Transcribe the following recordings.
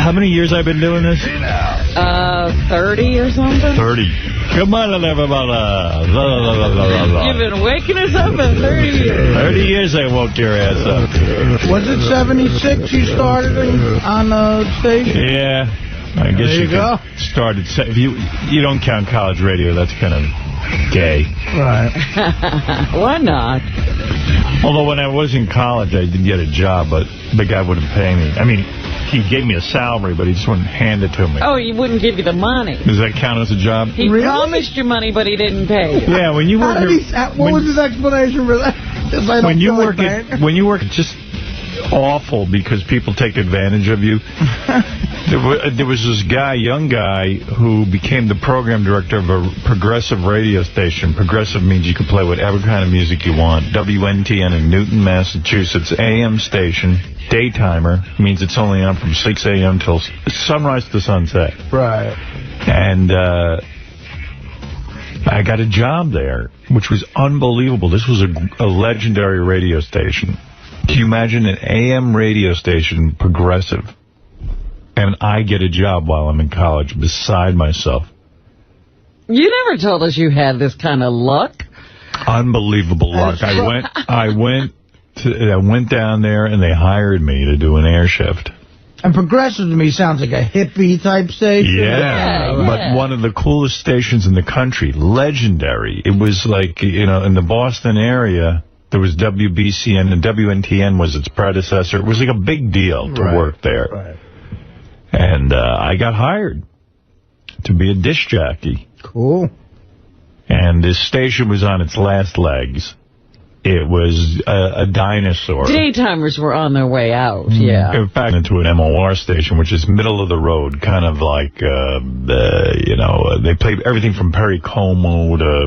How many years I've been doing this? 30 or something. 30. Come on, everybody. You've been waking us up in 30 years. 30 years I woke your ass up. Was it 76 you started on the station? Yeah. I guess there you go. Started. You don't count college radio. That's kind of gay. Right. Why not? Although when I was in college, I did get a job, but the guy wouldn't pay me. I mean, he gave me a salary, but he just wouldn't hand it to me. Oh, he wouldn't give you the money. Does that count as a job? He promised you money, but he didn't pay you. Yeah, when you work... What was his explanation for that? When you work, it's just awful because people take advantage of you. There was this guy, young guy, who became the program director of a progressive radio station. Progressive means you can play whatever kind of music you want. WNTN in Newton, Massachusetts, AM station. Daytimer means it's only on from 6 a.m. till sunrise to sunset. Right. And I got a job there, which was unbelievable. This was a legendary radio station. Can you imagine an AM radio station, progressive, and I get a job while I'm in college beside myself? You never told us you had this kind of luck. Unbelievable luck. I went down there and they hired me to do an air shift. And progressive to me sounds like a hippie type station. Yeah, but one of the coolest stations in the country, legendary. It was like, in the Boston area. There was WBCN, and WNTN was its predecessor. It was like a big deal to work there. Right. And I got hired to be a disc jockey. Cool. And this station was on its last legs. It was a dinosaur. Daytimers were on their way out, yeah. In fact, into an MOR station, which is middle of the road, kind of like, they played everything from Perry Como to,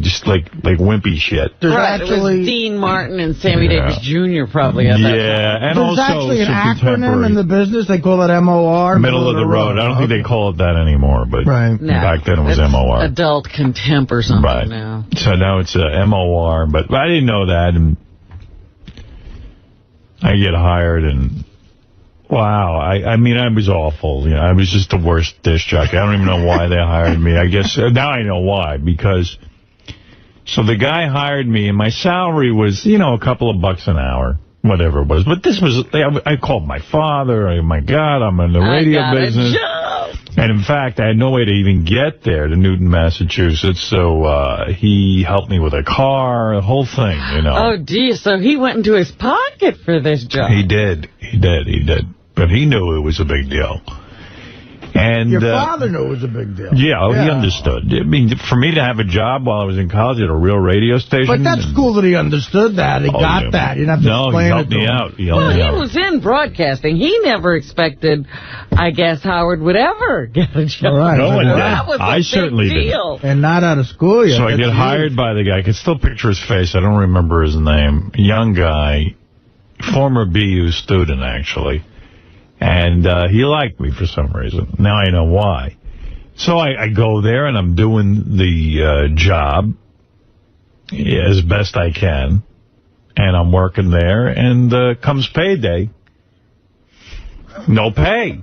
just like wimpy shit. Right, it was Dean Martin and Sammy Davis Jr. probably at that time. And there's also actually an acronym in the business. They call it MOR. Middle of the road. I don't think they call it that anymore, but back then it was MOR. Adult Contemp or something now. So now it's MOR, but I didn't know that, and I get hired, and wow, I mean, I was awful. I was just the worst disc jockey. I don't even know why they hired me. I guess now I know why, because so the guy hired me, and my salary was, a couple of bucks an hour, whatever it was. But this was, I called my father. Oh, my God, I'm in the radio business. And, in fact, I had no way to even get there to Newton, Massachusetts, so he helped me with a car, the whole thing, Oh, gee, so he went into his pocket for this job. He did. But he knew it was a big deal. And your father knew it was a big deal. Yeah, he understood. I mean, for me to have a job while I was in college at a real radio station. But that's cool that he understood that. He got that. You didn't have to explain it to him. He helped me out. He was in broadcasting. He never expected, I guess, Howard would ever get a job. Right. No one did. That was a certainly deal. did. And not out of school yet. So I get hired by the guy. I can still picture his face. I don't remember his name. Young guy, former BU student, actually. And he liked me for some reason. Now I know why. So I go there, and I'm doing the job as best I can. And I'm working there, and comes payday. No pay.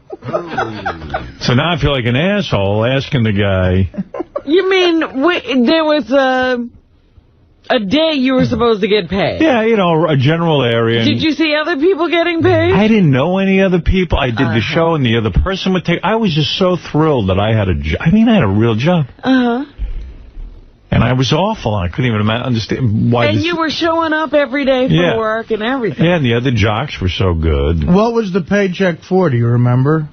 So now I feel like an asshole asking the guy. You mean there was a day you were supposed to get paid? Yeah, a general area. Did you see other people getting paid? I didn't know any other people. I did the show, and the other person would take... I was just so thrilled that I had a job. I mean, I had a real job. And I was awful. I couldn't even understand why... And you were showing up every day for work and everything. Yeah, and the other jocks were so good. What was the paycheck for? Do you remember?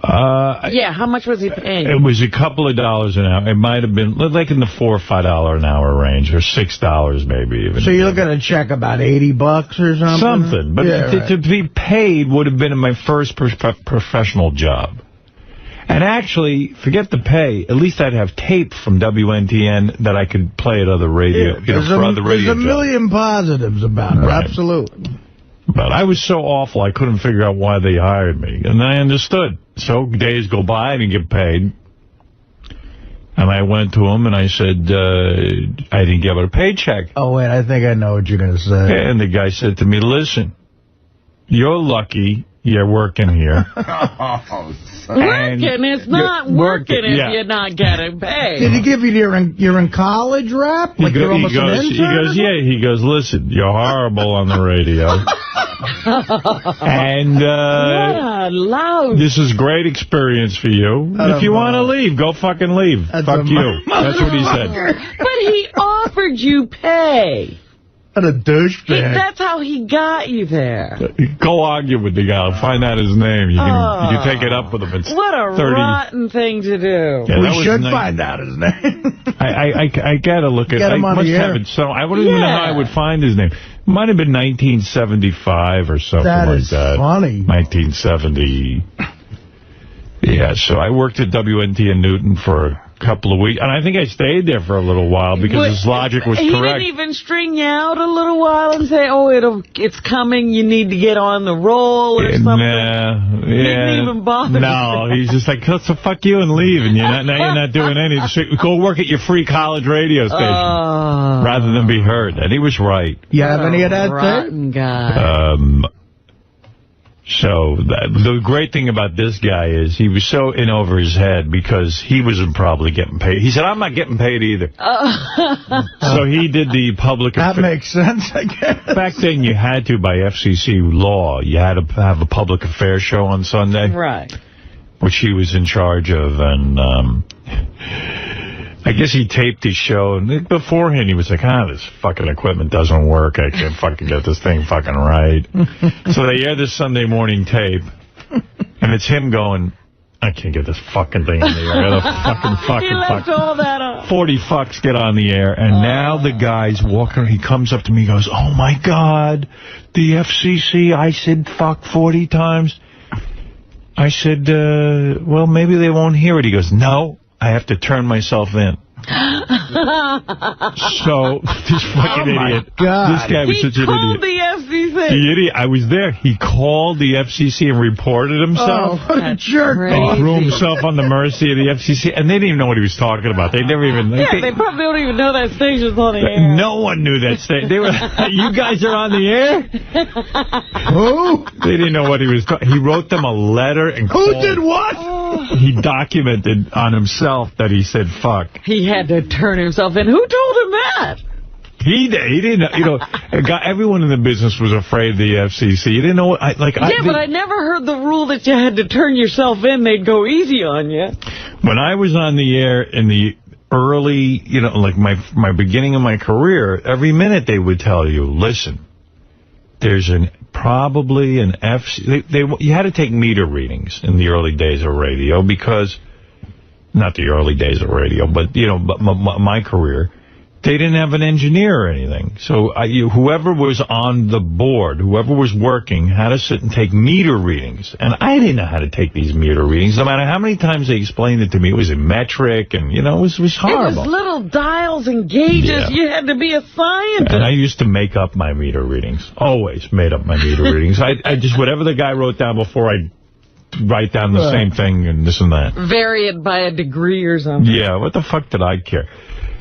How much was he paying? It was a couple of dollars an hour. It might have been like in the $4 or $5 an hour range, or $6 maybe even. So you're looking at a check about $80 or something? Something. But to be paid would have been my first professional job. And actually, forget the pay. At least I'd have tape from WNTN that I could play at other radio, for other radio jobs. There's a million positives about it, absolutely. But I was so awful, I couldn't figure out why they hired me. And I understood. So days go by, I didn't get paid. And I went to him and I said, I didn't get a paycheck. Oh, wait, I think I know what you're going to say. And the guy said to me, listen, you're lucky You're working here. Working, it's not working if you're not getting paid. Did he give you you're in college rap? Like you're almost an intern? He goes, listen, you're horrible on the radio. And this is great experience for you. If you want to leave, go fucking leave. Fuck you. That's what he said. But he offered you pay. What a douchebag. That's how he got you there. Go argue with the guy. Find out his name. You can take it up with him. It's what a 30. rotten thing to do. Yeah, we should find out his name. I got to look at it. I must have it. So I wouldn't even know how I would find his name. Might have been 1975 or something like that. That is funny. 1970. Yeah, so I worked at WNT in Newton for a couple of weeks. And I think I stayed there for a little while because his logic was correct. He didn't even string you out a little while and say, oh, it's coming, you need to get on the roll or something? Nah, he didn't even bother. No, he's just like, so fuck you and leave. And now you're not doing anything. So go work at your free college radio station rather than be heard. And he was right. You have any of that rotten guy. So the great thing about this guy is he was so in over his head because he wasn't probably getting paid. He said, I'm not getting paid either. So he did the public... That makes sense, I guess. Back then you had to, by FCC law, you had to have a public affairs show on Sunday. Right. Which he was in charge of. And I guess he taped his show. And beforehand he was like, this fucking equipment doesn't work. I can't fucking get this thing fucking right. So they air this Sunday morning tape. And it's him going, I can't get this fucking thing in the air. He left all that up. 40 fucks get on the air. And now the guy's walking. He comes up to me and goes, oh, my God. The FCC, I said fuck 40 times. I said, well, maybe they won't hear it. He goes, no. I have to turn myself in. So, this fucking idiot. God. This guy was such an idiot. He called the FCC. The idiot, I was there. He called the FCC and reported himself. Oh, what a jerk. And threw himself on the mercy of the FCC. And they didn't even know what he was talking about. They never even... Yeah, they probably don't even know that station's on the air. No one knew that station. They were, you guys are on the air? Who? They didn't know what he was talking. He wrote them a letter and Who did what? He documented on himself that he said fuck. He had to turn himself in. Who told him that? He didn't, everyone in the business was afraid of the FCC. You didn't know, but I never heard the rule that you had to turn yourself in. They'd go easy on you. When I was on the air in the early, like my beginning of my career, every minute they would tell you, listen, there's probably an FC. You had to take meter readings in the early days of radio because, not the early days of radio, but, my career, they didn't have an engineer or anything. So whoever was on the board, whoever was working, had to sit and take meter readings. And I didn't know how to take these meter readings. No matter how many times they explained it to me, it was in metric, and, it was horrible. It was little dials and gauges. Yeah. You had to be a scientist. And I used to make up my meter readings. Always made up my meter readings. I just, whatever the guy wrote down before, I write down the same thing and this and that. Vary it by a degree or something. Yeah, what the fuck did I care?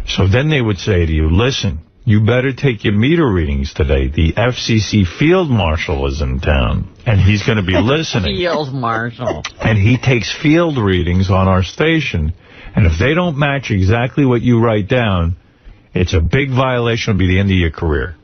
So then they would say to you, listen, you better take your meter readings today. The FCC field marshal is in town, and he's going to be listening. Field marshal. And he takes field readings on our station, and if they don't match exactly what you write down, it's a big violation. It'll be the end of your career.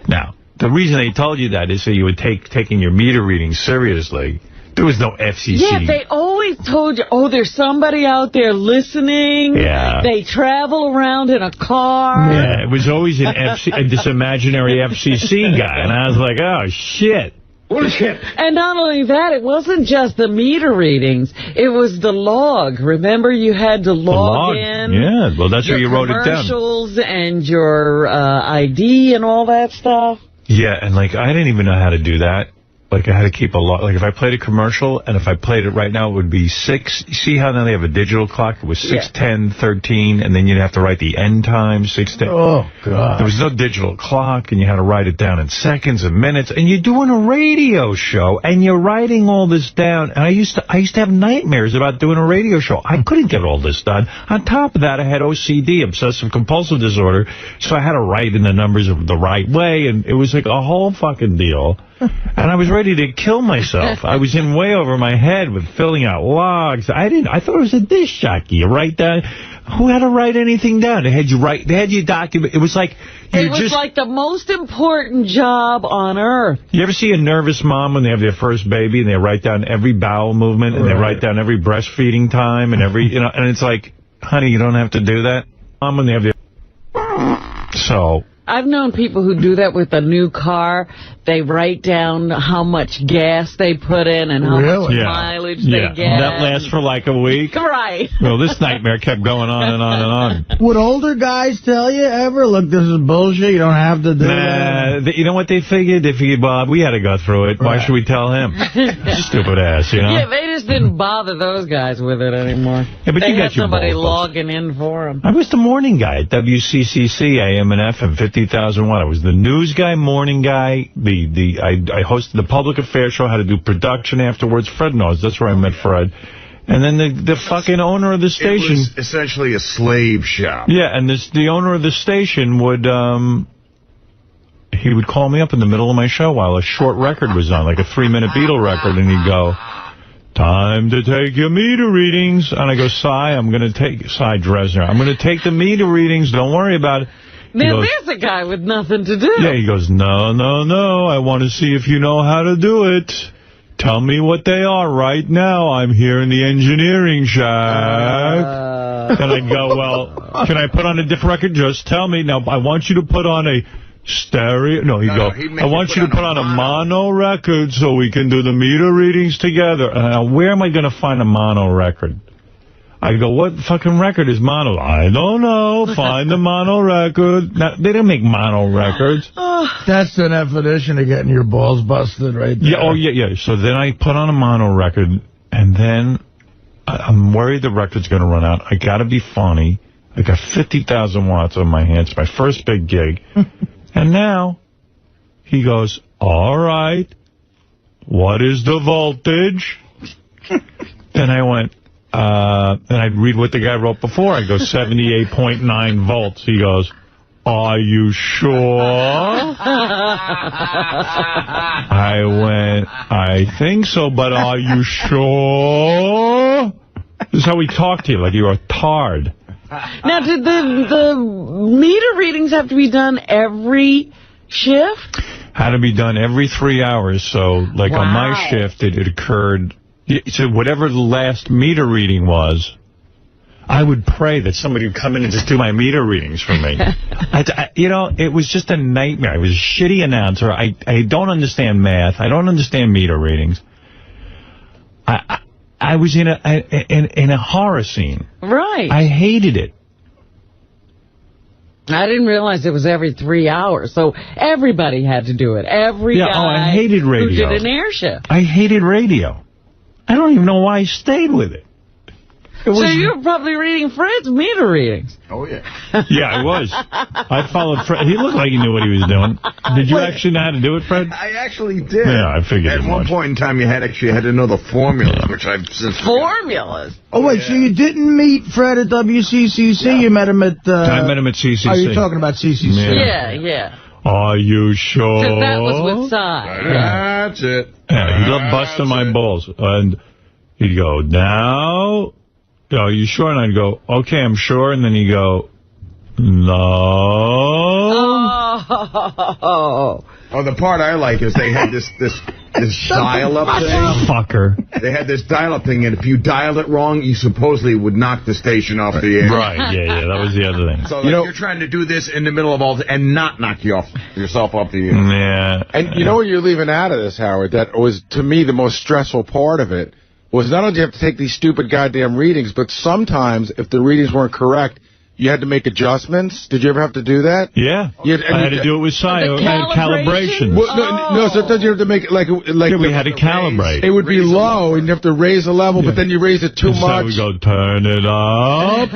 Now, the reason they told you that is so you would taking your meter readings seriously. There was no FCC. Yeah, they always told you, there's somebody out there listening. Yeah. They travel around in a car. Yeah, it was always this imaginary FCC guy. And I was like, oh, shit. Bullshit. And not only that, it wasn't just the meter readings. It was the log. Remember, you had to log in. Yeah, well, that's where you wrote it down. Commercials and your ID and all that stuff. Yeah, and, I didn't even know how to do that. I had to keep a lot. If I played a commercial, and if I played it right now, it would be 6. You see how now they have a digital clock? It was 6, 10, 13, and then you'd have to write the end time, 6, 10. Oh, God. There was no digital clock, and you had to write it down in seconds and minutes. And you're doing a radio show, and you're writing all this down. And I used to have nightmares about doing a radio show. I couldn't get all this done. On top of that, I had OCD, obsessive-compulsive disorder, so I had to write in the numbers the right way, and it was like a whole fucking deal. And I was ready to kill myself. I was in way over my head with filling out logs. I thought it was a disc jockey. You write down. Who had to write anything down? They had you document. It was like like the most important job on earth. You ever see a nervous mom when they have their first baby and they write down every bowel movement and they write down every breastfeeding time and every, and it's like, honey, you don't have to do that. Mom, when they have their... So... I've known people who do that with a new car. They write down how much gas they put in and how much mileage they get. That lasts for like a week. Right. Well, this nightmare kept going on and on and on. Would older guys tell you ever, look, this is bullshit, you don't have to do that? You know what they figured? They figured, Bob, we had to go through it. Why should we tell him? Stupid ass, you know? Yeah, they just didn't bother those guys with it anymore. Yeah, but they you had got your somebody balls logging in for them. I was the morning guy at WCCC, AM and FM, 50,001. I was the news guy, morning guy. I hosted the public affairs show, had to do production afterwards. Fred knows. That's where I met Fred. And then the fucking owner of the station... It was essentially a slave shop. Yeah, and the owner of the station would... he would call me up in the middle of my show while a short record was on, like a 3-minute Beatle record, and he'd go, time to take your meter readings. And I go, Cy Dresner, I'm going to take the meter readings. Don't worry about it. Now, there's a guy with nothing to do. Yeah, he goes, no, I want to see if you know how to do it. Tell me what they are right now. I'm here in the engineering shack. And I'd go, well, can I put on a different record? Just tell me. Now, I want you to put on a stereo. No, I want you to put on a mono record so we can do the meter readings together. And where am I going to find a mono record? I go, what fucking record is mono? I don't know. Find the mono record. Now, they didn't make mono records. That's the definition of getting your balls busted right there. Yeah, yeah. So then I put on a mono record, and then I'm worried the record's going to run out. I got to be funny. I got 50,000 watts on my hands. My first big gig. And now he goes, all right, what is the voltage? Then I went... and I'd read what the guy wrote before. I go, 78.9 volts. He goes, are you sure? I went, I think so, but are you sure? This is how we talk to you, like you're a tard. Now, did the meter readings have to be done every shift? Had to be done every 3 hours. So, like on my shift, it occurred... So whatever the last meter reading was, I would pray that somebody would come in and just do my meter readings for me. It was just a nightmare. I was a shitty announcer. I don't understand math. I don't understand meter readings. I was in a horror scene. Right. I hated it. I didn't realize it was every 3 hours, so everybody had to do it. Every guy I hated radio. who did an air shift. I hated radio. I don't even know why I stayed with it. So you were probably reading Fred's meter readings. Oh, yeah. Yeah, I was. I followed Fred. He looked like he knew what he was doing. Did you actually know how to do it, Fred? I actually did. Yeah, I figured At one point in time, you had to know the formula, which I've since formulas? Oh, wait, so you didn't meet Fred at WCCC? No. You met him at... I met him at CCC. Oh, you're talking about CCC. Yeah. Are you sure? Because that was with Cy. That's it. Yeah, he loved busting my balls. And he'd go, now, are you sure? And I'd go, okay, I'm sure. And then he'd go, no. Oh, the part I like is they had this dial-up thing. Fucker. They had this dial-up thing, and if you dialed it wrong, you supposedly would knock the station off the air. Right, yeah, that was the other thing. So you're trying to do this in the middle of all and not knock yourself off the air. Yeah. And you know what you're leaving out of this, Howard, that was, to me, the most stressful part of it, was not only do you have to take these stupid goddamn readings, but sometimes, if the readings weren't correct, you had to make adjustments. Did you ever have to do that? Yeah. I had to do it with Cy. I had calibration. Well, no, sometimes you have to make it like yeah, we had to calibrate. It would be low, and you have to raise the level, but then you raise it too much. So we go, turn it up.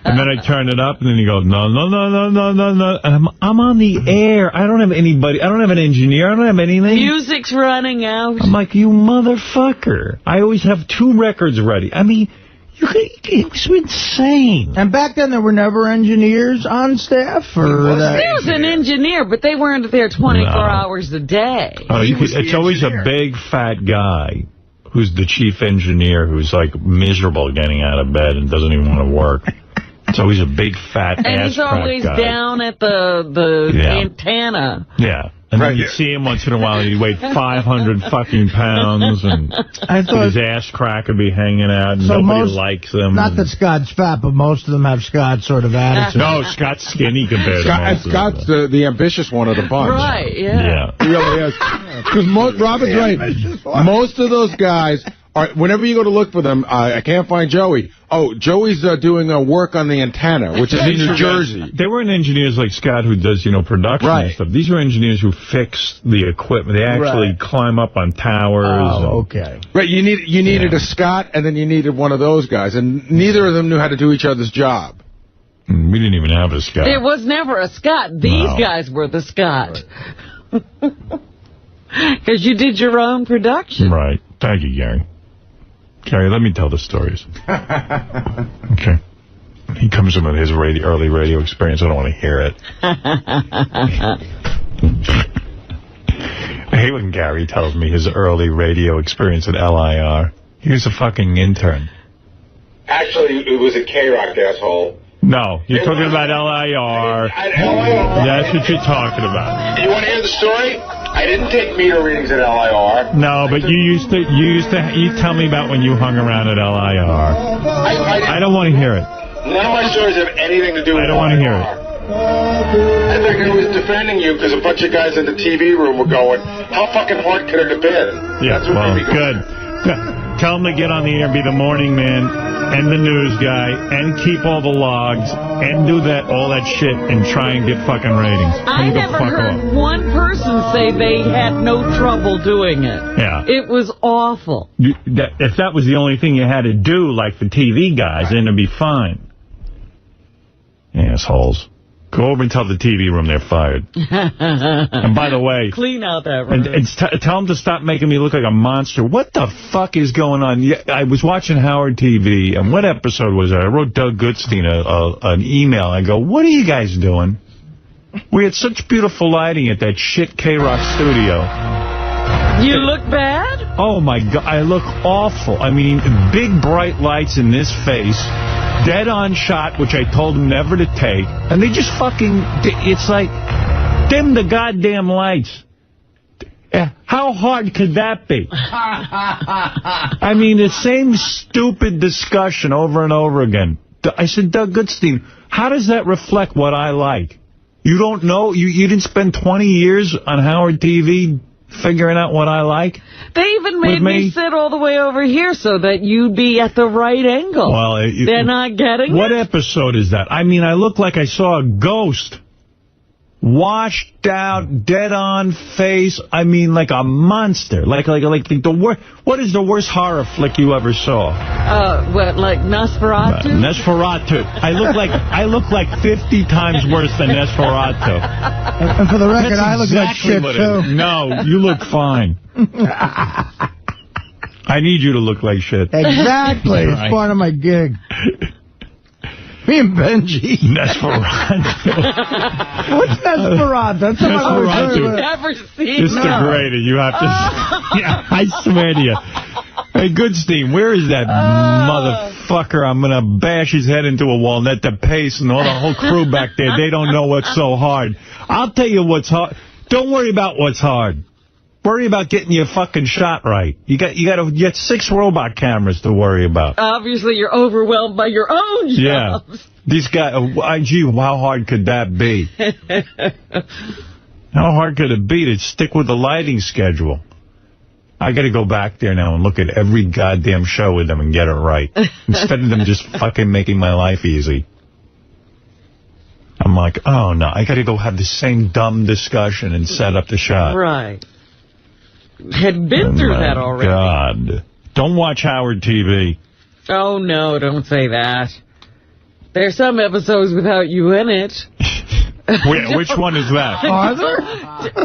And then I turn it up, and then you go, no. And I'm on the air. I don't have anybody. I don't have an engineer. I don't have anything. Music's running out. I'm like, you motherfucker. I always have 2 records ready. I mean... It was insane. And back then, there were never engineers on staff? Or there was an engineer, but they weren't there 24 hours a day. Oh, it's always a big, fat guy who's the chief engineer who's, like, miserable getting out of bed and doesn't even want to work. It's always a big, fat ass And he's always guy. down at the antenna. Yeah. And then you see him once in a while, and he'd weigh 500 fucking pounds, and his ass crack would be hanging out, and nobody likes him. Not that Scott's fat, but most of them have Scott's sort of attitude. No, Scott's skinny compared to most Scott's the ambitious one of the bunch. Right, yeah. He really is. Because Robin's right. Most of those guys... All right, whenever you go to look for them, I can't find Joey. Oh, Joey's doing work on the antenna, which is in New Jersey. They weren't engineers like Scott who does, production and stuff. These are engineers who fix the equipment. They actually climb up on towers. Oh, okay. Right, you needed a Scott, and then you needed one of those guys, and neither of them knew how to do each other's job. We didn't even have a Scott. There was never a Scott. These guys were the Scott. Because you did your own production. Right. Thank you, Gary. Gary, let me tell the stories. Okay. He comes in with his early radio experience. I don't want to hear it. I hate when Gary tells me his early radio experience at LIR. He was a fucking intern. Actually, it was a K-Rock, asshole. No, you're talking about LIR. That's what you're talking about. You want to hear the story? I didn't take meter readings at LIR. No, but you tell me about when you hung around at LIR. I don't want to hear it. None of my stories have anything to do with I don't want to hear it. I think I was defending you because a bunch of guys in the TV room were going, how fucking hard could it have been? Yeah, well, good. Tell him to get on the air and be the morning man and the news guy and keep all the logs and do all that shit and try and get fucking ratings. I never heard one person say they had no trouble doing it. Yeah. It was awful. If that was the only thing you had to do, like the TV guys, then it'd be fine. Assholes. Go over and tell the TV room they're fired. And by the way... Clean out that room. And tell them to stop making me look like a monster. What the fuck is going on? I was watching Howard TV, and what episode was it? I wrote Doug Goodstein an email. I go, what are you guys doing? We had such beautiful lighting at that shit K-Rock studio. You look bad? Oh, my God. I look awful. I mean, big bright lights in this face. Dead-on shot, which I told them never to take. And they just fucking... It's like, dim the goddamn lights. How hard could that be? I mean, the same stupid discussion over and over again. I said, Doug Goodstein, how does that reflect what I like? You don't know? You didn't spend 20 years on Howard TV figuring out what I like? They even made me sit all the way over here so that you'd be at the right angle. Well, they're not getting What episode is that? I mean, I look like I saw a ghost. Washed out, dead-on face. I mean, like a monster. Like the worst. What is the worst horror flick you ever saw? What, like Nosferatu? Nosferatu. I look like 50 times worse than Nosferatu. And for the record, I look like shit, too. No, you look fine. I need you to look like shit. Exactly. It's part of my gig. Me and Benji. Nosferatu. What's Nosferatu? That's Nosferatu. I've never seen Just degraded. You have to... Yeah, I swear to you. Hey, Goodstein, where is that motherfucker? I'm going to bash his head into a wall. Net the pace and all the whole crew back there. They don't know what's so hard. I'll tell you what's hard. Don't worry about what's hard. Worry about getting your fucking shot right. You got 6 robot cameras to worry about. Obviously, you're overwhelmed by your own jobs. Yeah. These guys, gee, how hard could that be? How hard could it be to stick with the lighting schedule? I got to go back there now and look at every goddamn show with them and get it right. Instead of them just fucking making my life easy. I'm like, oh, no, I got to go have the same dumb discussion and set up the shot. Right. Had been through that already. God. Don't watch Howard TV. Oh, no, don't say that. There's some episodes without you in it. Which one is that? Are there?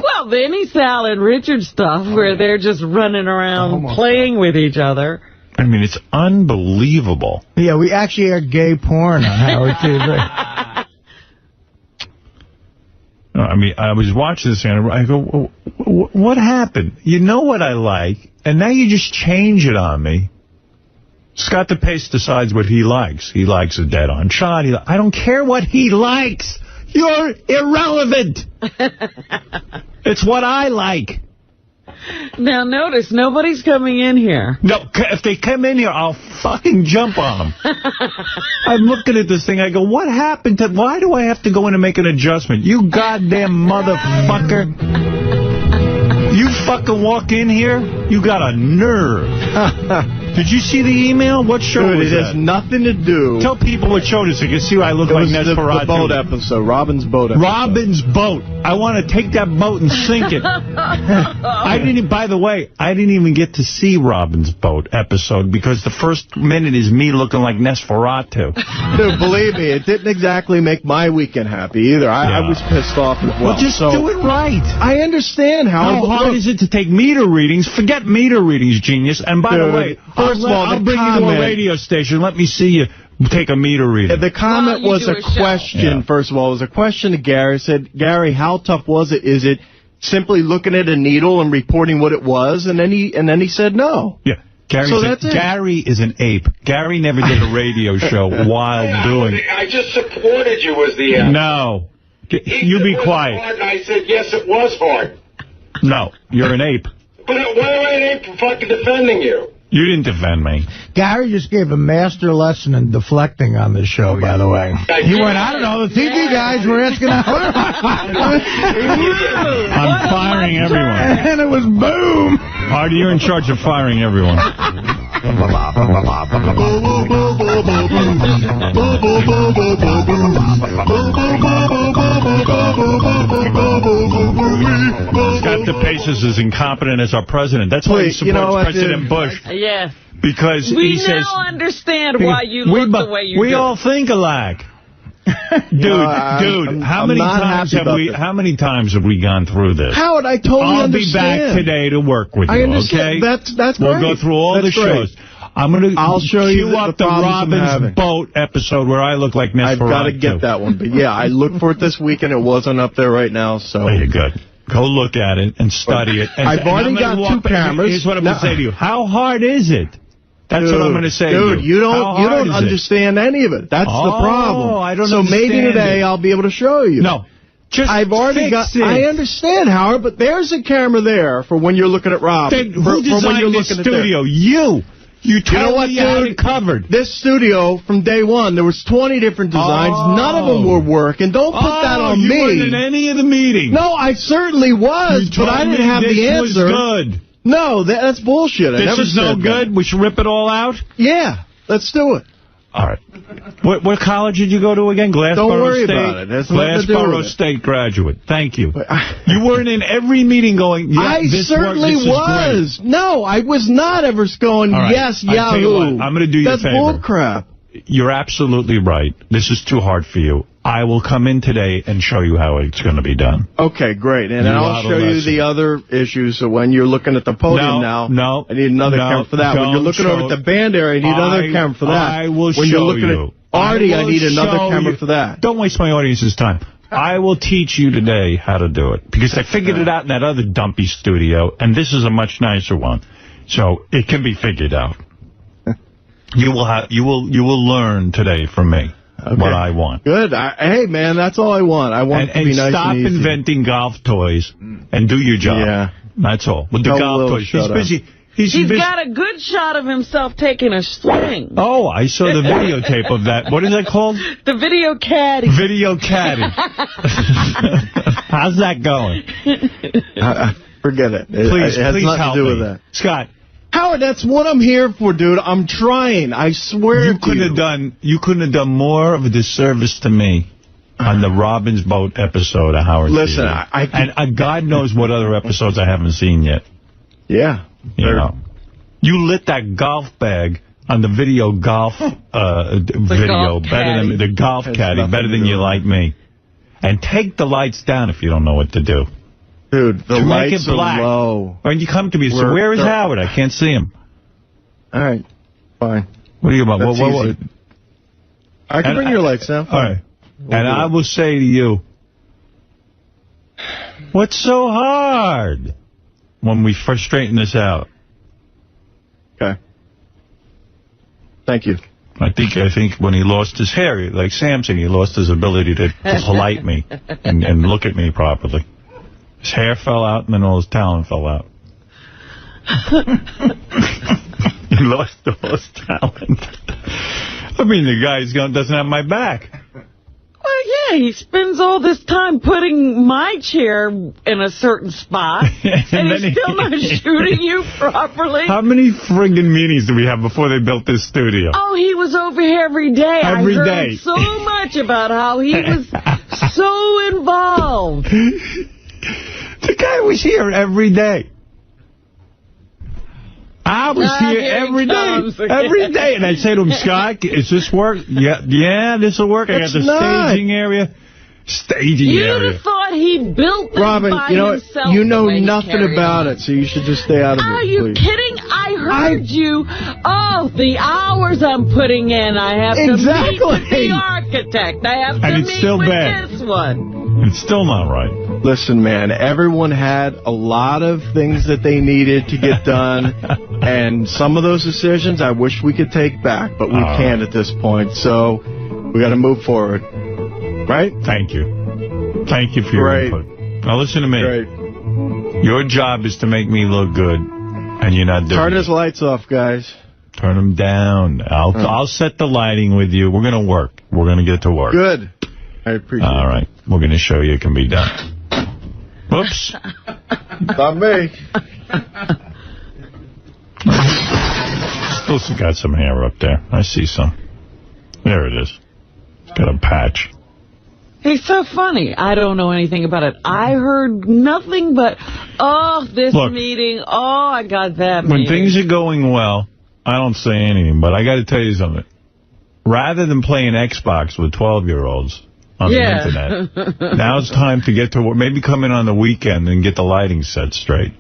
Well, the Sal and Richard stuff where they're just running around playing with each other. I mean, it's unbelievable. Yeah, we actually air gay porn on Howard TV. I mean, I was watching this and I go, what happened? You know what I like, and now you just change it on me. Scott the Pace decides what he likes. He likes a dead-on shot. I don't care what he likes. You're irrelevant. It's what I like. Now, notice, nobody's coming in here. No, if they come in here, I'll fucking jump on them. I'm looking at this thing. I go, what happened to... Why do I have to go in and make an adjustment? You goddamn motherfucker. You fucking walk in here, you got a nerve. Did you see the email? What show was it? It that? has nothing to do... Tell people what show it is so you can see why I look like Nesferatu. The boat episode, Robin's boat episode. Robin's boat. I want to take that boat and sink it. By the way, I didn't even get to see Robin's boat episode because the first minute is me looking like Nesferatu. Dude, believe me, it didn't exactly make my weekend happy either. I was pissed off as well. Well, just do it right. I understand how hard is it to take meter readings? Forget meter readings, genius. And by the way, first of all, I'll bring you to a radio station. Let me see you take a meter reading. The comment was a question, first of all. It was a question to Gary. It said, Gary, how tough was it? Is it simply looking at a needle and reporting what it was? And then he said no. Yeah. Gary is an ape. Gary never did a radio show while doing... I just supported you as the answer. No. You be quiet. Hard, and I said, yes, it was hard. No, you're an ape. But why am I an ape for fucking defending you? You didn't defend me. Gary just gave a master lesson in deflecting on this show, by the way. He went, I don't know, the TV guys were asking... I'm firing everyone. And it was boom. Artie, you're in charge of firing everyone. Scott the Pace is as incompetent as our president. That's why he supports President Bush. Yes. Because we he says... now understand why you look the way you do. We all think alike. Dude, how many times have we gone through this? Howard, I totally understand. I'll be back today to work with you, I understand. okay? That's We'll go through all the shows. I'll show you up the Robin's boat episode where I look like Nesferatu. I've got to get that one. But yeah, I looked for it this week and it wasn't up there right now. So there you go. Go look at it and study it. I've already got 2 cameras. Here's what I'm going to say to you. How hard is it? That's what I'm going to say to you. Dude, you don't understand any of it. That's the problem. I don't so understand maybe today I'll be able to show you. No. I've already got it. I understand, Howard, but there's a camera there for when you're looking at Robin. Who designed this studio? You. You totally had it covered. This studio, from day one, there was 20 different designs. None of them were working. Don't put that on me. You weren't in any of the meetings. No, I certainly was, but I didn't have the answer. This was good. No, that's bullshit. This is no good? We should rip it all out? Yeah, let's do it. All right. What college did you go to again? Glassboro State? Don't worry about it. Glassboro State graduate. Thank you. You weren't in every meeting going, yeah, I certainly was. No, I was not ever going, yes, Yahoo. I'm going to do you a favor. That's bull crap. You're absolutely right. This is too hard for you. I will come in today and show you how it's going to be done. Okay, great. And I'll show you the other issues. So when you're looking at the podium I need another camera for that. When you're looking over at the band area, I need another camera for that. I will when show you're looking you. At Artie, I need another camera for that. Don't waste my audience's time. I will teach you today how to do it. Because I figured it out in that other dumpy studio, and this is a much nicer one. So it can be figured out. You will learn today from me. Okay. What I want. Good. Hey, man, that's all I want. I want it to be nice stop and easy. Inventing golf toys and do your job. Yeah. That's all. With the golf toys. He's busy. He's got a good shot of himself taking a swing. Oh, I saw the videotape of that. What is that called? The video caddy. Video caddy. How's that going? Forget it. Please it has nothing help to do me. with that. Scott. Howard, that's what I'm here for, dude. I'm trying. I swear you couldn't have done more of a disservice to me on the Robin's Boat episode of Howard. Listen, and God knows what other episodes I haven't seen yet. Yeah. You know. You lit that golf bag on the video golf video better than the golf caddy, better than you like me. And take the lights down if you don't know what to do. Dude, the lights are low. When you come to me, so where is Howard? I can't see him. All right. Fine. What are you about? That's easy. I can bring your lights down. All right. And I will say to you, what's so hard when we first straighten this out? Okay. Thank you. I think when he lost his hair, like Samson, he lost his ability to polite me and look at me properly. His hair fell out, and then all his talent fell out. He lost all his talent. I mean, the guy doesn't have my back. Well, yeah, he spends all this time putting my chair in a certain spot, and he's still not shooting you properly. How many friggin' meetings do we have before they built this studio? Oh, he was over here every day. I heard so much about how he was so involved. The guy was here every day. I was here every day. And I'd say to him, Scott, is this work? Yeah, this will work. I got the staging area. You'd have thought he built this Robin, by himself. You know nothing about it, so you should just stay out of it. Are you kidding? I heard you. Oh, the hours I'm putting in. I have to meet with the architect. I have to meet with this one. It's still not right. Listen, man, everyone had a lot of things that they needed to get done, and some of those decisions I wish we could take back, but we can't at this point, so we got to move forward. Right? Thank you. Thank you for your input. Now listen to me. Your job is to make me look good, and you're not doing it. Turn his lights off, guys. Turn them down. I'll set the lighting with you. We're going to work. We're going to get to work. Good. I appreciate it. All right. We're going to show you it can be done. Whoops. Not me. Still got some hair up there. I see some. There it is. It's got a patch. He's so funny. I don't know anything about it. I heard nothing but, this meeting. Oh, I got that meeting. When things are going well, I don't say anything, but I got to tell you something. Rather than playing Xbox with 12-year-olds on the internet, now it's time to get to work. Maybe come in on the weekend and get the lighting set straight.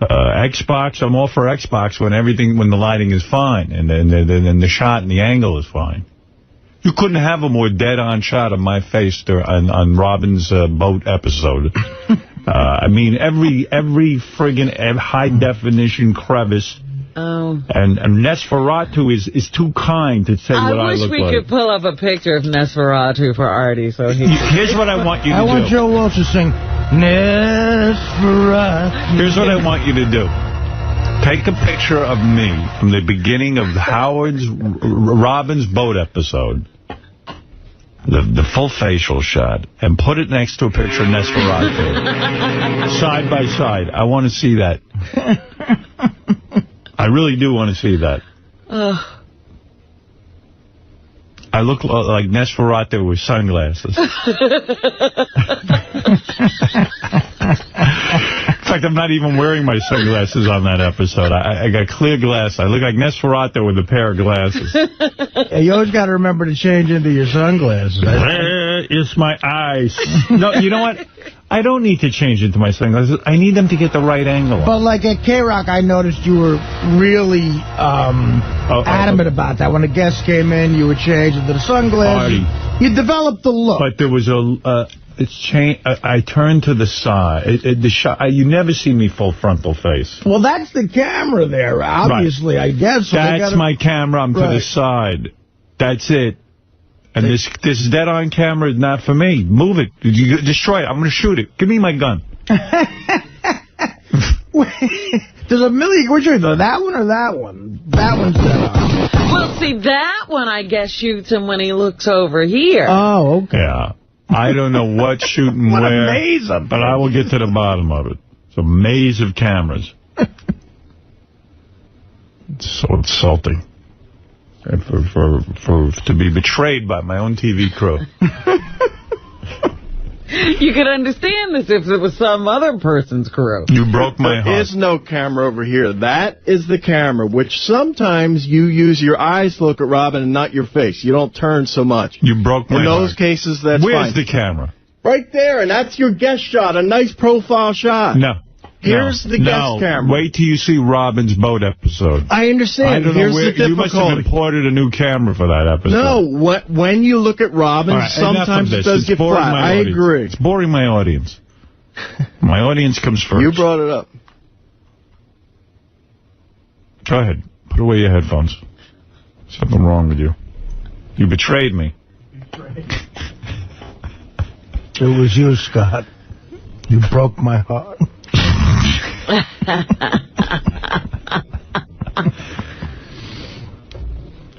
Xbox, I'm all for Xbox when the lighting is fine and the shot and the angle is fine. You couldn't have a more dead-on shot of my face on Robin's boat episode. I mean, every friggin' high-definition crevice. Oh. And Nosferatu is too kind to say what I look like. I wish we could pull up a picture of Nosferatu for Artie. So here's what I want you to do. I want Joe Walsh to sing Nosferatu. Here's what I want you to do. Take a picture of me from the beginning of Robin's boat episode, the full facial shot, and put it next to a picture of Nosferatu. Side by side. I want to see that. I really do want to see that. I look like Nosferatu with sunglasses. In fact, I'm not even wearing my sunglasses on that episode. I got clear glass. I look like Nosferatu with a pair of glasses. Yeah, you always got to remember to change into your sunglasses. Where is my eyes? No, you know what? I don't need to change into my sunglasses. I need them to get the right angle. But like at K-Rock, I noticed you were really adamant about that. When a guest came in, you would change into the sunglasses. You developed the look. But there was I turned to the side. The shot. You never see me full frontal face. Well, that's the camera there, obviously, right. I guess. So that's my camera. I'm to the side. That's it. And this dead-on camera is not for me. Move it. You destroy it. I'm going to shoot it. Give me my gun. There's a million. Which one? That one or that one? That one's dead on. Well, see, that one, I guess, shoots him when he looks over here. Oh, okay. Yeah. I don't know what's shooting what where, a maze of but I will get to the bottom of it. It's a maze of cameras. It's so insulting. And to be betrayed by my own TV crew. You could understand this if it was some other person's crew. You broke my heart. There is no camera over here. That is the camera, which sometimes you use your eyes to look at Robin and not your face. You don't turn so much. You broke my heart. In those cases, that's fine. Where's the camera? Right there, and that's your guest shot, a nice profile shot. No. Here's the guest camera. Wait till you see Robin's boat episode. I understand. I don't Here's know where, the difficulty. you must have imported a new camera for that episode. No, when you look at Robin, sometimes it does get flat. I agree. It's boring my audience. My audience comes first. You brought it up. Go ahead. Put away your headphones. Something wrong with you. You betrayed me. It was you, Scott. You broke my heart. I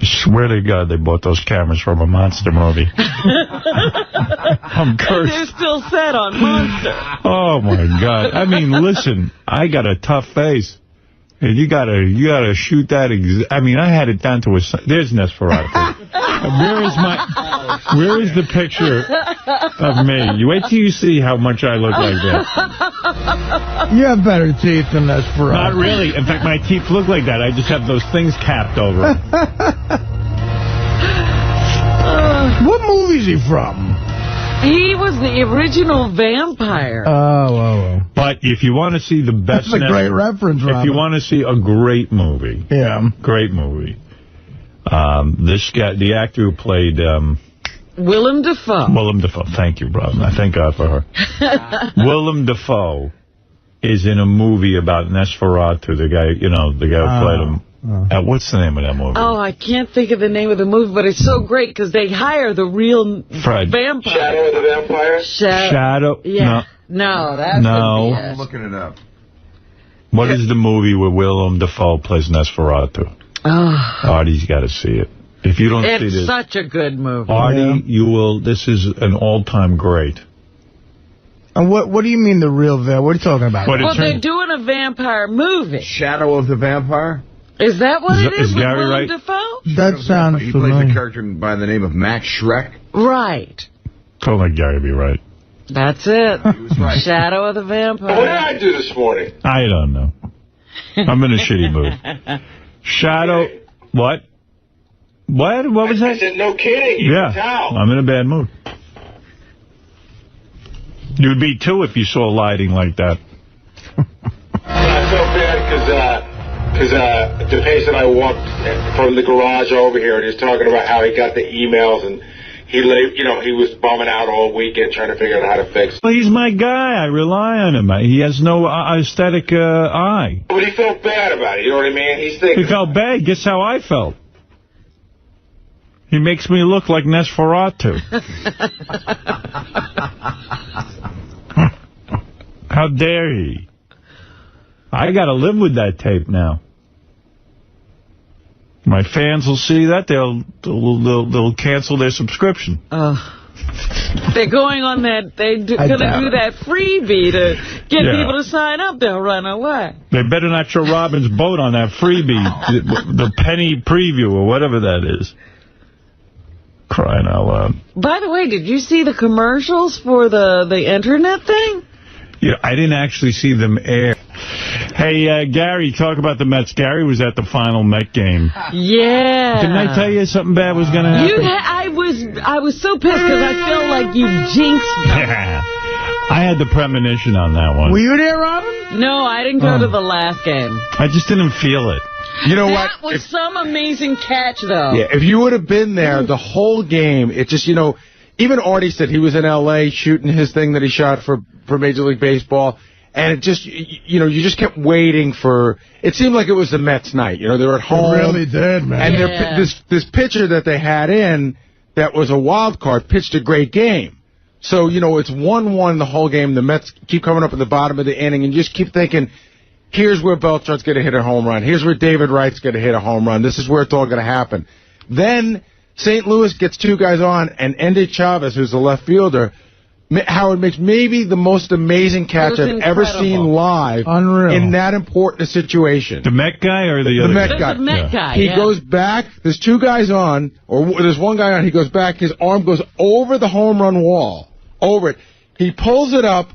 swear to God they bought those cameras from a monster movie. I'm cursed. They're still set on Monster. Oh, my God. I mean, listen, I got a tough face. And you gotta shoot that. I mean, I had it down to a. There's Nosferatu. Where is the picture of me? You wait till you see how much I look like that. You have better teeth than Nosferatu. Not really. In fact, my teeth look like that. I just have those things capped over. What movie is he from? He was the original vampire. Oh. But if you want to see the best... That's a great reference, Robin. If you want to see a great movie... Yeah. Great movie. This guy, the actor who played... Willem Dafoe. Willem Dafoe. Thank you, Robin. I thank God for her. Willem Dafoe is in a movie about Nosferatu, the guy, the guy who played him. What's the name of that movie? Oh, I can't think of the name of the movie, but it's so great because they hire the real vampire. Shadow of the Vampire? Shadow? Yeah. No, that's I'm looking it up. What is the movie where Willem Dafoe plays Nosferatu? Artie's got to see it. If you don't see this... It's such a good movie. Artie, you will... This is an all-time great. And what do you mean the real vampire? What are you talking about? Well, they're doing a vampire movie. Shadow of the Vampire? Is that what it is? Is Gary right? Dafoe? That sounds He familiar. plays a character by the name of Max Schreck. Right. Don't let Gary be right. That's it. He was right. Shadow of the Vampire. What did I do this morning? I don't know. I'm in a shitty mood. Shadow... What? What was that? I said, no kidding. You can tell. I'm in a bad mood. You'd be, too, if you saw lighting like that. I felt bad because DePace and I walked from the garage over here, and he was talking about how he got the emails, and he was bumming out all weekend trying to figure out how to fix it. Well, he's my guy. I rely on him. He has no aesthetic eye. But he felt bad about it, you know what I mean? He's thinking... He felt bad. Guess how I felt? He makes me look like Nosferatu. How dare he? I got to live with that tape now. My fans will see that. They'll cancel their subscription. They're going on that. They're going to do that freebie to get people to sign up. They'll run away. They better not show Robin's boat on that freebie, the penny preview or whatever that is. Crying out loud. By the way, did you see the commercials for the internet thing? Yeah, I didn't actually see them air. Hey, Gary, talk about the Mets. Gary was at the final Met game. Yeah. Didn't I tell you something bad was going to happen? I was so pissed because I felt like you jinxed me. Yeah. I had the premonition on that one. Were you there, Robin? No, I didn't go to the last game. I just didn't feel it. You know what? That was some amazing catch, though. Yeah, if you would have been there the whole game, it just, even Artie said he was in L.A. shooting his thing that he shot for Major League Baseball, and it just, you just kept waiting for, it seemed like it was the Mets night. They were at home. It really did, man. And this pitcher that they had in that was a wild card pitched a great game. So, it's 1-1 the whole game. The Mets keep coming up at the bottom of the inning, and you just keep thinking, here's where Beltran's going to hit a home run. Here's where David Wright's going to hit a home run. This is where it's all going to happen. Then St. Louis gets two guys on, and Endy Chavez, who's the left fielder, Howard makes maybe the most amazing catch I've ever seen live. Unreal. In that important situation. The Met guy or the other guy? The Met guy, He goes back. There's two guys on, or there's one guy on. He goes back. His arm goes over the home run wall. Over it. He pulls it up.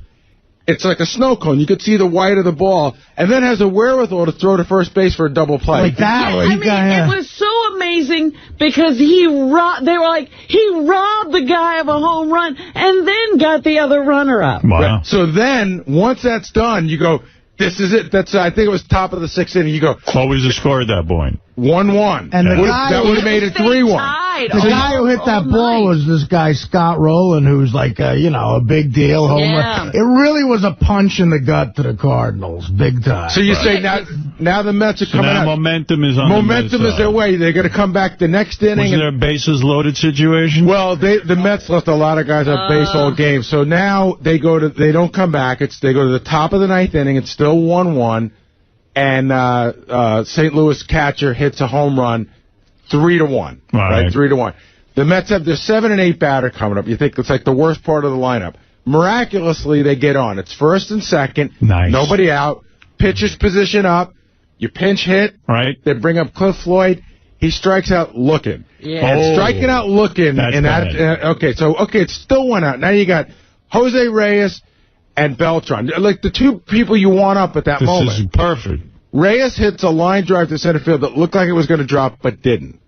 It's like a snow cone. You could see the white of the ball, and then has a wherewithal to throw to first base for a double play. Like that. It was so amazing because they were like, he robbed the guy of a home run and then got the other runner up. Wow. So then, once that's done, you go, This is it. I think it was top of the 6th inning. You go. What was the score at that point? 1-1. And the guy that would have made it 3-1. The guy who hit that ball was this guy, Scott Rowland, who's like, a big deal homer. Yeah. It really was a punch in the gut to the Cardinals, big time. So you say now the Mets are coming out. Momentum is on Momentum is their way. They're going to come back the next inning. Was there a bases loaded situation? Well, the Mets left a lot of guys on base all game. So now they don't come back. They go to the top of the 9th inning. It's still 1-1. And St. Louis catcher hits a home run, 3-1. Right, 3-1. The Mets have their 7 and 8 batter coming up. You think it's like the worst part of the lineup. Miraculously, they get on. It's first and second. Nice. Nobody out. Pitcher's position up. You pinch hit. Right. They bring up Cliff Floyd. He strikes out looking. Yeah. And striking out looking. It's still 1 out. Now you got Jose Reyes and Beltran. Like the 2 people you want up at that moment. This is perfect. Reyes hits a line drive to center field that looked like it was going to drop, but didn't.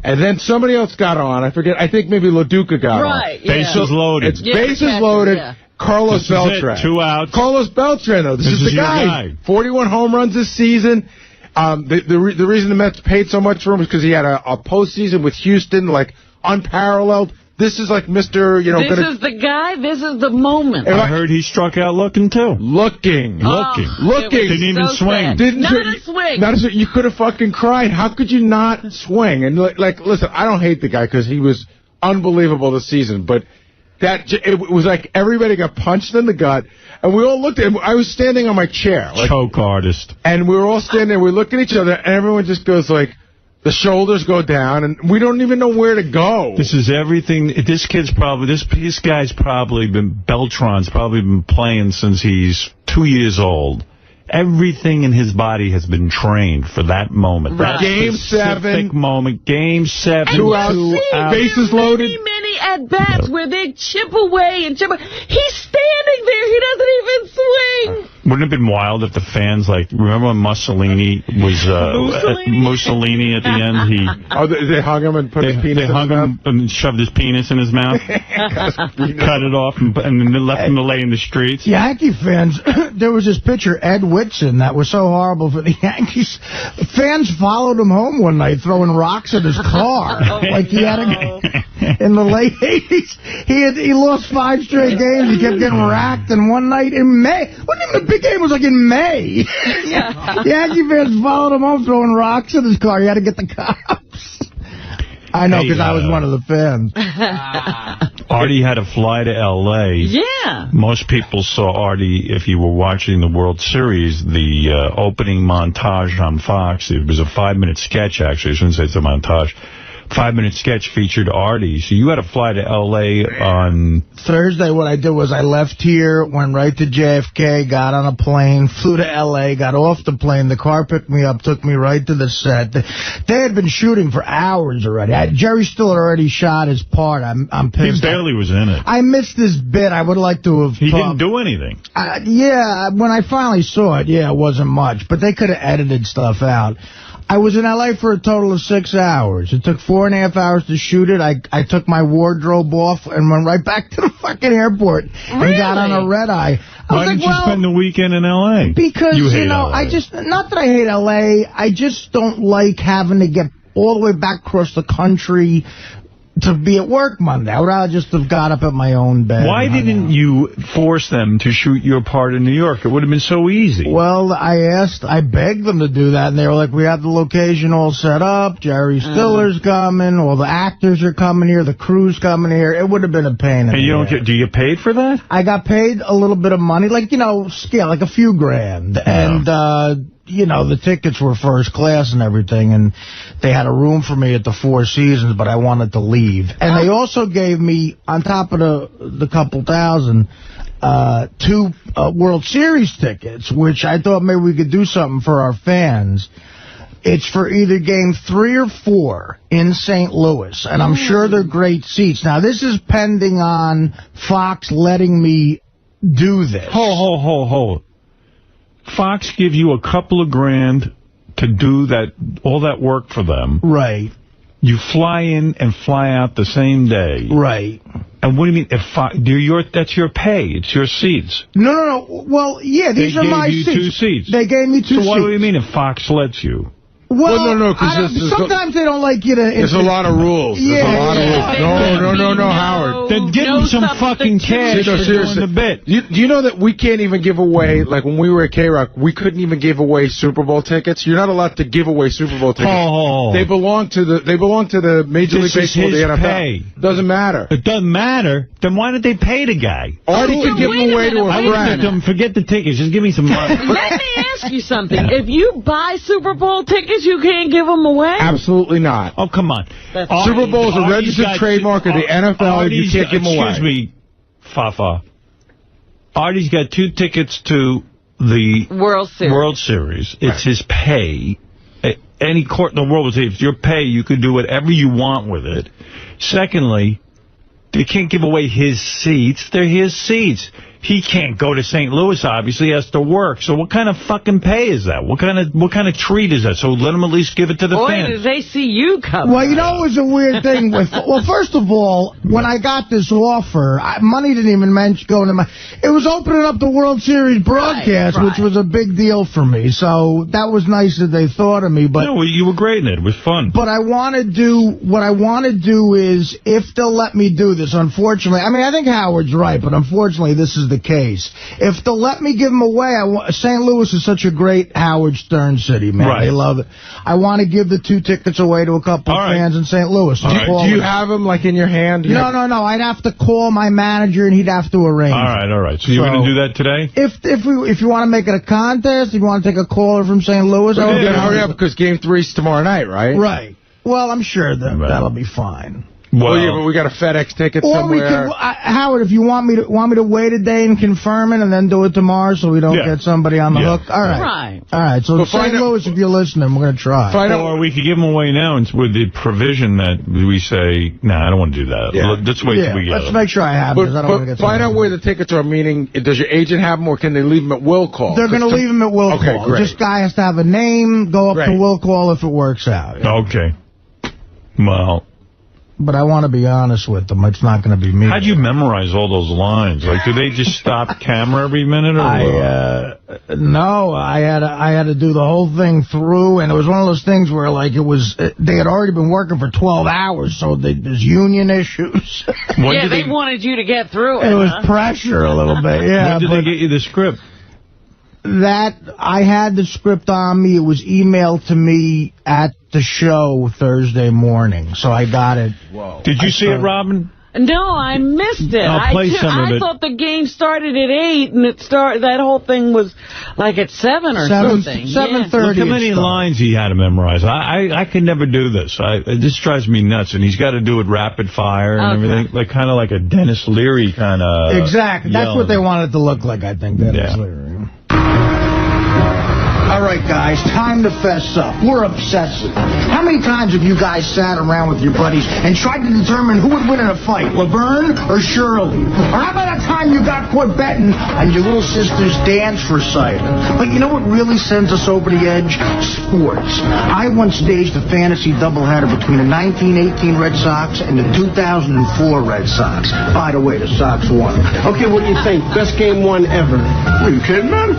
And then somebody else got on. I forget. I think maybe LaDuca got on. Right. Bases loaded. It's bases loaded. Yeah. Carlos Beltran. 2 outs. Carlos Beltran, though. This is the guy. 41 home runs this season. The reason the Mets paid so much for him is because he had a postseason with Houston, like, unparalleled. This is like Mr. This is the guy. This is the moment. I heard he struck out looking, too. Looking. Didn't even swing. Not a swing. Not a swing. You could have fucking cried. How could you not swing? And, listen, I don't hate the guy because he was unbelievable this season, but it was like everybody got punched in the gut, and we all looked at him. I was standing on my chair. Choke artist. And we were all standing there. We look at each other, and everyone just goes like, the shoulders go down, and we don't even know where to go. This is everything. This guy's probably Beltran's probably been playing since he's 2 years old. Everything in his body has been trained for that moment. Right. Game 7. Moment. Game 7. 2 outs. Bases loaded. Many at-bats where they chip away and chip away. He's standing there. He doesn't even swing. Wouldn't it have been wild if the fans, remember when Mussolini was, Mussolini at the end? They hung him and put his penis in his mouth? They hung him and shoved his penis in his mouth, cut it off, and then left him to lay in the streets. Yankee fans, there was this pitcher, Ed Whitson, that was so horrible for the Yankees. Fans followed him home one night throwing rocks at his car. He had in the late 80s, he lost 5 straight games. He kept getting racked, and one night in May, wasn't even a big game, it was like in May. Yeah. Yankee fans followed him home throwing rocks at his car. He had to get the cops. I know, because I was one of the fans. Artie had to fly to L.A. Yeah. Most people saw Artie, if you were watching the World Series, the opening montage on Fox. It was a 5-minute sketch, actually. I shouldn't say it's a montage. 5-minute sketch featured Artie. So you had to fly to L.A. on Thursday. What I did was I left here, went right to JFK, got on a plane, flew to L.A., got off the plane. The car picked me up, took me right to the set. They had been shooting for hours already. Jerry Stiller already shot his part. I'm pissed. He barely was in it. I missed this bit. I would like to have... He didn't do anything. Yeah, when I finally saw it, it wasn't much. But they could have edited stuff out. I was in L.A. for a total of 6 hours. It took 4.5 hours to shoot it. I took my wardrobe off and went right back to the fucking airport and got on a red-eye. Why didn't you spend the weekend in L.A.? Because, you hate LA. Not that I hate L.A., I just don't like having to get all the way back across the country to be at work Monday. I would rather just have got up at my own bed. Why didn't you force them to shoot your part in New York? It would have been so easy. Well, I begged them to do that, and they were like, we have the location all set up, Jerry Stiller's coming, all the actors are coming here, the crew's coming here. It would have been a pain in the ass. Do you get paid for that? I got paid a little bit of money, like a few grand. Yeah. And, the tickets were first class and everything, and they had a room for me at the Four Seasons, but I wanted to leave. And they also gave me, on top of the couple thousand, 2 World Series tickets, which I thought maybe we could do something for our fans. It's for either Game 3 or 4 in St. Louis, and I'm sure they're great seats. Now, this is pending on Fox letting me do this. Hold. Fox give you a couple of grand to do all that work for them. Right. You fly in and fly out the same day. Right. And what do you mean? That's your pay. It's your seats. No. Well, yeah, these are my seats. They gave you 2 seats. They gave me 2 seats. So what do you mean if Fox lets you? Well, no, because sometimes they don't like you to... There's a lot of rules. Yeah. There's a lot of rules. No, Howard. Then give them some fucking cash for doing the bit. Do you know that we can't even give away, like when we were at K-Rock, we couldn't even give away Super Bowl tickets? You're not allowed to give away Super Bowl tickets. Oh. They belong to the Major League Baseball, the NFL. Pay. Doesn't matter. It doesn't matter. Then why did they pay the guy? Artie could give them away to a friend. Forget the tickets. Just give me some money. Let me ask you something. If you buy Super Bowl tickets, you can't give them away? Absolutely not. Oh, come on. Super Bowl is a registered trademark of the NFL. You can't give them away. Excuse me, Fafa. Artie's got 2 tickets to the World Series. It's his pay. Any court in the world would say, if it's your pay, you can do whatever you want with it. Secondly, they can't give away his seats. They're his seats. He can't go to St. Louis, obviously. He has to work. So what kind of fucking pay is that? What kind of treat is that? So let him at least give it to the fans. Boy, did they see you come. Well, you know, it was a weird thing with... Well, first of all, when I got this offer, money didn't even go into my... It was opening up the World Series broadcast, which was a big deal for me. So that was nice that they thought of me. But no, you were great in it. It was fun. But what I want to do is, if they'll let me do this, unfortunately... I mean, I think Howard's right, but unfortunately, this is the case. If they'll let me give them away, St. Louis is such a great Howard Stern city, man. Right. They love it. I want to give the 2 tickets away to a couple of fans in St. Louis. Do you have them, like, in your hand? No. I'd have to call my manager, and he'd have to arrange. All right. So you're going to do that today? If you want to make it a contest, if you want to take a caller from St. Louis, hurry up, because Game 3's tomorrow night, right? Right. Well, I'm sure that'll be fine. Well, yeah, but we got a FedEx ticket somewhere. Howard, if you want me to wait a day and confirm it and then do it tomorrow so we don't get somebody on the hook. All right. All right. So St. Louis, if you're listening, we're going to try. Or we could give them away now with the provision that we say, I don't want to do that. Yeah. Let's wait till we get Let's make sure I have it. But find out where the tickets are, meaning, does your agent have them or can they leave them at will call? They're going to leave them at will call. Okay, great. This guy has to have a name, go up to will call if it works out. Okay. Well... But I want to be honest with them. It's not going to be me. How'd you memorize all those lines? Like, do they just stop camera every minute? Or no, I had to do the whole thing through, and it was one of those things where, like, they had already been working for 12 hours, so there's union issues. They wanted you to get through it. It was pressure a little bit, yeah. When did they get you the script? That I had the script on me. It was emailed to me at the show Thursday morning, so I got it. Whoa. Did you see it, Robin? No, I missed it. I'll play some of it. I thought the game started at 8, and that whole thing was like at 7 or something. 7:30. Look how many lines he had to memorize. I could never do this. This drives me nuts, and he's got to do it rapid fire and everything, like kind of like a Dennis Leary kind of. Exactly. That's what they wanted to look like, I think, Dennis Leary. All right, guys, time to fess up. We're obsessive. How many times have you guys sat around with your buddies and tried to determine who would win in a fight, Laverne or Shirley? Or how about a time you got caught betting on your little sister's dance recital? But you know what really sends us over the edge? Sports. I once staged a fantasy doubleheader between the 1918 Red Sox and the 2004 Red Sox. By the way, the Sox won. Okay, what do you think? Best game won ever. Are you kidding, man?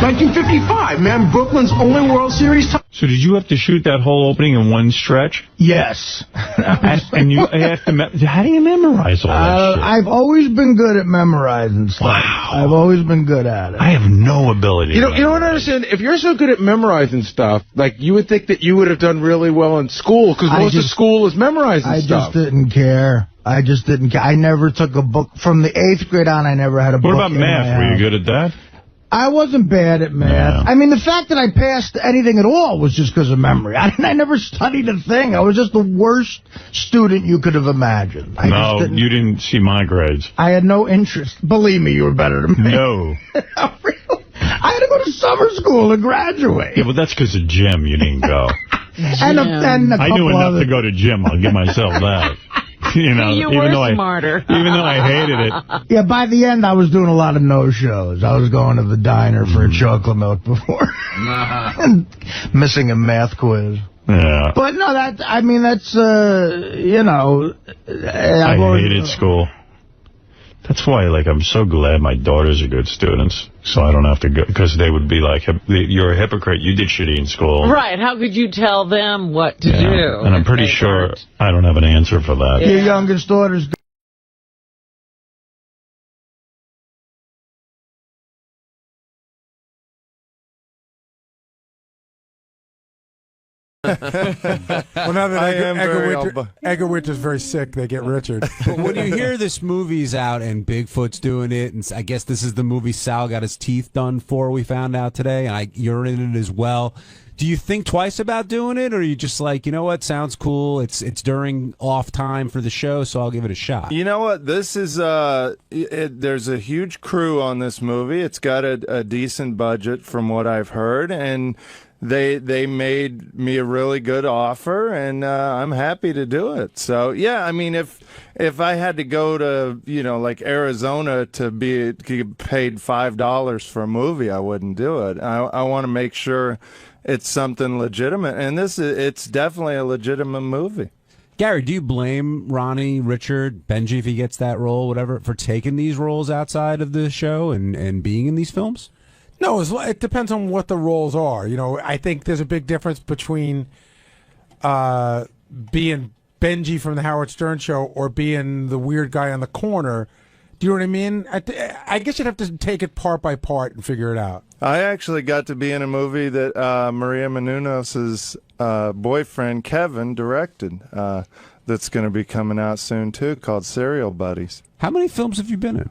1955, man. Brooklyn's only World Series title. So did you have to shoot that whole opening in one stretch? Yes. and you have to... How do you memorize all that shit? I've always been good at memorizing stuff. Wow. I've always been good at it. I have no ability. You know what I understand? If you're so good at memorizing stuff, like, you would think that you would have done really well in school, because most of school is memorizing stuff. I just didn't care. I never took a book. From the 8th grade on, I never had a book. What about math? Were you good at that? I wasn't bad at math. No. I mean, the fact that I passed anything at all was just because of memory. I never studied a thing. I was just the worst student you could have imagined. You didn't see my grades. I had no interest. Believe me, you were better than me. No. I had to go to summer school to graduate. Yeah, but that's because of gym. You didn't go. and I knew enough to go to gym. I'll give myself that. You know, you were smarter. Even though I hated it. Yeah, by the end, I was doing a lot of no-shows. I was going to the diner for a chocolate milk before. And missing a math quiz. Yeah. But no, that's, you know. I hated school. That's why, like, I'm so glad my daughters are good students, so I don't have to go, because they would be like, you're a hypocrite, you did shitty in school. Right, how could you tell them what to do? And I'm pretty sure I don't have an answer for that. Your youngest daughter's Well, now that Edgar Winter's very sick, they get Richard. But when you hear this movie's out and Bigfoot's doing it, and I guess this is the movie Sal got his teeth done for, we found out today, and you're in it as well. Do you think twice about doing it, or are you just like, you know what, sounds cool, it's during off time for the show, so I'll give it a shot? You know what, this is, there's a huge crew on this movie. It's got a decent budget from what I've heard, and they made me a really good offer, and I'm happy to do it. So yeah, I mean, if I had to go to, you know, like Arizona to get paid $5 for a movie, I wouldn't do it. I want to make sure it's something legitimate, and it's definitely a legitimate movie. Gary, do you blame Ronnie, Richard, Benji, if he gets that role, whatever, for taking these roles outside of the show and being in these films? No, it depends on what the roles are. You know, I think there's a big difference between being Benji from the Howard Stern Show or being the weird guy on the corner. Do you know what I mean? I guess you'd have to take it part by part and figure it out. I actually got to be in a movie that Maria Menounos' boyfriend, Kevin, directed that's going to be coming out soon, too, called Serial Buddies. How many films have you been in?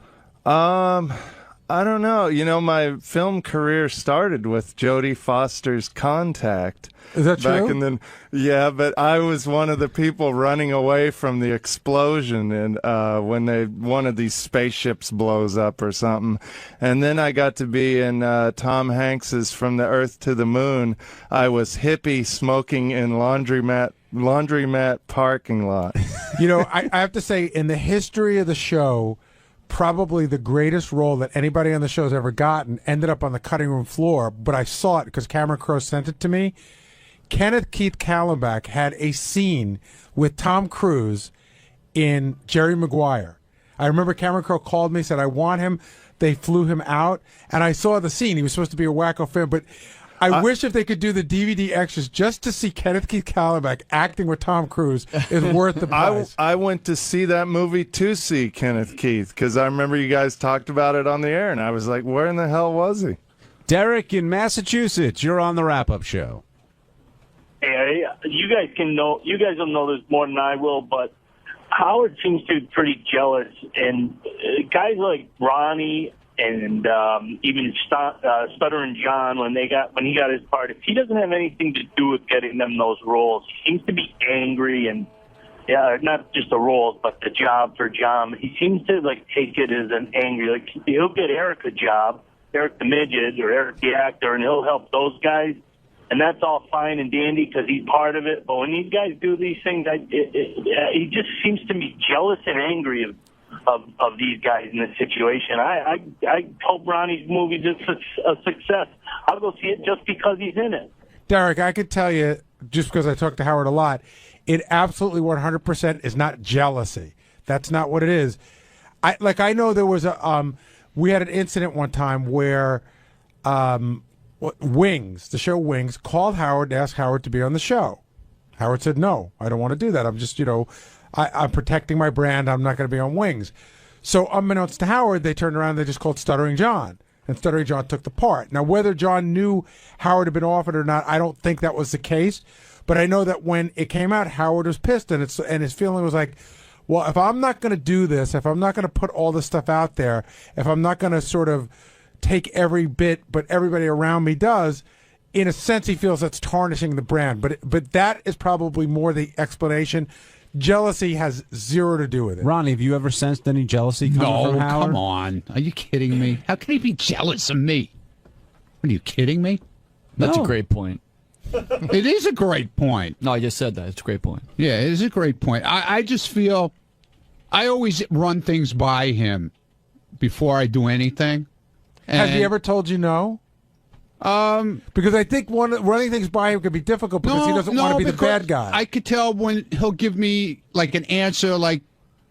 I don't know. You know, my film career started with Jodie Foster's Contact. Is that true? Yeah, but I was one of the people running away from the explosion and when one of these spaceships blows up or something. And then I got to be in Tom Hanks's From the Earth to the Moon. I was hippie smoking in laundromat parking lot. You know, I have to say, in the history of the show, probably the greatest role that anybody on the show's ever gotten ended up on the cutting room floor, but I saw it because Cameron Crowe sent it to me. Kenneth Keith Kallenbach had a scene with Tom Cruise in Jerry Maguire. I remember Cameron Crowe called me, said, I want him. They flew him out, and I saw the scene. He was supposed to be a wacko fan, but I wish if they could do the DVD extras just to see Kenneth Keith Kallenbach acting with Tom Cruise is worth the price. I went to see that movie to see Kenneth Keith because I remember you guys talked about it on the air, and I was like, where in the hell was he? Derek in Massachusetts, you're on the wrap-up show. Hey, you guys will know this more than I will, but Howard seems to be pretty jealous, and guys like Ronnie and even Stuttering John, when he got his part, if he doesn't have anything to do with getting them those roles, he seems to be angry, and not just the roles, but the job for John. He seems to like take it as an angry, like he'll get Eric a job, Eric the Midget or Eric the actor, and he'll help those guys. And that's all fine and dandy because he's part of it. But when these guys do these things, he just seems to be jealous and angry of these guys in this situation. I hope Ronnie's movie is a success. I'll go see it just because he's in it. Derek, I could tell you, just because I talk to Howard a lot, it absolutely 100% is not jealousy. That's not what it is. I know there was we had an incident one time where Wings, the show Wings, called Howard to ask Howard to be on the show. Howard said, no, I don't want to do that. I'm just, I'm protecting my brand. I'm not going to be on Wings. So unbeknownst to Howard, they turned around and they just called Stuttering John. And Stuttering John took the part. Now, whether John knew Howard had been offered or not, I don't think that was the case. But I know that when it came out, Howard was pissed. And his feeling was like, well, if I'm not going to do this, if I'm not going to put all this stuff out there, if I'm not going to sort of take every bit, but everybody around me does, in a sense he feels that's tarnishing the brand. But that is probably more the explanation. Jealousy has zero to do with it. Ronnie, have you ever sensed any jealousy coming from Howard? Come on. Are you kidding me? How can he be jealous of me? Are you kidding me? That's a great point. It is a great point. No, I just said that. It's a great point. Yeah, it is a great point. I just feel I always run things by him before I do anything. Has he ever told you no? Because I think running things by him could be difficult because he doesn't want to be the bad guy. I could tell when he'll give me like an answer like,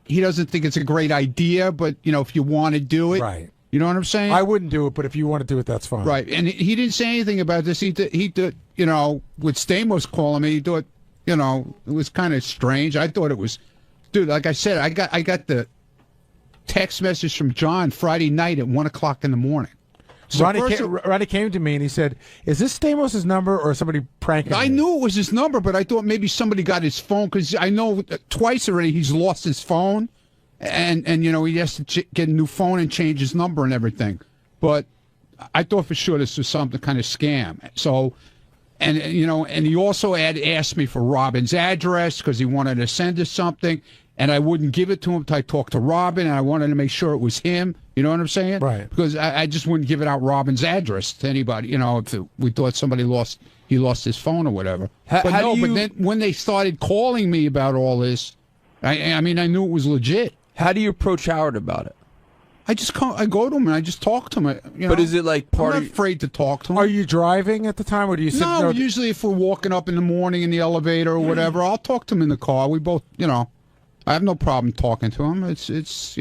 he doesn't think it's a great idea, but, if you want to do it. Right. You know what I'm saying? I wouldn't do it, but if you want to do it, that's fine. Right. And he didn't say anything about this. He did, with Stamos calling me, he thought, it was kind of strange. I thought it was, dude, like I said, I got the text message from John Friday night at 1 o'clock in the morning. So Ronnie came to me and he said, "Is this Stamos' number or somebody pranking I me?" knew it was his number, but I thought maybe somebody got his phone, because I know twice already he's lost his phone. And he has to get a new phone and change his number and everything. But I thought for sure this was some kind of scam. So, and he also had asked me for Robin's address because he wanted to send us something, and I wouldn't give it to him until I talked to Robin, and I wanted to make sure it was him. You know what I'm saying? Right. Because I just wouldn't give it out Robin's address to anybody. If we thought somebody lost his phone or whatever. But then when they started calling me about all this, I knew it was legit. How do you approach Howard about it? I go to him and I just talk to him. But is it like part I'm not afraid to talk to him. Are you driving at the time, or do you sit? No, usually if we're walking up in the morning in the elevator or whatever, I'll talk to him in the car. We both, I have no problem talking to him. It's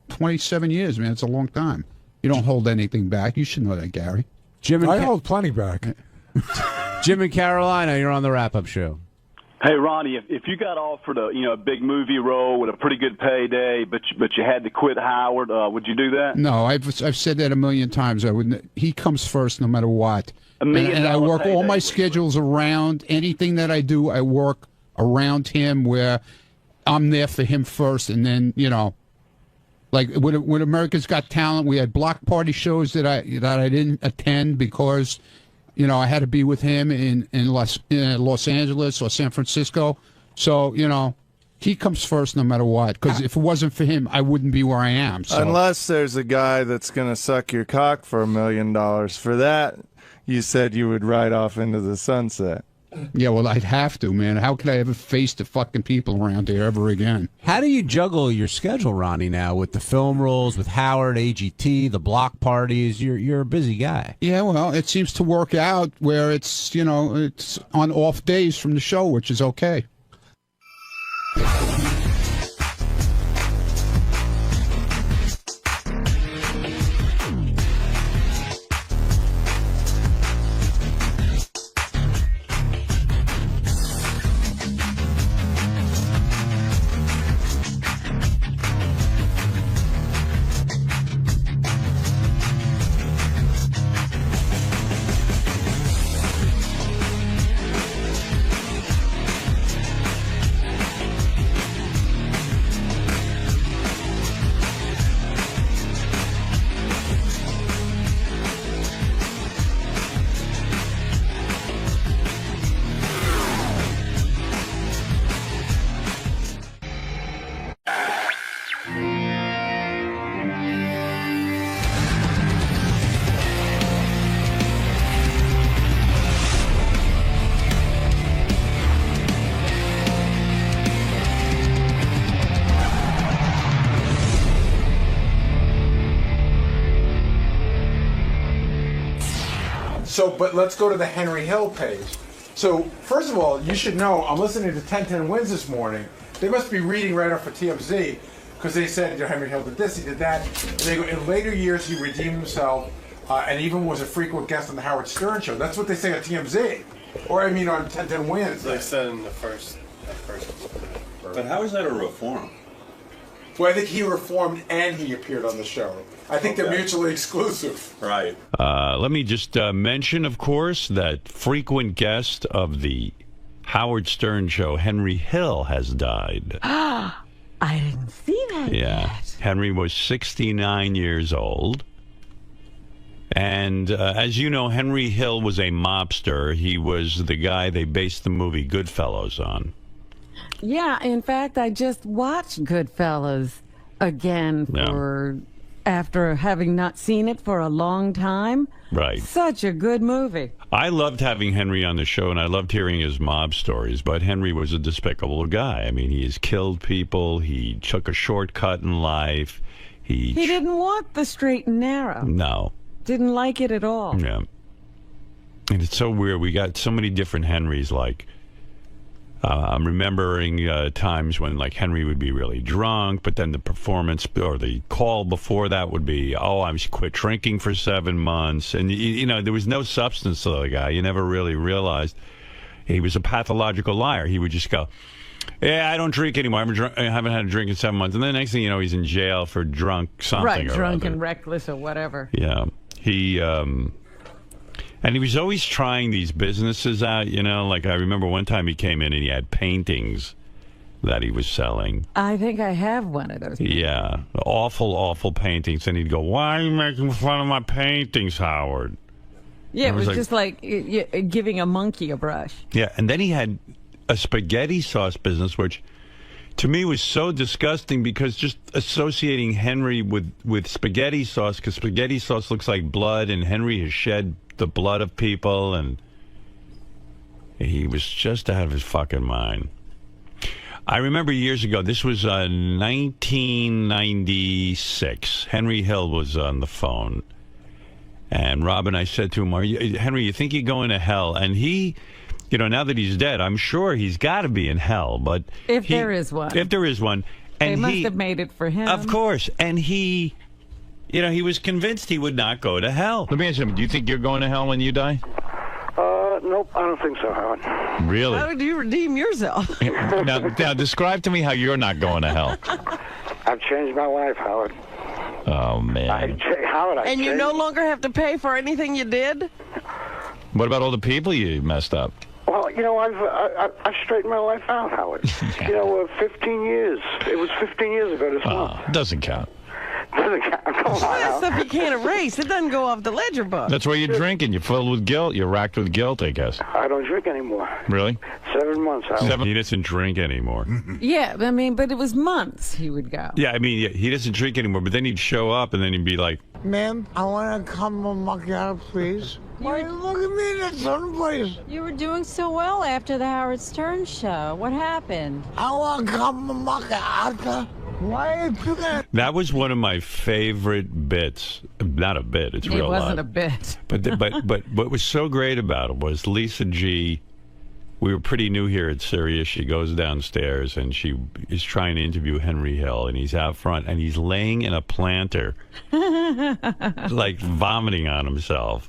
27 years, man. It's a long time. You don't hold anything back. You should know that, Gary. I hold plenty back. Jim in Carolina, you're on the wrap-up show. Hey, Ronnie, if you got offered a big movie role with a pretty good payday, but you had to quit Howard, would you do that? No, I've said that a million times. I wouldn't. He comes first no matter what. And I work all my schedules around anything that I do. I work around him where I'm there for him first, and then like with America's Got Talent, we had block party shows that I didn't attend because. I had to be with him in Los Angeles or San Francisco. So, he comes first no matter what. Because if it wasn't for him, I wouldn't be where I am. So. Unless there's a guy that's going to suck your cock for $1 million. For that, you said you would ride off into the sunset. Yeah, well, I'd have to, man. How could I ever face the fucking people around here ever again? How do you juggle your schedule, Ronnie, now with the film roles, with Howard, AGT, the block parties? You're a busy guy. Yeah, well, it seems to work out where it's, it's on off days from the show, which is okay. But let's go to the Henry Hill page. So, first of all, you should know, I'm listening to 1010 Wins this morning. They must be reading right off of TMZ, because they said Henry Hill did this, he did that. And they go, in later years, he redeemed himself and even was a frequent guest on the Howard Stern Show. That's what they say on TMZ. Or, on 1010 Wins. They said in the first. But how is that a reform? Well, I think he reformed and he appeared on the show. I think they're mutually exclusive. Right. Let me just mention, of course, that frequent guest of the Howard Stern Show, Henry Hill, has died. I didn't see that yet. Henry was 69 years old. And as you know, Henry Hill was a mobster. He was the guy they based the movie Goodfellas on. Yeah, in fact, I just watched Goodfellas again after having not seen it for a long time. Right. Such a good movie. I loved having Henry on the show, and I loved hearing his mob stories, but Henry was a despicable guy. I mean, he has killed people. He took a shortcut in life. He didn't want the straight and narrow. No. Didn't like it at all. Yeah. And it's so weird. We got so many different Henrys, like I'm remembering times when, like, Henry would be really drunk, but then the performance or the call before that would be, I quit drinking for 7 months. And, there was no substance to the guy. You never really realized he was a pathological liar. He would just go, yeah, I don't drink anymore. I haven't had a drink in 7 months. And then the next thing you know, he's in jail for drunk something right, or drunk other. and reckless or whatever. Yeah. And he was always trying these businesses out, like I remember one time he came in and he had paintings that he was selling. I think I have one of those. Yeah, awful, awful paintings. And he'd go, why are you making fun of my paintings, Howard? Yeah, it was just like giving a monkey a brush. Yeah, and then he had a spaghetti sauce business, which to me was so disgusting because just associating Henry with spaghetti sauce, because spaghetti sauce looks like blood, and Henry has shed the blood of people, and he was just out of his fucking mind. I remember years ago, this was 1996, Henry Hill was on the phone, and Rob and I said to him, Henry, you think you're going to hell? And he, now that he's dead, I'm sure he's got to be in hell, but if there is one. If there is one. And they must have made it for him. Of course, and he was convinced he would not go to hell. Let me ask you, do you think you're going to hell when you die? Nope, I don't think so, Howard. Really? How did you redeem yourself? now, describe to me how you're not going to hell. I've changed my life, Howard. Oh, man. And you no longer have to pay for anything you did? What about all the people you messed up? Well, I've straightened my life out, Howard. 15 years. It was 15 years ago this month. Doesn't count. Doesn't count. Come on, that stuff you can't erase. It doesn't go off the ledger book. That's why you're drinking. You're filled with guilt. You're racked with guilt, I guess. I don't drink anymore. Really? 7 months, Howard. He doesn't drink anymore. Yeah, but it was months he would go. Yeah, he doesn't drink anymore, but then he'd show up and then he'd be like, ma'am, I want to come a macchiato, please. Why you look at me in that sun place? You were doing so well after the Howard Stern show. What happened? I want to come a macchiato. Why are you picking it? That was one of my favorite bits. Not a bit, it's real life. It wasn't a bit. But what was so great about it was Lisa G. We were pretty new here at Sirius. She goes downstairs and she is trying to interview Henry Hill, and he's out front and he's laying in a planter, like vomiting on himself.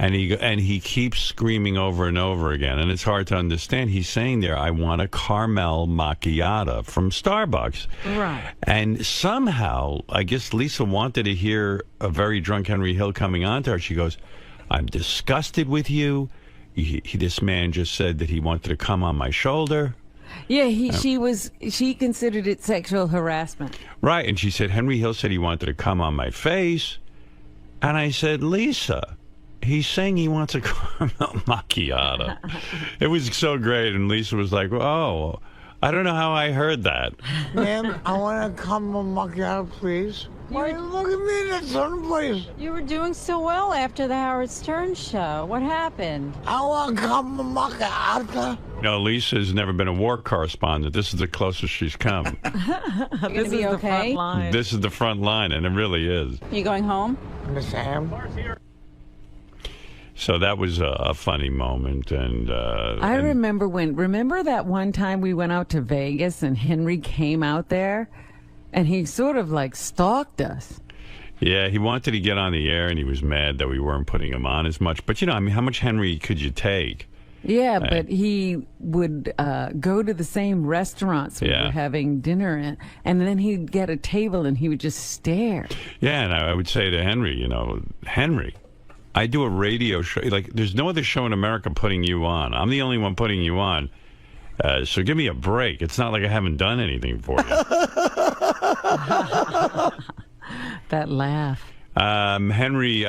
And he keeps screaming over and over again, and it's hard to understand. He's saying there, I want a caramel macchiato from Starbucks. Right. And somehow, I guess Lisa wanted to hear a very drunk Henry Hill coming on to her. She goes, I'm disgusted with you. This man just said that he wanted to come on my shoulder. Yeah, she considered it sexual harassment. Right, and she said, Henry Hill said he wanted to come on my face. And I said, Lisa, he's saying he wants a caramel macchiato. It was so great, and Lisa was like, oh, I don't know how I heard that. Ma'am, I want to come a macchiato, please. Why you look at me in that sun place? You were doing so well after the Howard Stern show. What happened? I want to come a macchiato. Lisa's never been a war correspondent. This is the closest she's come. This is the front line. This is the front line, and it really is. You going home? Miss Ham. So that was a funny moment, and I remember that one time we went out to Vegas and Henry came out there, and he sort of like stalked us. Yeah, he wanted to get on the air, and he was mad that we weren't putting him on as much. But how much Henry could you take? Yeah, but he would go to the same restaurants we were having dinner in, and then he'd get a table and he would just stare. Yeah, and I would say to Henry, Henry, I do a radio show. Like, there's no other show in America putting you on. I'm the only one putting you on. So give me a break. It's not like I haven't done anything for you. That laugh. Henry,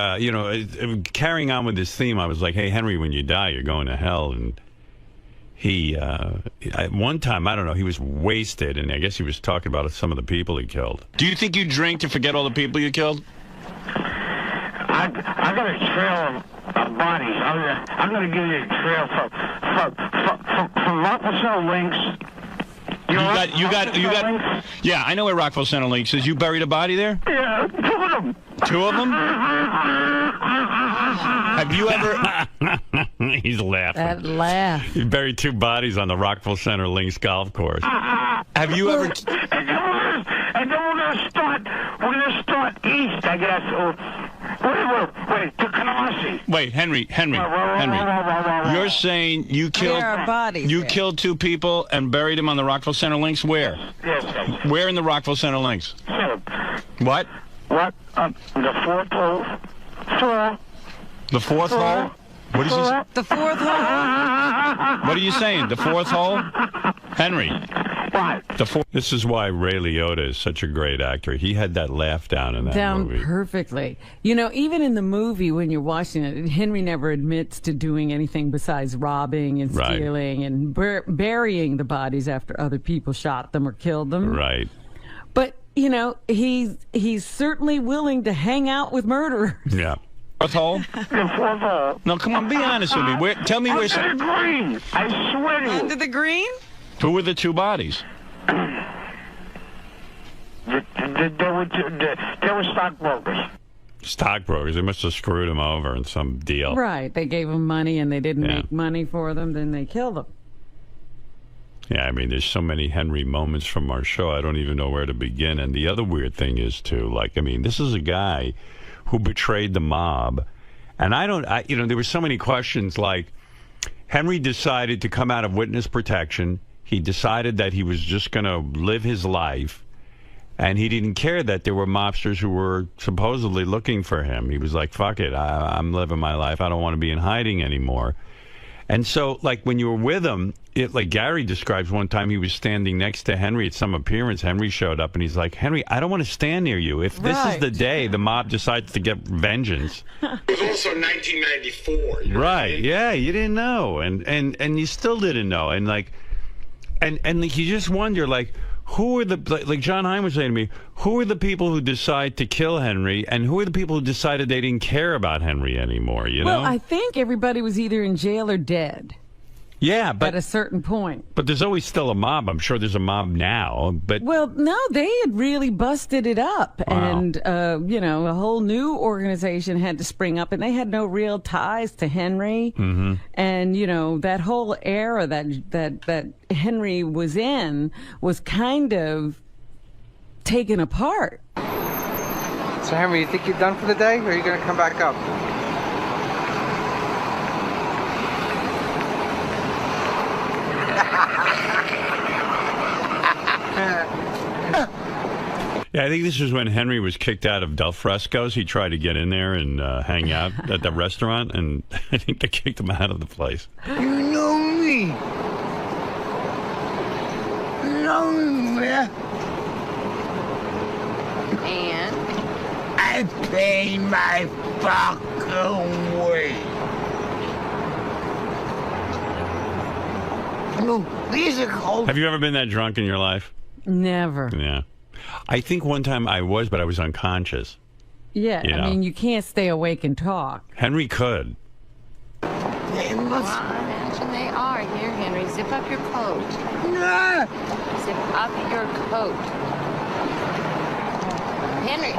carrying on with this theme, I was like, hey, Henry, when you die, you're going to hell. And he, one time, I don't know, he was wasted, and I guess he was talking about some of the people he killed. Do you think you drink to forget all the people you killed? I got a trail of bodies. I'm going to give you a trail from Rockville Center Links. You got. Yeah, I know where Rockville Center Links is. You buried a body there? Yeah, 2 of them. 2 of them? Have you ever? He's laughing. That laugh. He buried 2 bodies on the Rockville Center Links golf course. Have you ever... And then we're gonna start east, I guess. Wait, to Canarsie. Wait, Henry. You're saying you killed... There are bodies You there. killed 2 people and buried them on the Rockville Center Links? Where? Yes. Where in the Rockville Center Links? What? What? The 4th hole. 4. The 4th hole? What is this? The 4th hole? What are you saying? The 4th hole? Henry. What? This is why Ray Liotta is such a great actor. He had that laugh down in that movie. Perfectly. You know, even in the movie when you're watching it, Henry never admits to doing anything besides robbing and stealing and burying the bodies after other people shot them or killed them. Right. But, you know, he's certainly willing to hang out with murderers. Yeah. 4th hole? The 4th hole. No, come on, be honest with me. Tell me where... Under the green. I swear to you. Under the green? Who were the 2 bodies? They were stockbrokers. Stockbrokers. They must have screwed him over in some deal. Right. They gave them money and they didn't make money for them, then they killed them. Yeah, I mean, there's so many Henry moments from our show, I don't even know where to begin. And the other weird thing is, too, like, I mean, this is a guy who betrayed the mob. And there were so many questions, like, Henry decided to come out of witness protection. He decided that he was just going to live his life. And he didn't care that there were mobsters who were supposedly looking for him. He was like, fuck it, I'm living my life. I don't want to be in hiding anymore. And so, like, when you were with him, like Gary describes one time he was standing next to Henry at some appearance. Henry showed up, and he's like, Henry, I don't want to stand near you. If this is the day the mob decides to get vengeance. It was also 1994. Right, yeah, you didn't know. And you still didn't know. And, like, and you just wonder, like, who are like John Hein was saying to me, who are the people who decide to kill Henry, and who are the people who decided they didn't care about Henry anymore, you know? Well, I think everybody was either in jail or dead. Yeah, but... At a certain point. But there's always still a mob. I'm sure there's a mob now, but... Well, no, they had really busted it up. Wow. And, a whole new organization had to spring up, and they had no real ties to Henry. Mm-hmm. And, that whole era that Henry was in was kind of taken apart. So, Henry, you think you're done for the day, or are you going to come back up? Yeah, I think this was when Henry was kicked out of Del Fresco's. He tried to get in there and hang out at the restaurant, and I think they kicked him out of the place. You know me. You know me, man. And? I paid my fucking way. No, these are cold. Have you ever been that drunk in your life? Never. Yeah. I think one time I was, but I was unconscious. Yeah, You I know. mean, you can't stay awake and talk. Henry could. They must... I imagine they are. Here, Henry, zip up your coat. Nah. Zip up your coat. Henry.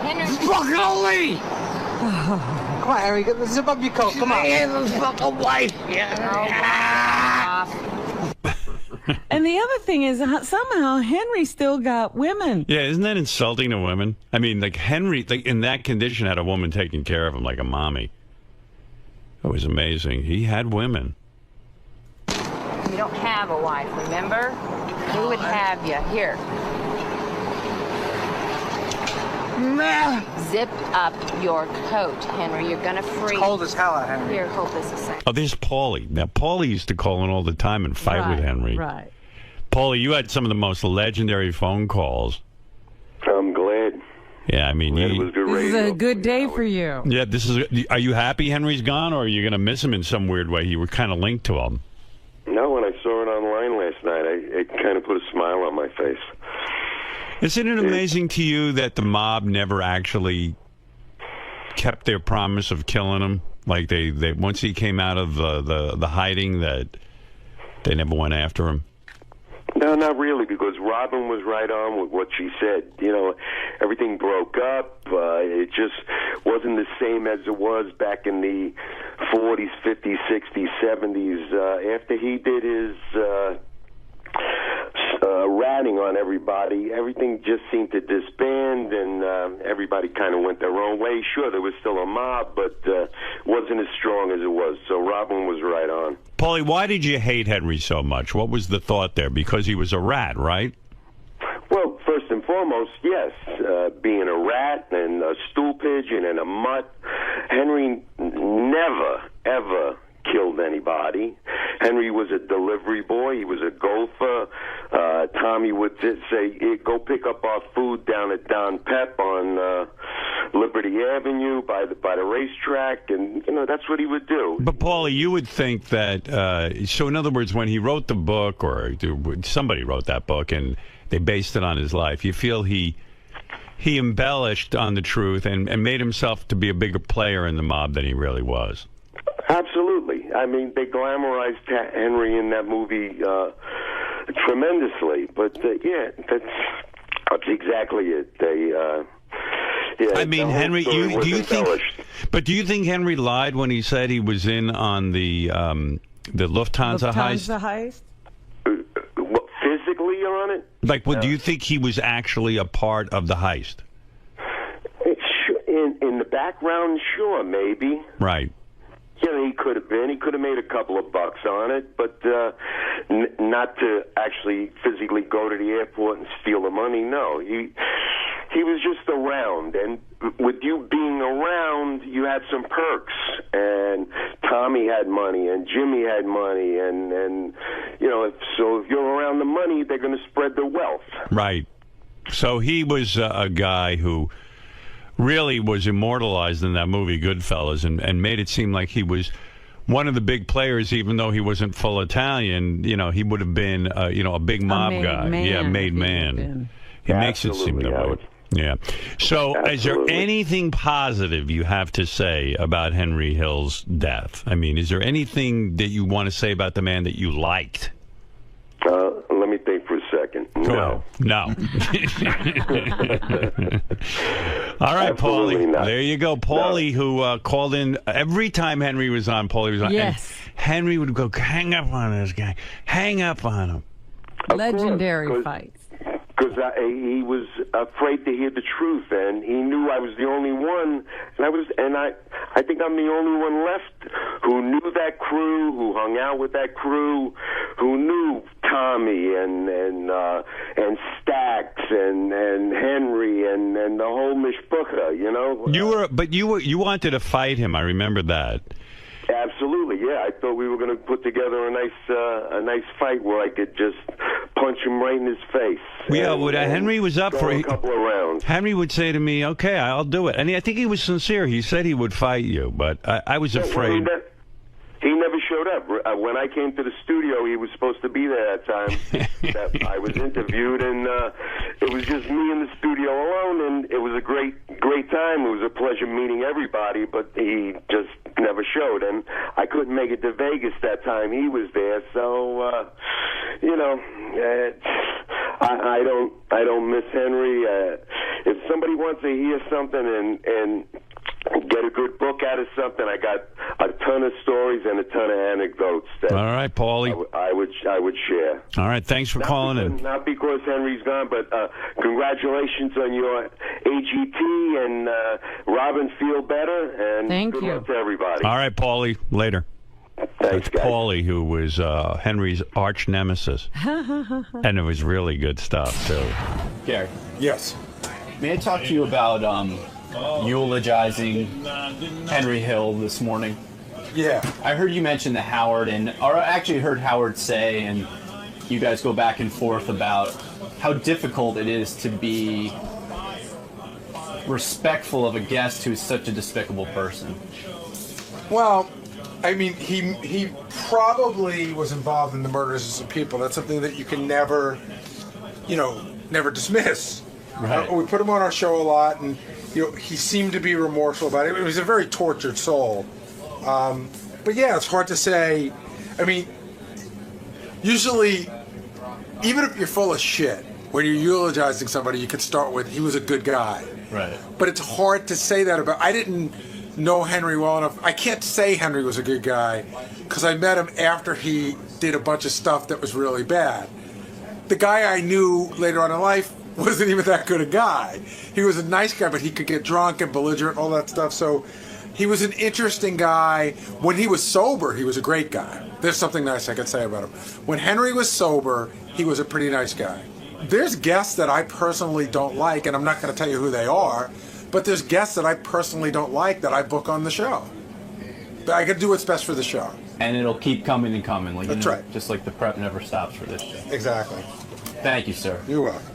Fucking leave. Come on, Henry, zip up your coat. Come on. I have a fucking wife. And the other thing is, somehow Henry still got women. Yeah, isn't that insulting to women? I mean, like Henry, like in that condition, had a woman taking care of him like a mommy. It was amazing. He had women. You don't have a wife, remember? Who would have you? Here. Zip up your coat, Henry. You're going to freeze. It's cold as hell out, Henry. Here, hold this a second. Oh, there's Paulie. Now, Paulie used to call in all the time and fight with Henry. Right. Paulie, you had some of the most legendary phone calls. I'm glad. Yeah, I mean, It was good This is radio. a good day for you. Yeah, this is. Are you happy Henry's gone, or are you going to miss him in some weird way? You were kind of linked to him. No, when I saw it online last night, it kind of put a smile on my face. Isn't it amazing to you that the mob never actually kept their promise of killing him? Like they once he came out of the hiding, that they never went after him. No, not really, because Robin was right on with what she said. You know, everything broke up. It just wasn't the same as it was back in the 40s, 50s, 60s, 70s. After he did his ratting on everybody, everything just seemed to disband, and everybody kind of went their own way. Sure, there was still a mob, but wasn't as strong as it was. So Robin was right on. Paulie, why did you hate Henry so much? What was the thought there? Because he was a rat, right? Well, first and foremost, yes. Being a rat and a stool pigeon and a mutt, Henry never, ever killed anybody. Henry was a delivery boy. He was a gopher. Tommy would say, go pick up our food down at Don Pep on Liberty Avenue by the racetrack, and, that's what he would do. But, Paulie, you would think that, so in other words, when he wrote the book, or somebody wrote that book, and they based it on his life, you feel he embellished on the truth and made himself to be a bigger player in the mob than he really was. Absolutely. I mean, they glamorized Henry in that movie tremendously, but yeah, that's exactly it. I mean, Henry, do you think Henry lied when he said he was in on the Lufthansa heist? Physically on it? Like, do you think he was actually a part of the heist? In the background, sure, maybe. Right. He could have been. He could have made a couple of bucks on it, but not to actually physically go to the airport and steal the money. No, he was just around, and with you being around, you had some perks. And Tommy had money, and Jimmy had money, and so if you're around the money, they're going to spread the wealth. Right. So he was a guy who really was immortalized in that movie Goodfellas, and made it seem like he was one of the big players, even though he wasn't full Italian. He would have been a big mob guy. Made man. He makes it seem that way. Yeah. So is there anything positive you have to say about Henry Hill's death? I mean, is there anything that you want to say about the man that you liked? Let me think for a second. No. All right, Paulie. There you go. Paulie, who called in every time Henry was on. Paulie was on. Yes. Henry would go, hang up on this guy. Hang up on him. Legendary fights. Because he was afraid to hear the truth, and he knew I was the only one, and I think I'm the only one left who knew that crew, who hung out with that crew, who knew Tommy and Stax and Henry and the whole mishpucha, You wanted to fight him. I remember that. Absolutely, yeah. I thought we were going to put together a nice fight where I could just punch him right in his face. Yeah, Henry was up for a couple of rounds. Henry would say to me, "Okay, I'll do it," and I think he was sincere. He said he would fight you, but I was afraid. He never showed up. When I came to the studio, he was supposed to be there that time. I was interviewed, and it was just me in the studio alone, and it was a great time. It was a pleasure meeting everybody, but he just never showed, and I couldn't make it to Vegas that time. He was there, so I don't miss Henry. If somebody wants to hear something and get a good book out of something, I got a ton of stories and a ton of anecdotes that all right, Paulie. I would share. All right, thanks for calling in. Not because Henry's gone, but congratulations on your AGT, and Robin, feel better, and good luck to everybody. All right, Paulie, later. Thanks, guys. Paulie, who was Henry's arch nemesis. And it was really good stuff, too. Gary. Yes. May I talk to you about eulogizing Henry Hill this morning? Yeah. I heard you mention the Howard, or I actually heard Howard say, and you guys go back and forth about how difficult it is to be respectful of a guest who's such a despicable person. Well, I mean, he probably was involved in the murders of people. That's something that you can never dismiss. Right. We put him on our show a lot, and he seemed to be remorseful about it. He was a very tortured soul. But yeah, it's hard to say. I mean, usually, even if you're full of shit, when you're eulogizing somebody, you can start with, he was a good guy. Right. But it's hard to say that about. I didn't know Henry well enough. I can't say Henry was a good guy because I met him after he did a bunch of stuff that was really bad. The guy I knew later on in life wasn't even that good a guy. He was a nice guy, but he could get drunk and belligerent, all that stuff. So he was an interesting guy. When he was sober, he was a great guy. There's something nice I could say about him. When Henry was sober, he was a pretty nice guy. There's guests that I personally don't like, and I'm not going to tell you who they are, but there's guests that I personally don't like that I book on the show. But I got to do what's best for the show. And it'll keep coming and coming. Like, That's right. Just like the prep never stops for this show. Exactly. Thank you, sir. You're welcome.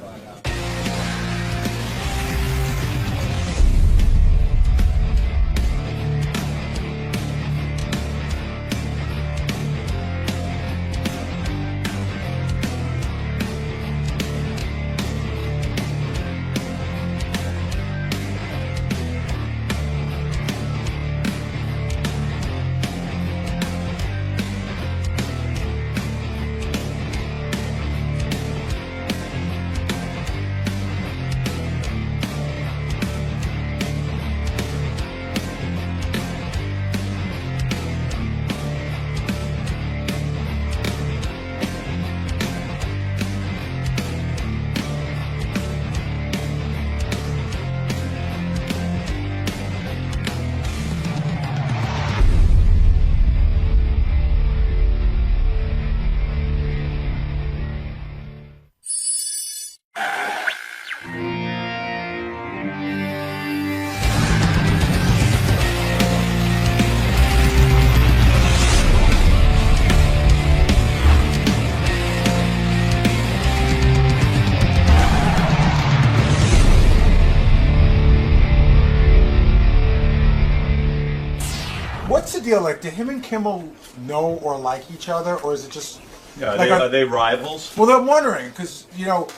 What's the deal? Like, do him and Kimmel know or like each other, or is it just... Yeah, like, are they rivals? Well, I'm wondering, because, you know,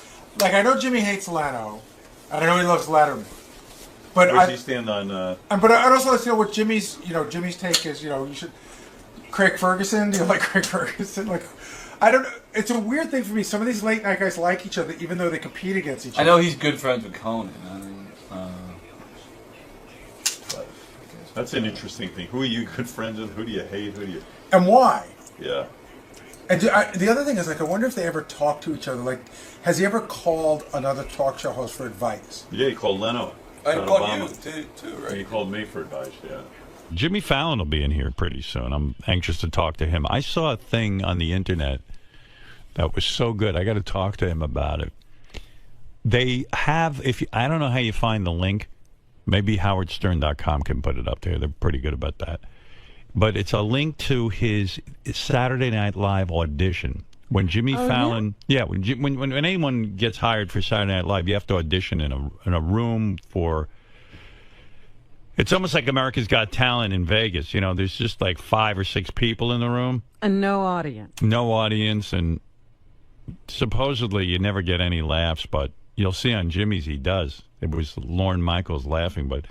like, I know Jimmy hates Leno, and I know he loves Letterman. But Where does he stand on... But I'd also like to know what Jimmy's take is, you should... Craig Ferguson? Do you like Craig Ferguson? Like, I don't know. It's a weird thing for me. Some of these late night guys like each other, even though they compete against each other. I know he's good friends with Conan. That's an interesting thing. Who are you good friends with? Who do you hate? Who do you... And why? Yeah. And the other thing is, like, I wonder if they ever talk to each other. Like, has he ever called another talk show host for advice? Yeah, he called Leno. I called you, too, right? He called me for advice, yeah. Jimmy Fallon will be in here pretty soon. I'm anxious to talk to him. I saw a thing on the internet that was so good. I got to talk to him about it. They have, I don't know how you find the link. Maybe howardstern.com can put it up there. They're pretty good about that. But it's a link to his Saturday Night Live audition. When Jimmy Fallon, when anyone gets hired for Saturday Night Live, you have to audition in a room for... It's almost like America's Got Talent in Vegas. You know, there's just like 5 or 6 people in the room. And no audience. No audience, and supposedly you never get any laughs, but you'll see on Jimmy's he does. It was Lorne Michaels laughing, but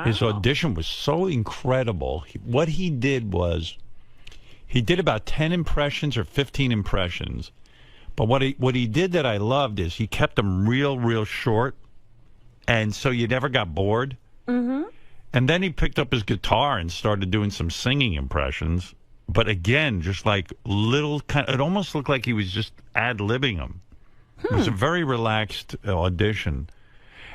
his audition was so incredible. What he did was, he did about 10 impressions or 15 impressions, but what he did that I loved is he kept them real short, and so you never got bored. Mm-hmm. And then he picked up his guitar and started doing some singing impressions, but again, just like little it almost looked like he was just ad-libbing them. It was a very relaxed audition.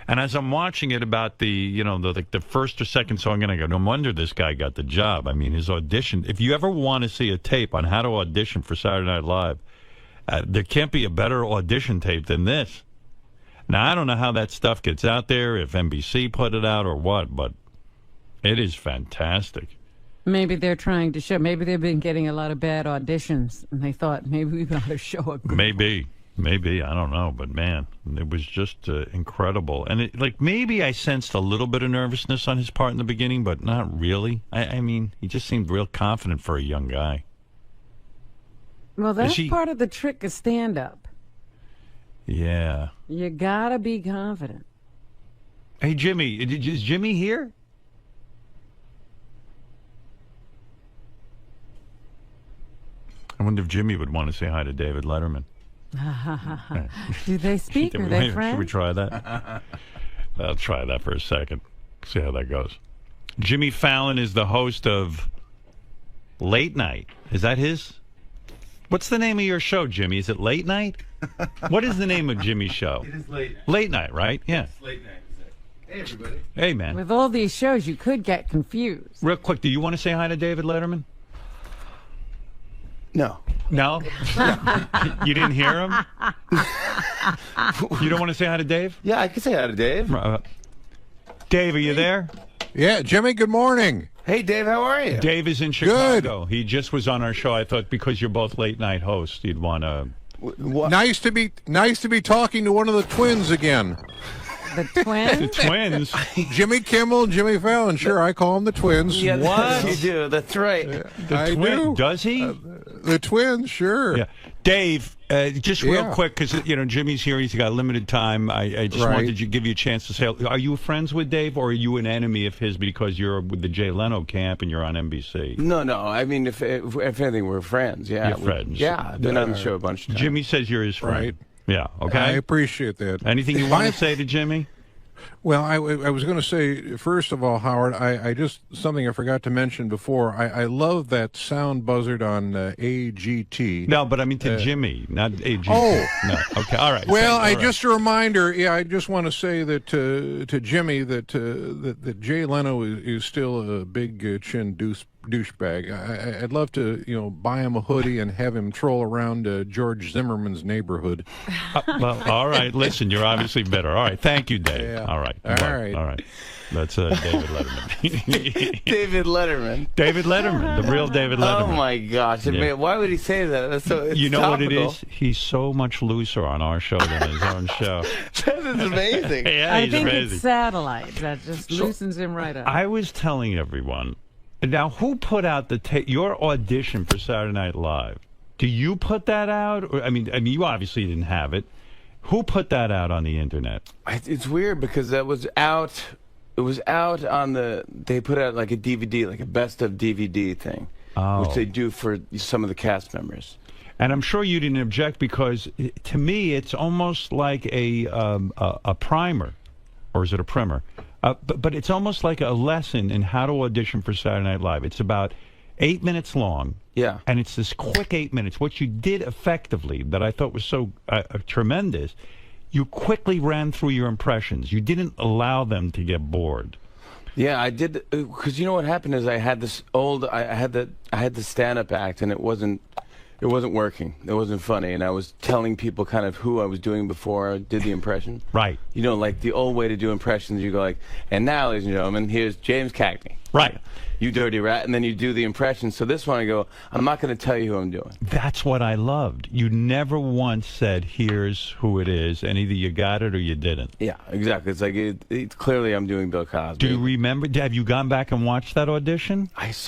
And as I'm watching it, about the first or second song, and I go, no wonder this guy got the job. I mean, his audition, if you ever want to see a tape on how to audition for Saturday Night Live, there can't be a better audition tape than this. Now, I don't know how that stuff gets out there, if NBC put it out or what, but it is fantastic. Maybe they're trying to show, maybe they've been getting a lot of bad auditions, and they thought, maybe we better show a good one. Maybe, I don't know, but man, it was just incredible. And maybe I sensed a little bit of nervousness on his part in the beginning, but not really. I mean, he just seemed real confident for a young guy. Well, that's part of the trick of stand-up. Yeah. You gotta be confident. Hey, Jimmy, is Jimmy here? I wonder if Jimmy would want to say hi to David Letterman. Do they speak? Are they friends? Should we try that? I'll try that for a second. See how that goes. Jimmy Fallon is the host of Late Night. Is that his? What's the name of your show, Jimmy? Is it Late Night? What is the name of Jimmy's show? It is Late Night. Late Night, right? Yeah. It's Late Night. Hey, everybody. Hey, man. With all these shows, you could get confused. Real quick, do you want to say hi to David Letterman? No. No? You didn't hear him? You don't want to say hi to Dave? Yeah, I can say hi to Dave. Dave, are you there? Yeah, Jimmy, good morning. Hey, Dave, how are you? Dave is in Chicago. He just was on our show. I thought because you're both late night hosts, you'd want to... Nice to be talking to one of the twins again. The twins? The twins? Jimmy Kimmel, Jimmy Fallon. Sure, I call them the twins. Yeah, what? You do. That's right. The twin? Does he? The twins, sure. Yeah. Dave, just real quick, because Jimmy's here. He's got limited time. I just wanted to give you a chance to say, are you friends with Dave, or are you an enemy of his because you're with the Jay Leno camp and you're on NBC? No. I mean, if anything, we're friends. Yeah, you're friends. Yeah, I've been on the show a bunch of times. Jimmy says you're his friend. Right. Yeah. Okay. I appreciate that. Anything you want to say to Jimmy? Well, I was going to say, first of all, Howard, I just, something I forgot to mention before, I love that sound buzzard on AGT. No, but I mean to Jimmy, not AGT. Oh. No, okay, all right. Well, just a reminder, I just want to say that to Jimmy that Jay Leno is still a big chin douchebag. I'd love to, buy him a hoodie and have him troll around George Zimmerman's neighborhood. Well, all right. Listen, you're obviously better. All right. Thank you, Dave. Yeah. All right. All right. All right. That's David Letterman. David Letterman. David Letterman, the real David Letterman. Oh my gosh! Yeah. Why would he say that? That's so. It's you know topical. what it is? He's so much looser on our show than his own show. That is amazing. Yeah, I he's think amazing. it's satellite that just loosens him right up. I was telling everyone. Now, who put out your audition for Saturday Night Live? Do you put that out? Or, I mean, you obviously didn't have it. Who put that out on the internet? It's weird because that was out. It was out on the. They put out like a DVD, like a best of DVD thing, which they do for some of the cast members. And I'm sure you didn't object because, to me, it's almost like a primer, or is it a primer? But it's almost like a lesson in how to audition for Saturday Night Live. It's about 8 minutes long. Yeah. And it's this quick 8 minutes. What you did effectively that I thought was so tremendous, you quickly ran through your impressions. You didn't allow them to get bored. Yeah, I did, because you know what happened is I had the stand-up act, and it wasn't working. It wasn't funny, and I was telling people kind of who I was doing before I did the impression. Right. Like the old way to do impressions, you go like, and now, ladies and gentlemen, here's James Cagney. Right. You dirty rat, and then you do the impression. So this one I go, I'm not going to tell you who I'm doing. That's what I loved. You never once said, here's who it is, and either you got it or you didn't. Yeah, exactly. It's like, it's clearly I'm doing Bill Cosby. Do you remember, have you gone back and watched that audition? I just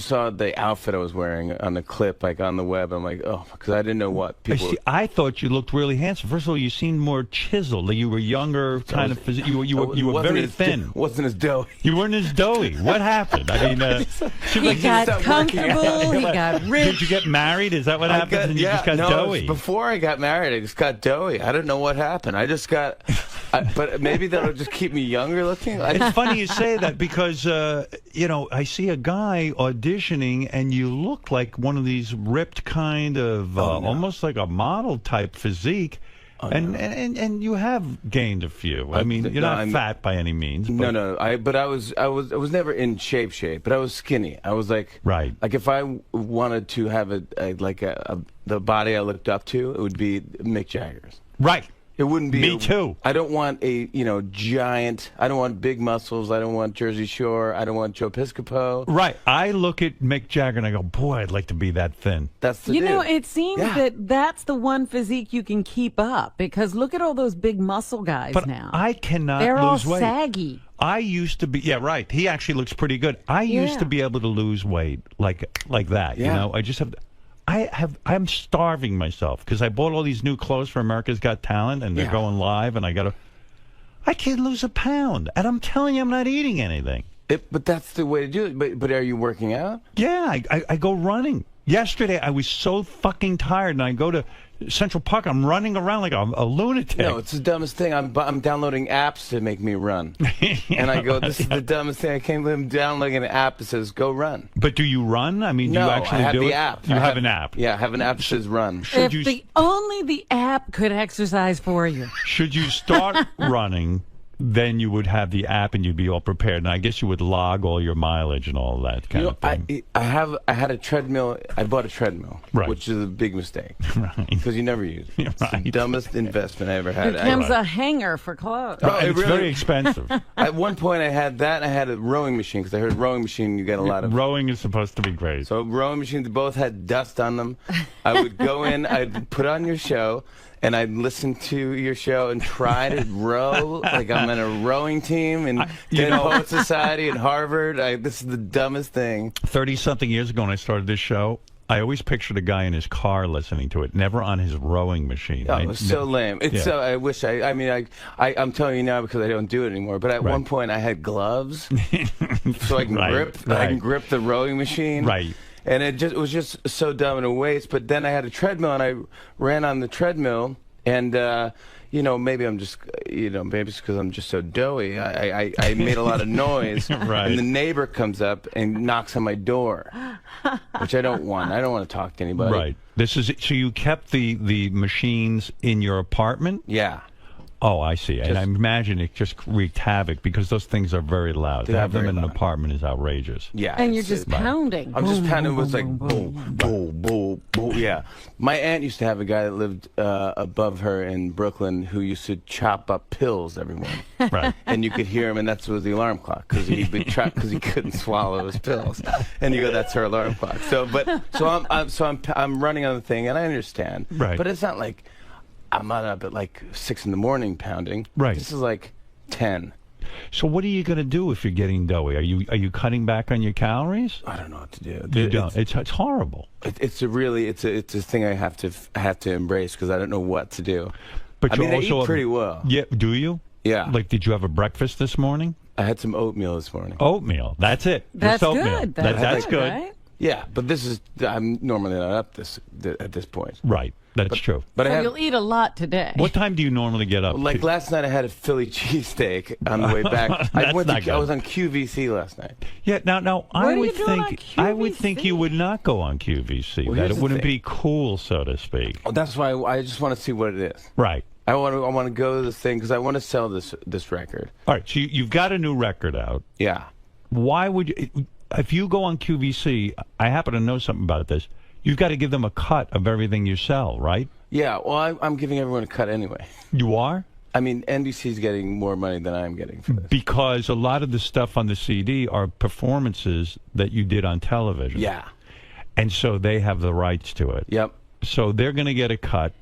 saw the outfit I was wearing on the clip, like on the web. I'm like, oh, because I didn't know what people... I thought you looked really handsome. First of all, you seemed more chiseled. You were younger, kind of... You were very thin. Wasn't as doughy. You weren't as doughy. What happened? I mean, he got comfortable. He got rich. Did you get married? Is that what happened? And you just got doughy. Before I got married, I just got doughy. I don't know what happened. I just got. But maybe that'll just keep me younger looking. It's funny you say that because I see a guy auditioning, and you look like one of these ripped kind of almost like a model type physique. And you have gained a few. I mean, you're not fat by any means. But. No. I was never in shape, but I was skinny. I was like if I wanted to have the body I looked up to, it would be Mick Jagger's. Right. It wouldn't be. Me too. I don't want a giant. I don't want big muscles. I don't want Jersey Shore. I don't want Joe Piscopo. Right. I look at Mick Jagger and I go, boy, I'd like to be that thin. That's the dude. It seems that's the one physique you can keep up, because look at all those big muscle guys now. I cannot They're lose all weight. saggy. I used to be, right. He actually looks pretty good. I used to be able to lose weight like that. Yeah. I just have. I'm starving myself because I bought all these new clothes for America's Got Talent, and they're going live, and I can't lose a pound, and I'm telling you, I'm not eating anything. But that's the way to do it. But are you working out? Yeah, I go running. Yesterday, I was so fucking tired, and I go to Central Park. I'm running around like a lunatic. No, it's the dumbest thing. I'm downloading apps to make me run. And I go, this is the dumbest thing. I can't believe I'm downloading an app that says, go run. But do you run? I mean, do you actually I have do the it? app. You have an app. Yeah, I have an app that says run. If only the app could exercise for you. Should you start running, then you would have the app and you'd be all prepared. And I guess you would log all your mileage and all that kind of thing. I had a treadmill. I bought a treadmill, which is a big mistake. Right. Because you never use it. It's the dumbest investment I ever had. It becomes a hanger for clothes. It's very expensive. At one point, I had that, and I had a rowing machine, because I heard rowing machine, you get a lot of... Rowing is supposed to be great. So rowing machines both had dust on them. I would go in, I'd put on your show, and I'd listen to your show and try to row like I'm in a rowing team in Poet Society at Harvard. This is the dumbest thing. 30-something years ago when I started this show, I always pictured a guy in his car listening to it, never on his rowing machine. Oh, it was so lame. It's so. I wish. I'm telling you now because I don't do it anymore. But at one point, I had gloves, so I can grip. I can grip the rowing machine. Right. And it was just so dumb and a waste. But then I had a treadmill, and I ran on the treadmill, and maybe I'm just, maybe it's because I'm just so doughy. I made a lot of noise, and the neighbor comes up and knocks on my door, which I don't want. I don't want to talk to anybody. Right. So you kept the machines in your apartment? Yeah. Oh, I see. And I imagine it just wreaked havoc because those things are very loud. To have them in an apartment is outrageous. Yeah. And you're just pounding. I'm just pounding. It was like boom, boom, boom, boom. Yeah. My aunt used to have a guy that lived above her in Brooklyn who used to chop up pills every morning. Right. And you could hear him, and that was the alarm clock because he couldn't swallow his pills. And you go, that's her alarm clock. So I'm running on the thing, and I understand. Right. But it's not like I'm not up at like 6 in the morning pounding. Right. This is like 10. So what are you going to do if you're getting doughy? Are you cutting back on your calories? I don't know what to do. You don't. It's horrible. It's a thing I have to embrace because I don't know what to do. But I eat pretty well. Yeah. Do you? Yeah. Like, did you have a breakfast this morning? I had some oatmeal this morning. Oatmeal. That's it. That's Just oatmeal. good. That's good. Right? Yeah, but I'm normally not up at this point. Right. That's true. But So you'll eat a lot today. What time do you normally get up? Like last night, I had a Philly cheesesteak on the way back. I was on QVC last night. Yeah. Now I would QVC? think you would not go on QVC. Well, that here's it the wouldn't thing. be cool, so to speak. Oh, that's why I just want to see what it is. Right. I want to go to this thing because I want to sell this record. All right. So you've got a new record out. Yeah. Why would you? If you go on QVC, I happen to know something about this. You've got to give them a cut of everything you sell, right? Yeah, well, I'm giving everyone a cut anyway. You are? I mean, NBC's getting more money than I'm getting for this. Because a lot of the stuff on the CD are performances that you did on television. Yeah. And so they have the rights to it. Yep. So they're going to get a cut,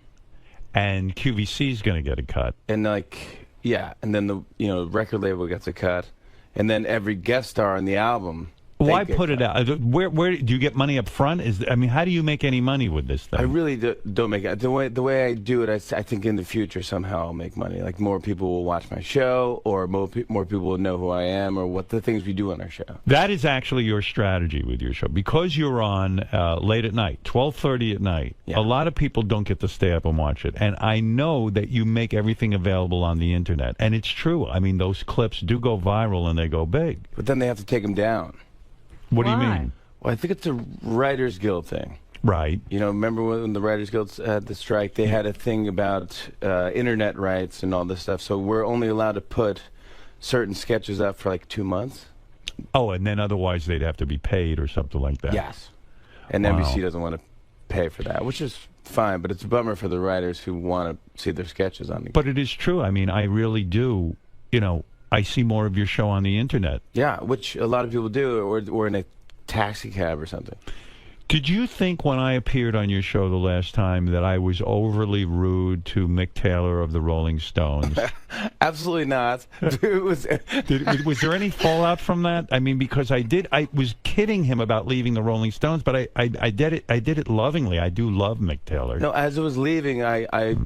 and QVC's going to get a cut. And and then the record label gets a cut, and then every guest star on the album. Why put it out? Where do you get money up front? How do you make any money with this thing? I really don't make it. The way I do it, I think in the future somehow I'll make money. Like more people will watch my show, or more people will know who I am, or what the things we do on our show. That is actually your strategy with your show. Because you're on late at night, 12:30 at night, a lot of people don't get to stay up and watch it. And I know that you make everything available on the Internet. And it's true. I mean, those clips do go viral and they go big. But then they have to take them down. What do you mean? Well, I think it's a Writers Guild thing. Right. Remember when the Writers Guild had the strike? They had a thing about internet rights and all this stuff. So we're only allowed to put certain sketches up for like 2 months. Oh, and then otherwise they'd have to be paid or something like that. Yes. And NBC doesn't want to pay for that, which is fine. But it's a bummer for the writers who want to see their sketches on the. But it is true. I mean, I really do. I see more of your show on the Internet. Yeah, which a lot of people do, or in a taxi cab or something. Did you think when I appeared on your show the last time that I was overly rude to Mick Taylor of the Rolling Stones? Absolutely not. Was there any fallout from that? I mean, because I was kidding him about leaving the Rolling Stones, but I did it lovingly. I do love Mick Taylor. No, as I was leaving, I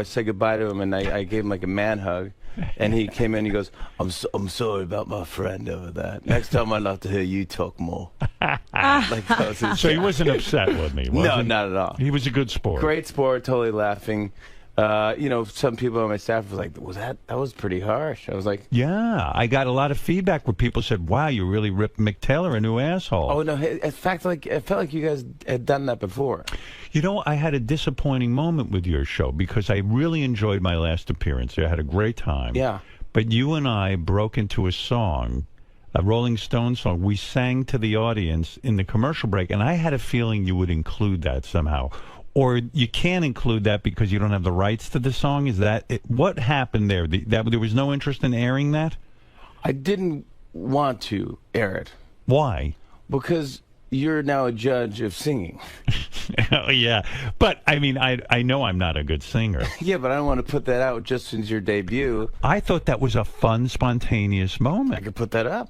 said goodbye to him, and I gave him like a man hug. And he came in, he goes, I'm sorry about my friend over there. Next time I'd love to hear you talk more. Like, that was his So he joke. wasn't upset with me, was No, he? not at all. He was a good sport. Great sport, totally laughing. Some people on my staff was like, that was pretty harsh. I was like, Yeah, I got a lot of feedback where people said, wow, you really ripped Mick Taylor a new asshole. oh no, in fact, like, I felt like you guys had done that before. You know, I had a disappointing moment with your show because I really enjoyed my last appearance. I had a great time. Yeah. But you and I broke into a song, a Rolling Stones song. We sang to the audience in the commercial break, and I had a feeling you would include that somehow. Or you can't include that because you don't have the rights to the song? Is that it? What happened there? There was no interest in airing that? I didn't want to air it. Why? Because you're now a judge of singing. Oh, yeah. But, I mean, I know I'm not a good singer. Yeah, but I don't want to put that out just since your debut. I thought that was a fun, spontaneous moment. I could put that up.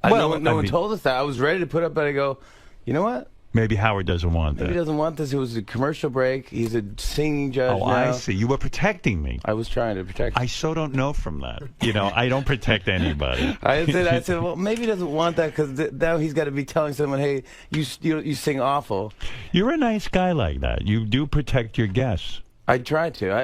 Well, no one told us that. I was ready to put up, but I go, you know what? Maybe Howard doesn't want that. Maybe he doesn't want this. It was a commercial break. He's a singing judge now. I see. You were protecting me. I was trying to protect you. I so don't know from that. You know, I don't protect anybody. I said, well, maybe he doesn't want that because now he's got to be telling someone, hey, you sing awful. You're a nice guy like that. You do protect your guests. I try to.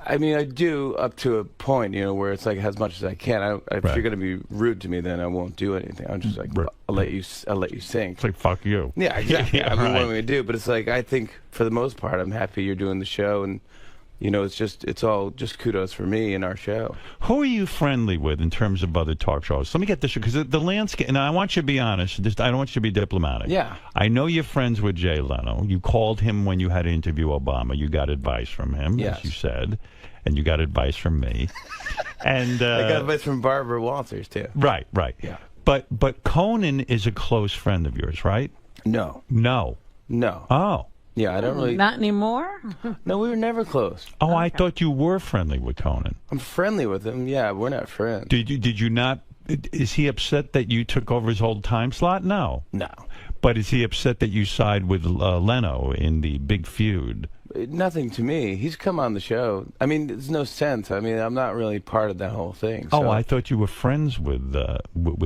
I mean, I do up to a point, where it's like as much as I can. If you're going to be rude to me, then I won't do anything. I'm just like, I'll let you sing. It's like, fuck you. Yeah, exactly. Yeah, I mean, right. what am I going to do? But it's like, I think for the most part, I'm happy you're doing the show, and it's all just kudos for me and our show. Who are you friendly with in terms of other talk shows? Let me get this, because the landscape, and I want you to be honest, I don't want you to be diplomatic. Yeah. I know you're friends with Jay Leno. You called him when you had to interview Obama. You got advice from him, Yes. as you said, and you got advice from me. And I got advice from Barbara Walters, too. Right. Yeah. But Conan is a close friend of yours, right? No. Oh. Yeah, I don't really... Not anymore? No, we were never close. Oh, I thought you were friendly with Conan. I'm friendly with him. Yeah, we're not friends. Did you not... Is he upset that you took over his whole time slot? No. No. But is he upset that you side with Leno in the big feud? Nothing to me. He's come on the show. I mean, there's no sense. I mean, I'm not really part of that whole thing. So. Oh, I thought you were friends with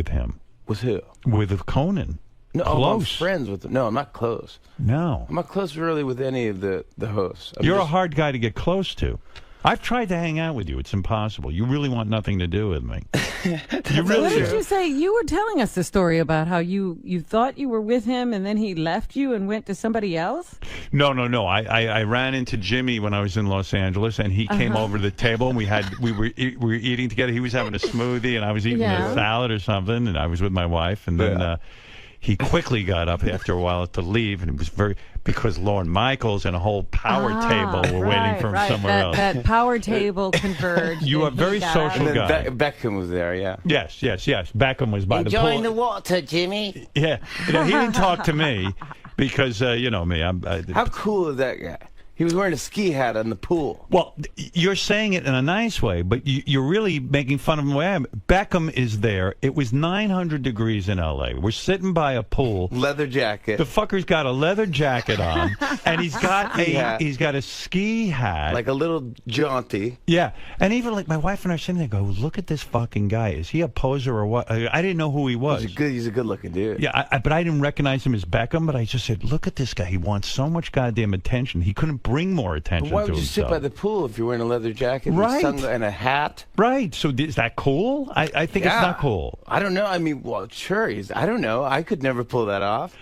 him. With who? With Conan. No, I'm friends with him. No, I'm not close. No. I'm not close really with any of the hosts. You're a hard guy to get close to. I've tried to hang out with you. It's impossible. You really want nothing to do with me. You really What did you say? You were telling us the story about how you thought you were with him and then he left you and went to somebody else? No. I ran into Jimmy when I was in Los Angeles, and he came over to the table, and we were eating together. He was having a smoothie, and I was eating a salad or something, and I was with my wife, and then he quickly got up after a while to leave, and it was because Lorne Michaels and a whole power table were waiting for him somewhere else. That power table converged. You are a very social guy. Beckham was there, yeah. Yes. Beckham was by the pool. Enjoying the water, Jimmy. Yeah. He didn't talk to me because, you know me. How cool is that guy? He was wearing a ski hat in the pool. Well, you're saying it in a nice way, but you're really making fun of him the way I am. Beckham is there. It was 900 degrees in L.A. We're sitting by a pool. Leather jacket. The fucker's got a leather jacket on, and he's got a ski hat. Like a little jaunty. Yeah. And even like my wife and I are sitting there go, look at this fucking guy. Is he a poser or what? I didn't know who he was. He's a good-looking dude. Yeah, but I didn't recognize him as Beckham, but I just said, look at this guy. He wants so much goddamn attention. He couldn't bring more attention But why to would you himself. sit by the pool if you're wearing a leather jacket and a hat? Right. So is that cool? I think it's not cool. I don't know. I mean, well, sure. I don't know. I could never pull that off.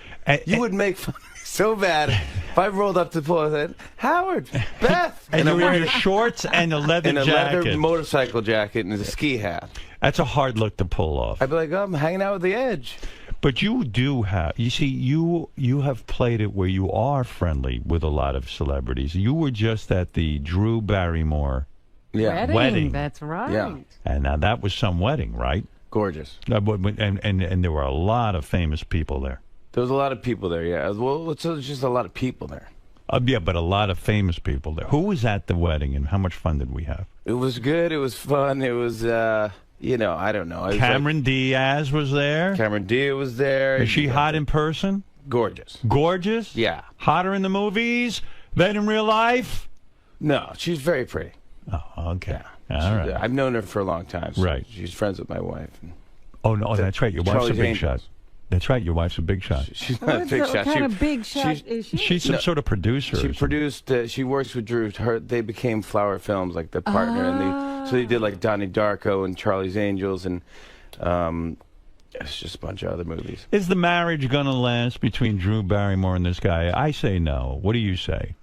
You would make fun of me so bad if I rolled up to the pool and said, Howard, Beth. And you're wearing your shorts and a leather jacket. And a leather motorcycle jacket and a ski hat. That's a hard look to pull off. I'd be like, oh, I'm hanging out with the Edge. But you do have, you see, you have played it where you are friendly with a lot of celebrities. You were just at the Drew Barrymore wedding. That's right. Yeah. And now that was some wedding, right? Gorgeous. And there were a lot of famous people there. There was a lot of people there, yeah. Well, it's just a lot of people there. Yeah, but a lot of famous people there. Who was at the wedding, and how much fun did we have? It was good. It was fun. It was, you know, I don't know. Cameron Diaz was there. Cameron Diaz was there. Is she hot in person? Gorgeous. Gorgeous? Yeah. Hotter in the movies than in real life? No, she's very pretty. Oh, okay. All right. I've known her for a long time. So Right. She's friends with my wife. Oh, no, that's right. Your wife's Charlie's a big Angels. shot. That's right. Your wife's a big shot. She's not a big shot. What kind of big shot is she? She's some sort of producer. She produced. She works with Drew. They became Flower Films, like the partner, and so they did like Donnie Darko and Charlie's Angels, and it's just a bunch of other movies. Is the marriage going to last between Drew Barrymore and this guy? I say no. What do you say?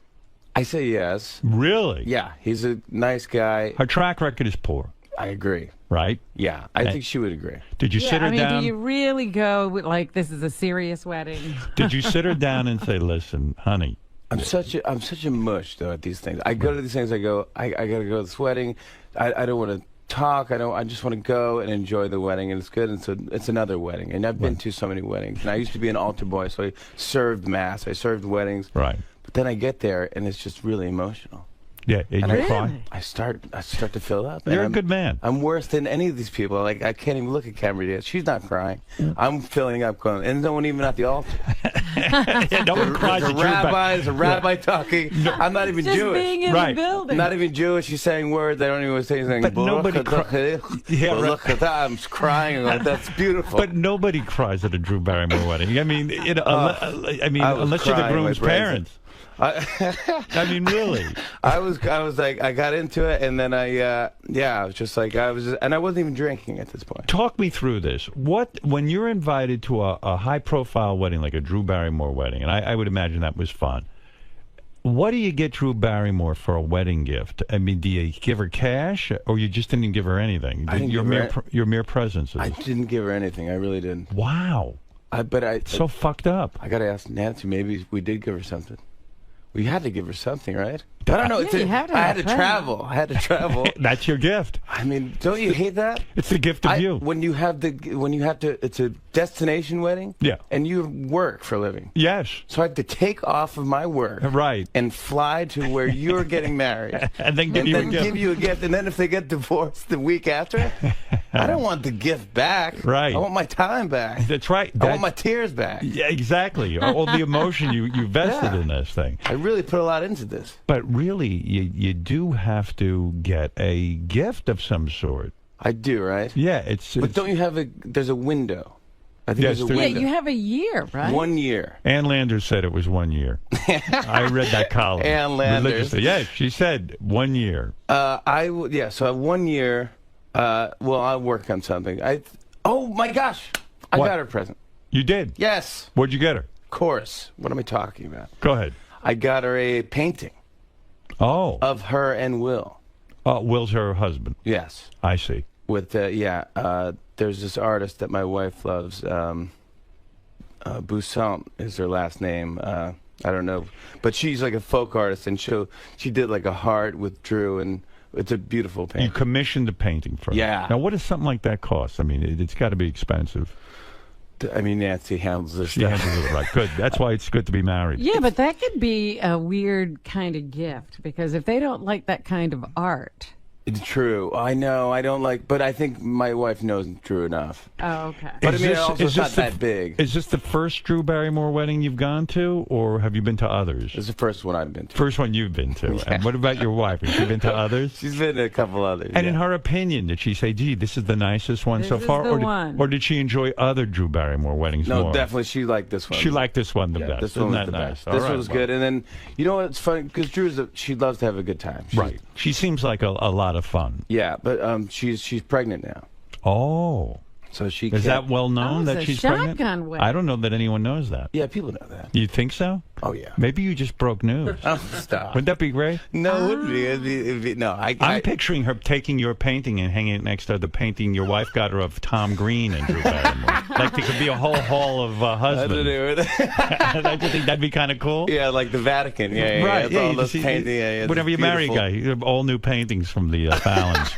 I say yes. Really? Yeah, he's a nice guy. Her track record is poor. I agree. Right? Yeah, I think she would agree. Did you sit her down? Do you really go with, like, this is a serious wedding? Did you sit her down and say, listen, honey? I'm such a mush though at these things. I go to these things. I go. I got to go to this wedding. I don't want to talk. I just want to go and enjoy the wedding, and it's good. And so it's another wedding, and I've been to so many weddings. And I used to be an altar boy, so I served mass. I served weddings. Right. But then I get there, and it's just really emotional. Yeah, and you cry? I start to fill up. You're a good man. I'm worse than any of these people. Like, I can't even look at Cameron Diaz. She's not crying. I'm filling up, going, and no one even at the altar. No one cries at There's a rabbi talking. I'm not even Just Jewish. being in the building. I'm not even Jewish. He's saying words. I don't even say anything. But nobody cries. Yeah, Look at that. I'm crying. I'm like, that's beautiful. But nobody cries at a Drew Barrymore wedding. I mean, unless you're the groom's parents. I mean, really. I was like, I got into it, and then I was just like, and I wasn't even drinking at this point. Talk me through this. When you're invited to a high-profile wedding, like a Drew Barrymore wedding, and I would imagine that was fun, what do you get Drew Barrymore for a wedding gift? I mean, do you give her cash, or you just didn't give her anything? Your mere presence. I didn't give her anything. I really didn't. Wow. It's so fucked up. I got to ask Nancy. Maybe we did give her something. We had to give her something, right? I don't know. Yeah, I had to travel. I had to travel. That's your gift. I mean, don't you hate that? It's the gift of you. When you have to, it's a destination wedding. Yeah. And you work for a living. Yes. So I have to take off of my work. Right. And fly to where you're getting married. And then give you a gift. And then if they get divorced the week after, I don't want the gift back. Right. I want my time back. That's right. I want my tears back. Yeah, exactly. All the emotion you vested in this thing. I really put a lot into this. But really, you do have to get a gift of some sort. I do, right? Yeah, But don't you have there's a window? I think there's a window. Yeah, you have a year, right? 1 year. Ann Landers said it was 1 year. I read that column. Ann Landers. Yeah, she said 1 year. So I have 1 year. I'll work on something. Oh my gosh, I got her a present. You did? Yes. What'd you get her? Of course. What am I talking about? Go ahead. I got her a painting. Oh. Of her and Will. Will's her husband. Yes. I see. With there's this artist that my wife loves. Boussaint is her last name. I don't know, but she's like a folk artist, and she did like a heart with Drew, and it's a beautiful painting. You commissioned a painting for her. Yeah. Now, what does something like that cost? I mean, it's got to be expensive. I mean, Nancy handles this She stuff. handles it right. Good. That's why it's good to be married. Yeah, but that could be a weird kind of gift, because if they don't like that kind of art. It's true. I know. I don't like, but I think my wife knows Drew enough. Oh, okay. But I mean, it's not that big. Is this the first Drew Barrymore wedding you've gone to, or have you been to others? It's the first one I've been to. First one you've been to. And what about your wife? Has she been to others? She's been to a couple others. And in her opinion, did she say, gee, this is the nicest one so This is far? the one. Or did she enjoy other Drew Barrymore weddings more? No, definitely she liked this one. She liked this one the best. This one was Isn't the that best. nice? This All one was good. And then, you know what? It's funny, because she loves to have a good time. Right. She seems like a lot of fun. Yeah, but she's pregnant now. Oh. So she is that well known that she's pregnant? Shotgun wedding. I don't know that anyone knows that. Yeah, people know that. You think so? Oh yeah. Maybe you just broke news. Oh, stop. Wouldn't that be great? No, it wouldn't be. It'd be no. I'm picturing her taking your painting and hanging it next to the painting your wife got her of Tom Green and Drew Barrymore. Like there could be a whole hall of husbands. Don't you think that'd be kind of cool? Yeah, like the Vatican. Yeah, right. Yeah, Yeah, all those paintings. whenever you marry a guy, you have all new paintings from the Fallons.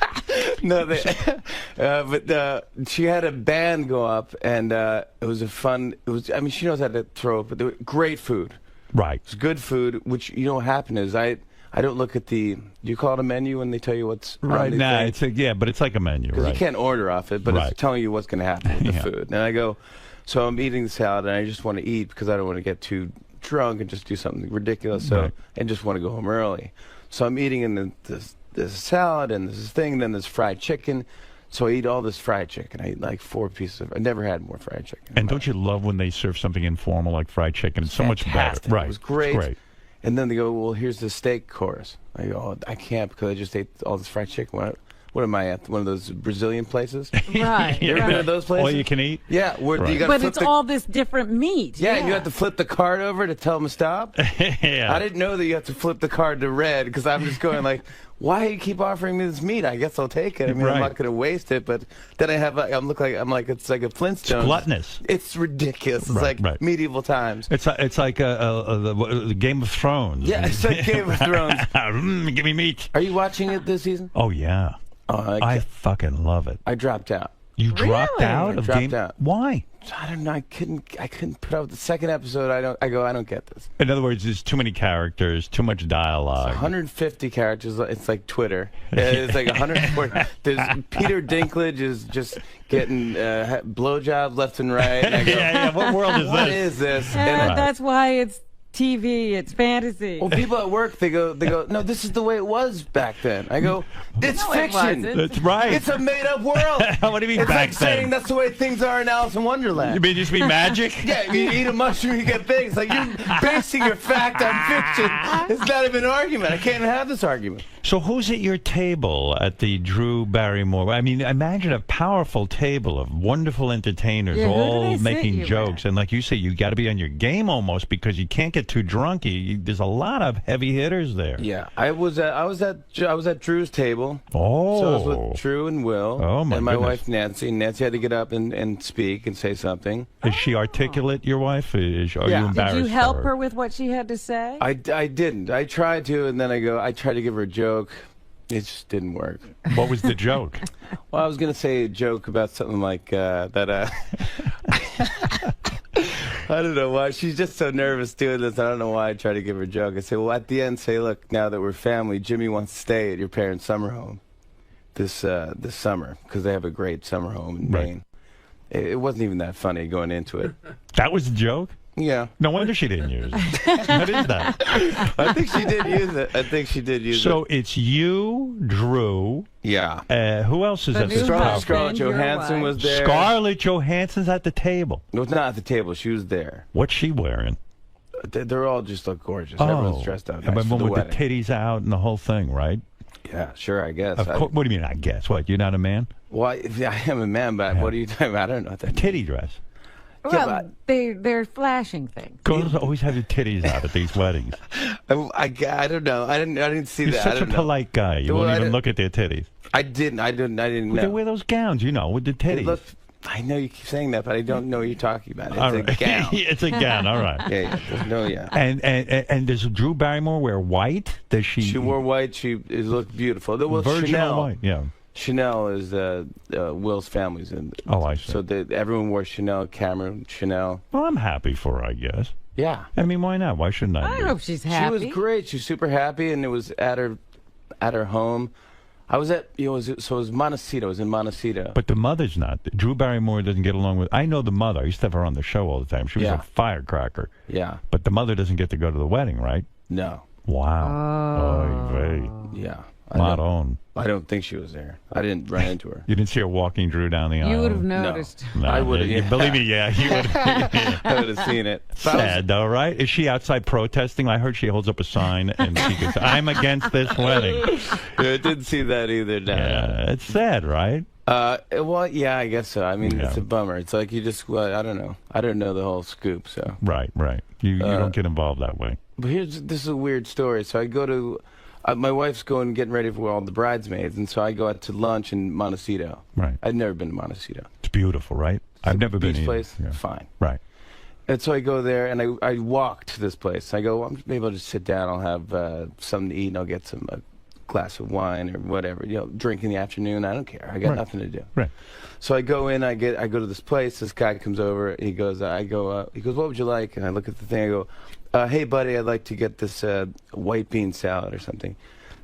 No, but she had a band go up, and it was a fun. It was. I mean, she knows how to throw it, but there was great food. Right. It's good food. Which what happened is I don't look at the. Do you call it a menu when they tell you what's right? on the Nah, thing? but it's like a menu. Because right. you can't order off it, but Right. it's telling you what's going to happen with the Yeah. food. And I go, so I'm eating the salad, and I just want to eat because I don't want to get too drunk and just do something ridiculous. So Right. and just want to go home early. So I'm eating, and the there's a salad and there's this thing, and then there's fried chicken. So I eat all this fried chicken. I eat like 4 pieces of. I never had more fried chicken. And don't you love when they serve something informal like fried chicken? It's so much better. Right. It was great. It's great. And then they go, well, here's the steak course. I go, oh, I can't because I just ate all this fried chicken. What am I at? One of those Brazilian places? Right. You ever been to those places? All you can eat? Yeah. Where Right. you gotta But flip it's all this different meat. Yeah, and you have to flip the card over to tell them to stop. Yeah. I didn't know that you have to flip the card to red because I'm just going like, why do you keep offering me this meat? I guess I'll take it. I mean, I'm not going to waste it. But then I have, I'm like it's like a Flintstone. It's gluttonous. It's ridiculous. It's like medieval times. It's like the Game of Thrones. Yeah, it's like Game of Thrones. Give me meat. Are you watching it this season? Oh yeah. I fucking love it. I dropped out. You dropped out I of dropped Game? out. Why? I don't know. I couldn't put up the second episode. I don't get this. In other words, there's too many characters, too much dialogue. 150 characters. It's like Twitter. It's like 140. There's Peter Dinklage is just getting blowjobs left and right. And I go, yeah. What world is what this? What is this? That's why it's TV, it's fantasy. Well, people at work, they go, no, this is the way it was back then. I go, it's No, it fiction. wasn't. That's right. It's a made-up world. What do you mean it's back like then? saying that's the way things are in Alice in Wonderland. You mean just be magic? Yeah, you eat a mushroom, you get things. Like, you're basing your fact on fiction. It's not even an argument. I can't even have this argument. So who's at your table at the Drew Barrymore? I mean, imagine a powerful table of wonderful entertainers Yeah, who do all they sit making you jokes. And like you say, you got to be on your game almost because you can't get too drunk. There's a lot of heavy hitters there. Yeah, I was at Drew's table. Oh. So I was with Drew and Will. Oh, my And my goodness. wife Nancy. Nancy had to get up and speak and say something. Is she articulate, your wife? Are you Yeah. embarrassed? Did you help for her with what she had to say? I didn't. I tried to, and then I tried to give her a joke. It just didn't work. What was the joke? Well, I was going to say a joke about something like that. I don't know why. She's just so nervous doing this. I don't know why I try to give her a joke. I say, well, at the end, say, look, now that we're family, Jimmy wants to stay at your parents' summer home this summer because they have a great summer home in Maine. It wasn't even that funny going into it. That was the joke? Yeah. No wonder she didn't use it. What is that? I think she did use it. So it's you, Drew. Yeah. Who else is at the table? Scarlett Johansson was there. Scarlett Johansson's at the table. No, it's not at the table. She was there. What's she wearing? They're all just look gorgeous. Everyone's dressed up nice And for the with wedding. the titties out and the whole thing, right? Yeah, sure, I guess. Of course. What do you mean, I guess? What, you're not a man? Well, I am a man, but what are you talking about? I don't know what that means. Titty dress. Well, they're flashing things. Girls always have their titties out at these weddings. I don't know. I didn't see You're that. such a polite guy. You won't even look at their titties. I didn't know. They wear those gowns, with the titties. I know you keep saying that, but I don't know what you're talking about. It's All a right. gown. It's a gown. All right. Yeah. And does Drew Barrymore wear white? Does she? She wore white. It looked beautiful. Well, virginal Chanel, white. Yeah. Chanel is Will's family's in. Oh, I see. So everyone wore Chanel. Cameron, Chanel. Well, I'm happy for her, I guess. Yeah. I mean, why not? Why shouldn't I? I hope she's happy. She was great. She was super happy, and it was at her home. I was at it was Montecito. I was in Montecito. But the mother's not. Drew Barrymore doesn't get along with. I know the mother. I used to have her on the show all the time. She was a firecracker. Yeah. But the mother doesn't get to go to the wedding, right? No. Wow. Oy vey. Yeah. Not on. I don't think she was there. I didn't run into her. You didn't see her walking Drew down the aisle? You would have noticed. No, I would have. Yeah. Believe me, yeah. You would have. I would have seen it. Sad, though, right? Is she outside protesting? I heard she holds up a sign and she goes, I'm against this wedding. Yeah, I didn't see that either. No. Yeah, it's sad, right? Well, yeah, I guess so. I mean, Yeah. it's a bummer. It's like you just, I don't know. I don't know the whole scoop, so. Right. You don't get involved that way. But this is a weird story. So I go to, my wife's getting ready for all the bridesmaids, and so I go out to lunch in Montecito. Right. I'd never been to Montecito. It's beautiful, right? I've never been Beach either. place, Yeah. fine. Right. And so I go there, and I walk to this place. I go, maybe I'll just sit down. I'll have something to eat, and I'll get a glass of wine or whatever. Drink in the afternoon. I don't care. I got nothing to do. Right. So I go in. I go to this place. This guy comes over. He goes, what would you like? And I look at the thing. I go, hey, buddy, I'd like to get this white bean salad or something.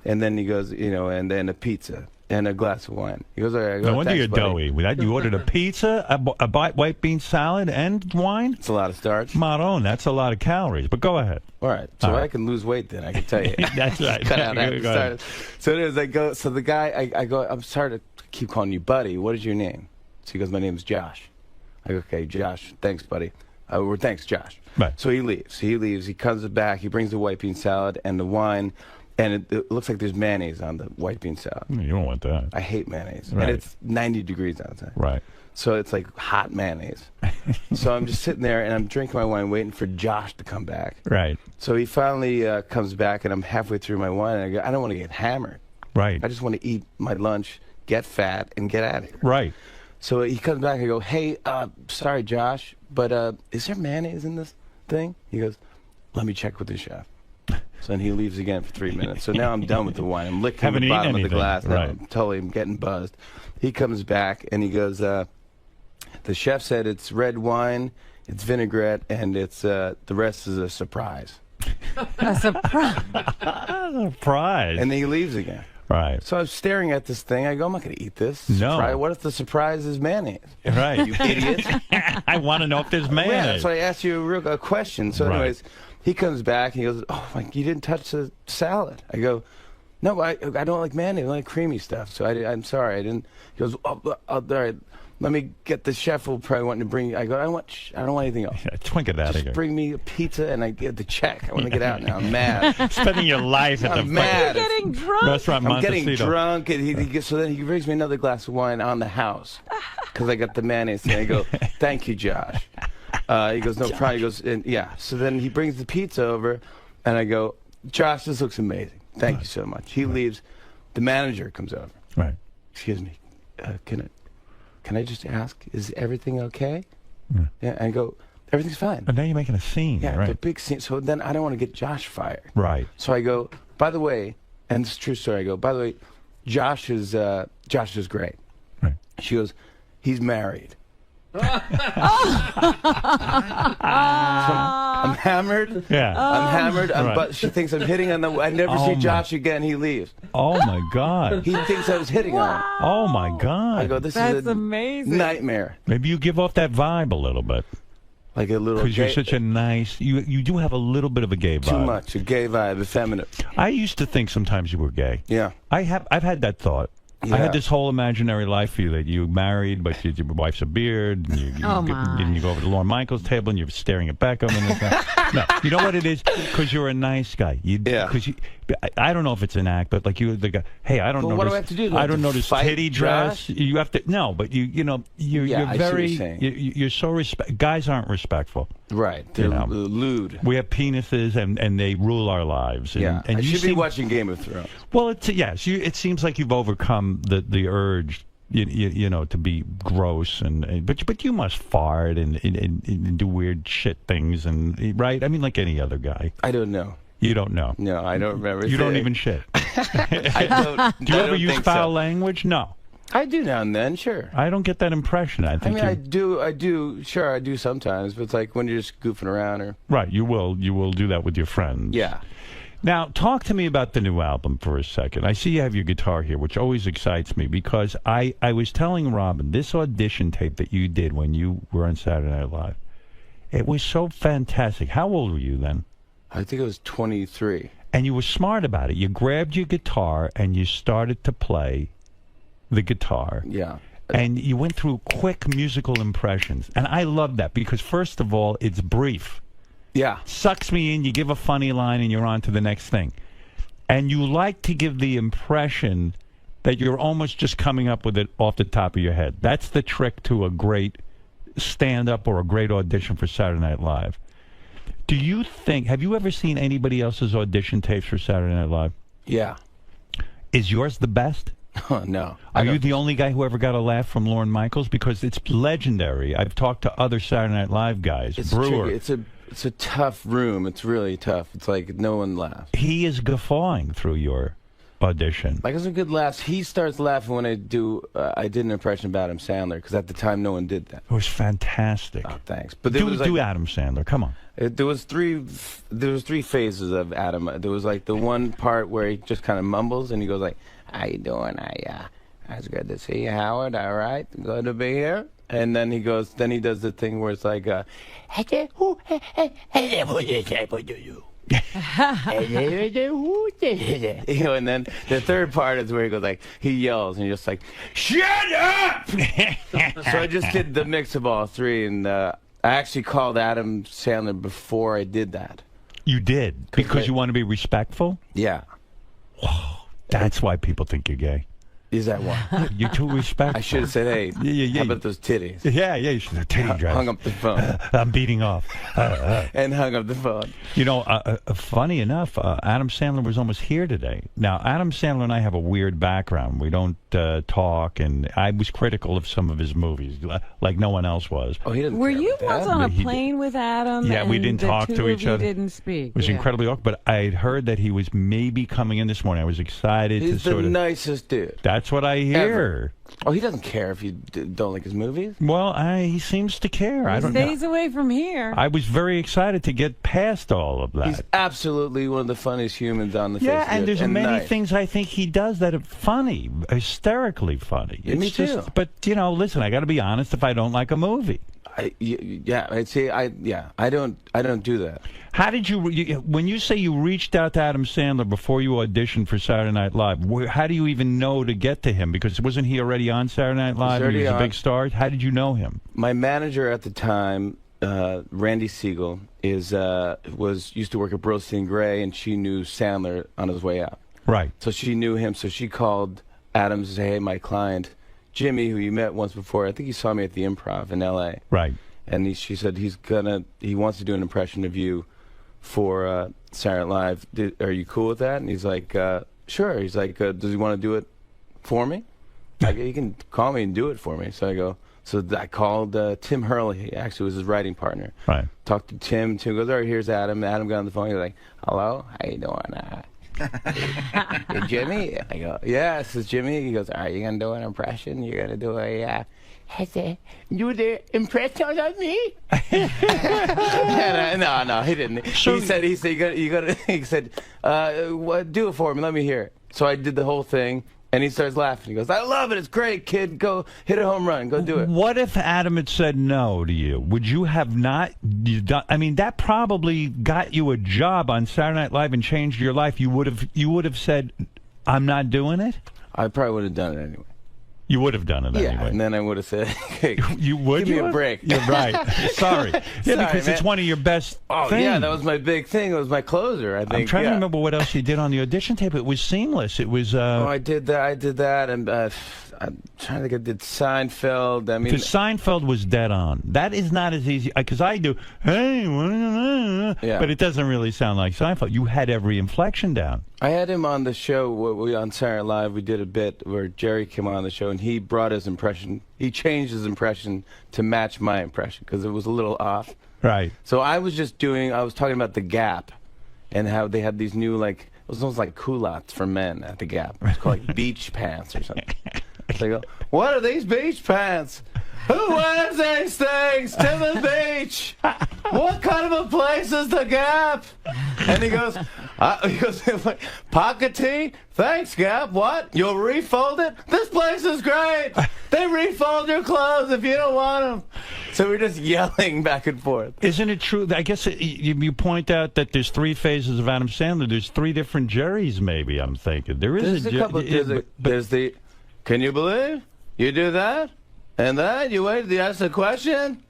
And then he goes, and then a pizza and a glass of wine. He goes, all right. I go, No wonder thanks, you're buddy. doughy. You ordered a pizza, a white bean salad, and wine? It's a lot of starch. Maron, that's a lot of calories. But go ahead. All right. So I can lose weight then, I can tell you. That's right. Cut out after Go ahead. So anyways, I go, so the guy, I go, I'm sorry to keep calling you buddy. What is your name? So he goes, my name's Josh. I go, okay, Josh. Thanks, buddy. Thanks, Josh. Right. So he leaves. He comes back. He brings the white bean salad and the wine. And it looks like there's mayonnaise on the white bean salad. You don't want that. I hate mayonnaise. Right. And it's 90 degrees outside. Right. So it's like hot mayonnaise. So I'm just sitting there, and I'm drinking my wine, waiting for Josh to come back. Right. So he finally comes back, and I'm halfway through my wine, and I go, I don't want to get hammered. Right. I just want to eat my lunch, get fat, and get out of here. Right. So he comes back, and I go, hey, sorry, Josh, but is there mayonnaise in this thing? He goes, let me check with the chef. So then he leaves again for 3 minutes. So now I'm done with the wine. I'm licking Haven't the eaten bottom of the anything. glass. Now Right. I'm getting buzzed. He comes back and he goes, the chef said it's red wine, it's vinaigrette, and it's the rest is a surprise. A surprise. Surprise. And then he leaves again. Right. So I'm staring at this thing. I go, I'm not going to eat this. No. Surprise. What if the surprise is mayonnaise? Right. You idiot. I want to know if there's mayonnaise. Yeah, that's why I asked you a question. So Right. anyways, he comes back and he goes, oh, you didn't touch the salad. I go, no, I don't like mayonnaise. I like creamy stuff. So I'm sorry. I didn't. He goes, all right. Let me get the chef will probably want to bring. I go, I don't want anything else. Yeah, twink it out of Just here. bring me a pizza and I get the check. I want to get out now. I'm mad. Spending your life at the mad. You're getting drunk. restaurant I'm getting Montecito. drunk, and so then he brings me another glass of wine on the house because I got the mayonnaise. And I go, thank you, Josh. He goes, no problem. He goes, yeah. So then he brings the pizza over, and I go, Josh, this looks amazing. Thank you so much. He leaves. The manager comes over. Right. Excuse me. Can I just ask, is everything okay? Yeah. And I go, everything's fine. But now you're making a scene. Yeah, Right. the big scene. So then I don't want to get Josh fired. Right. So I go, by the way, and it's a true story. I go, by the way, Josh is great. Right. She goes, he's married. So I'm hammered. Yeah. I'm hammered. Right. But she thinks I'm hitting on the. I never see Josh again. He leaves. Oh my God. He thinks I was hitting on him. Oh my God. I go, this That's is a amazing. nightmare. Maybe you give off that vibe a little bit. Like a little. Because you're such a nice. You do have a little bit of a gay vibe. Too much. A gay vibe, effeminate. I used to think sometimes you were gay. Yeah. I've had that thought. Yeah. I had this whole imaginary life for you that you married, but your wife's a beard, and you go over to Lorne Michaels' table and you're staring at Beckham. And no, you know what it is? Because you're a nice guy. Because I don't know if it's an act, but like you, the guy. Hey, I don't know. What do I have to do? I don't know this titty dress. Josh? You have to but you're very. You're so guys aren't respectful. Right. They're lewd. We have penises and they rule our lives. And, and I you should be watching Game of Thrones. Well, yes. It seems like you've overcome the urge, to be gross but you must fart and do weird shit things right. I mean, like any other guy. I don't know. You don't know. No, I don't remember. You don't even shit. I don't. Do you ever use foul language? No. I do now and then, sure. I don't get that impression. I think. I do. Sure, I do sometimes. But it's like when you're just goofing around, or right. You will do that with your friends. Yeah. Now, talk to me about the new album for a second. I see you have your guitar here, which always excites me because I was telling Robin, this audition tape that you did when you were on Saturday Night Live, it was so fantastic. How old were you then? I think I was 23. And you were smart about it. You grabbed your guitar and you started to play the guitar. Yeah. And you went through quick musical impressions. And I love that because, first of all, it's brief. Yeah. Sucks me in, you give a funny line, and you're on to the next thing. And you like to give the impression that you're almost just coming up with it off the top of your head. That's the trick to a great stand-up or a great audition for Saturday Night Live. Do you think, have you ever seen anybody else's audition tapes for Saturday Night Live? Yeah. Is yours the best? Oh, no. Are you the only guy who ever got a laugh from Lorne Michaels? Because it's legendary. I've talked to other Saturday Night Live guys. It's Brewer. tricky. It's a tough room. It's really tough. It's like no one laughs. He is guffawing through your audition? Like, it's a good laugh. He starts laughing when I did an impression of Adam Sandler, because at the time no one did that. It was fantastic. Oh, thanks. But do Adam Sandler. Come on. There was three phases of Adam. There was like the one part where he just kind of mumbles and he goes like, "How you doing? It's good to see you, Howard. All right, good to be here." And then he does the thing where it's like, you know, and then the third part is where he goes like, he yells and you're just like, "Shut up!" So I just did the mix of all three, and I actually called Adam Sandler before I did that. You did? Because you want to be respectful? Yeah. Whoa. That's why people think you're gay. Is that why? You're too respectful. I should have said, "Hey, how about those titties?" Yeah, you should have titty dress. Hung up the phone. I'm beating off. And hung up the phone. You know, funny enough, Adam Sandler was almost here today. Now, Adam Sandler and I have a weird background. We don't talk, and I was critical of some of his movies, like no one else was. Oh, he didn't. Were you once on a plane with Adam? Yeah, we didn't talk to each other. Didn't speak. It was incredibly awkward, but I had heard that he was maybe coming in this morning. I was excited He's to sort of... the nicest dude. That's what I hear. Ever. Oh, he doesn't care if you don't like his movies? Well, he seems to care. I don't know. He stays away from here. I was very excited to get past all of that. He's absolutely one of the funniest humans on the face of the earth. Yeah, and there's many things I think he does that are funny, hysterically funny. Yeah, me too. But, you know, listen, I got to be honest if I don't like a movie. I don't do that. How did when you say you reached out to Adam Sandler before you auditioned for Saturday Night Live, how do you even know to get to him? Because wasn't he already on Saturday Night Live? He was a big star. How did you know him? My manager at the time, Randy Siegel, used to work at Burlstein Gray, and she knew Sandler on his way out. Right. So she knew him, so she called Adam to say, "Hey, my client, Jimmy, who you met once before, I think he saw me at the Improv in L.A. Right. And she said he wants to do an impression of you for Saturday Night Live. Are you cool with that?" And he's like, "Sure." He's like, "Does he want to do it for me?" He can call me and do it for me. So I called Tim Hurley. He actually was his writing partner. Right. Talked to Tim. Tim goes, "All right, here's Adam." Adam got on the phone. He's like, "Hello, how you doing? Hey, Jimmy?" I go, "Yeah, this is Jimmy." He goes, "Are you going to do an impression? You're going to do a... do the impression of me?" No, he didn't. So, he said, "Do it for me. Let me hear it." So I did the whole thing, and he starts laughing. He goes, "I love it. It's great, kid. Go hit a home run. Go do it." What if Adam had said no to you? Would you have not? I mean, that probably got you a job on Saturday Night Live and changed your life. You would have said, "I'm not doing it." I probably would have done it anyway. You would have done it anyway. Yeah, and then I would have said, "Hey, you would give me a break." You're right. Sorry. Yeah, because man. It's one of your best things. Yeah, that was my big thing. It was my closer, I think. I'm trying to remember what else you did on the audition tape. It was seamless. It was... I did that, and I'm trying to think. I did Seinfeld. I mean... Because Seinfeld was dead on. That is not as easy... Because I do, "Hey," but it doesn't really sound like Seinfeld. You had every inflection down. I had him on the show on Saturday Night Live. We did a bit where Jerry came on the show, and he brought his impression. He changed his impression to match my impression because it was a little off. Right. So I was talking about the Gap and how they had these new, like, it was almost like culottes for men at the Gap. It was called like beach pants or something. So I go, "What are these beach pants? Who wears these things to the beach? What kind of a place is the Gap?" And he goes, "Pocket tee? Thanks, Gap. What? You'll refold it? This place is great. They refold your clothes if you don't want them." So we're just yelling back and forth. Isn't it true? I guess you point out that there's three phases of Adam Sandler. There's three different Jerrys, maybe, I'm thinking. There's a couple. There's the, "Can you believe you do that? And then you wait to ask the question,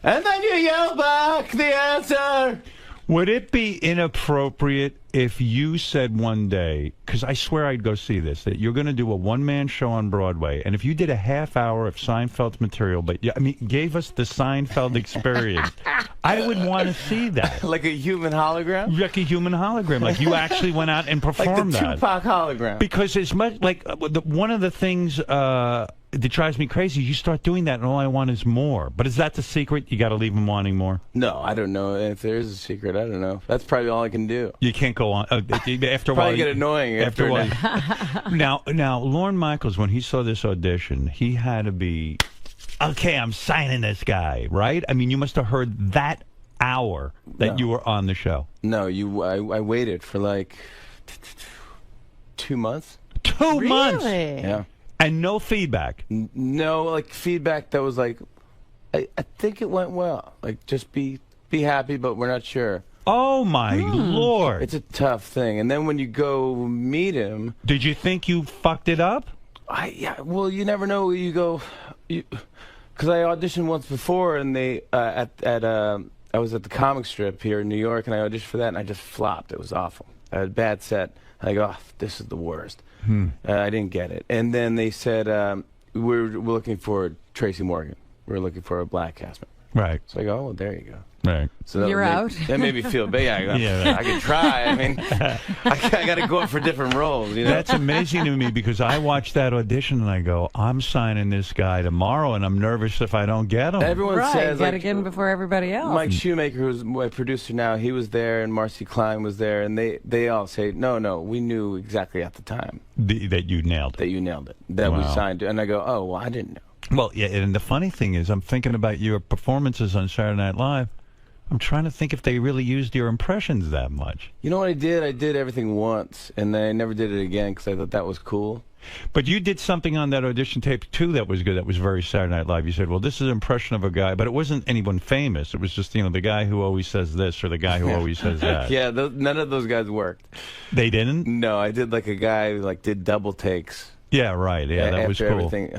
and then you yell back the answer." Would it be inappropriate if you said one day, because I swear I'd go see this, that you're going to do a one-man show on Broadway, and if you did a half hour of Seinfeld's material, but gave us the Seinfeld experience, I would want to see that. Like a human hologram? Like a human hologram. Like you actually went out and performed that. Like the Tupac hologram. Because it's much like one of the things it drives me crazy. You start doing that, and all I want is more. But is that the secret? You got to leave them wanting more? No, I don't know. If there is a secret, I don't know. That's probably all I can do. You can't go on. After a while, probably get annoying after a while. Now, Lorne Michaels, when he saw this audition, he had to be, okay, I'm signing this guy, right? I mean, you must have heard that hour that you were on the show. No, I waited for like 2 months. 2 months? Yeah. And no feedback? No, like, feedback that was like, I think it went well. Like, just be happy, but we're not sure. Oh, my Lord. It's a tough thing. And then when you go meet him... Did you think you fucked it up? Yeah, well, you never know. You go... Because I auditioned once before, and they... I was at the comic strip here in New York, and I auditioned for that, and I just flopped. It was awful. I had a bad set. I go, this is the worst. I didn't get it. And then they said, we're looking for Tracy Morgan. We're looking for a black cast member. Right. So I go, oh, there you go. Right. So You're out. That made me feel bad. I could try. I mean, I got to go up for different roles. You know? That's amazing to me because I watched that audition and I go, I'm signing this guy tomorrow, and I'm nervous if I don't get him. Everyone says, got to get him before everybody else. Mike Shoemaker, who's my producer now, he was there, and Marcy Klein was there, and they all say, no, we knew exactly at the time that you nailed it. That you nailed it. That we signed it. And I go, oh, well, I didn't know. Well, yeah, and the funny thing is, I'm thinking about your performances on Saturday Night Live. I'm trying to think if they really used your impressions that much. You know what I did? I did everything once, and then I never did it again because I thought that was cool. But you did something on that audition tape, too, that was good. That was very Saturday Night Live. You said, well, this is an impression of a guy, but it wasn't anyone famous. It was just, the guy who always says this or the guy who always says that. Yeah, none of those guys worked. They didn't? No, I did like a guy who did double takes. Yeah, right. Yeah, that was cool. Everything,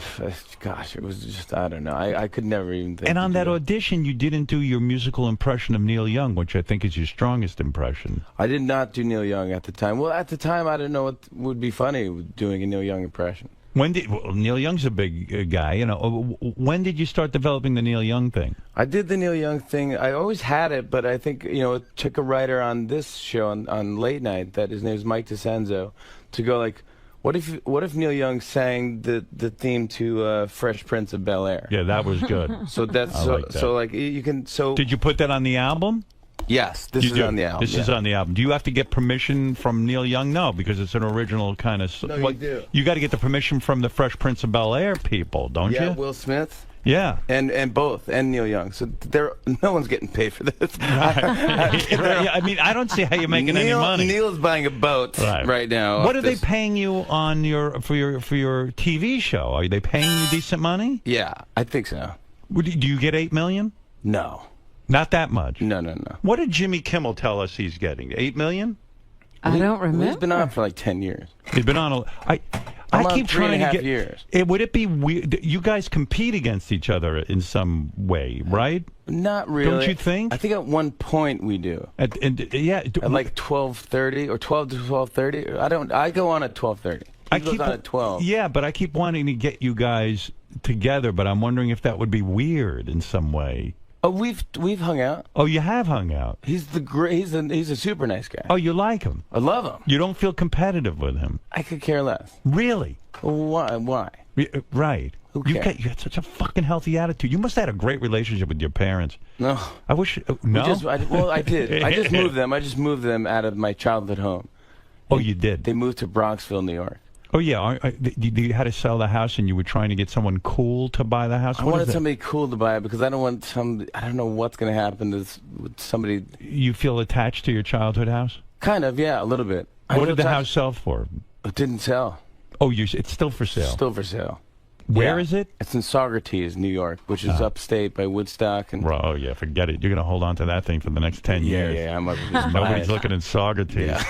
gosh, it was just, I don't know. I could never even think. And on that audition, you didn't do your musical impression of Neil Young, which I think is your strongest impression. I did not do Neil Young at the time. Well, at the time, I didn't know what would be funny doing a Neil Young impression. Neil Young's a big guy, when did you start developing the Neil Young thing? I did the Neil Young thing. I always had it, but I think, it took a writer on this show, on Late Night, that his name is Mike DeCenzo, to go like, what if Neil Young sang the theme to Fresh Prince of Bel-Air? Yeah, that was good. So that's you can. Did you put that on the album? Yes, this is on the album. This is on the album. Do you have to get permission from Neil Young? No, because it's an original kind of. No, you do. You got to get the permission from the Fresh Prince of Bel-Air people, don't you? Yeah, Will Smith. Yeah, and both, and Neil Young. So no one's getting paid for this. Right. I mean, I don't see how you're making any money. Neil's buying a boat right now. What are they paying you on for your TV show? Are they paying you decent money? Yeah, I think so. Do you get $8 million? No, not that much. No. What did Jimmy Kimmel tell us he's getting? $8 million? I don't remember. He's been on for like 10 years. He's been on I keep trying to get. Years. Would it be weird? You guys compete against each other in some way, right? Not really. Don't you think? I think at one point we do. At like 12:30 or 12 to 12:30. I go on at 12:30. He goes on at 12. Yeah, but I keep wanting to get you guys together, but I'm wondering if that would be weird in some way. Oh, we've hung out. Oh, you have hung out. He's a super nice guy. Oh, you like him? I love him. You don't feel competitive with him? I could care less. Really? Why? Right. You got such a fucking healthy attitude. You must have had a great relationship with your parents. No. I wish. No. I did. I just moved them. I just moved them out of my childhood home. Oh, you did? They moved to Bronxville, New York. Oh, yeah. You had to sell the house, and you were trying to get someone cool to buy the house? I wanted somebody cool to buy it because I don't know what's going to happen with somebody. You feel attached to your childhood house? Kind of, yeah, a little bit. What did the house sell for? It didn't sell. Oh, it's still for sale? Still for sale. Where is it? It's in Saugerties, New York, which is upstate by Woodstock. And oh, yeah, forget it. You're going to hold on to that thing for the next 10 years. Yeah, I'm up Nobody's looking at Saugerties.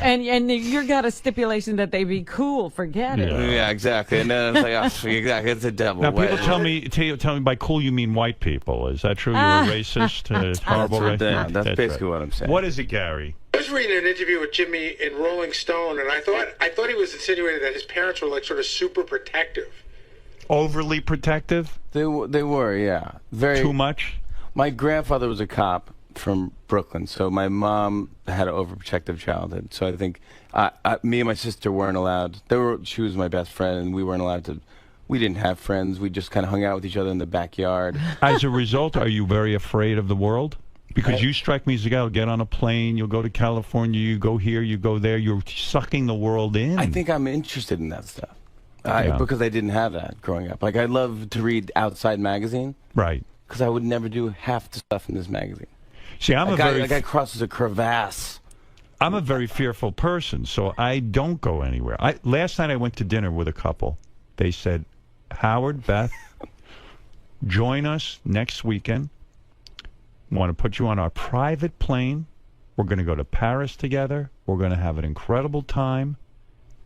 And you got a stipulation that they be cool. Forget it. Yeah, exactly. And then it's like, exactly, it's a devil. Now, people tell me by cool you mean white people. Is that true? You're a racist? Horrible racist? That's basically what I'm saying. What is it, Gary? I was reading an interview with Jimmy in Rolling Stone, and I thought he was insinuating that his parents were like sort of super protective. Overly protective? They were, yeah. Very too much. My grandfather was a cop from Brooklyn, so my mom had an overprotective childhood. So I think me and my sister weren't allowed. She was my best friend, and we weren't allowed to we didn't have friends. We just kind of hung out with each other in the backyard. As a result, are you very afraid of the world? Because you strike me as a guy who'll get on a plane, you'll go to California, you go here, you go there, you're sucking the world in. I think I'm interested in that stuff. Because I didn't have that growing up. Like, I love to read Outside magazine. Right. Because I would never do half the stuff in this magazine. See, a guy crosses a crevasse. I'm a very fearful person, so I don't go anywhere. Last night I went to dinner with a couple. They said, Howard, Beth, join us next weekend. We want to put you on our private plane. We're going to go to Paris together. We're going to have an incredible time.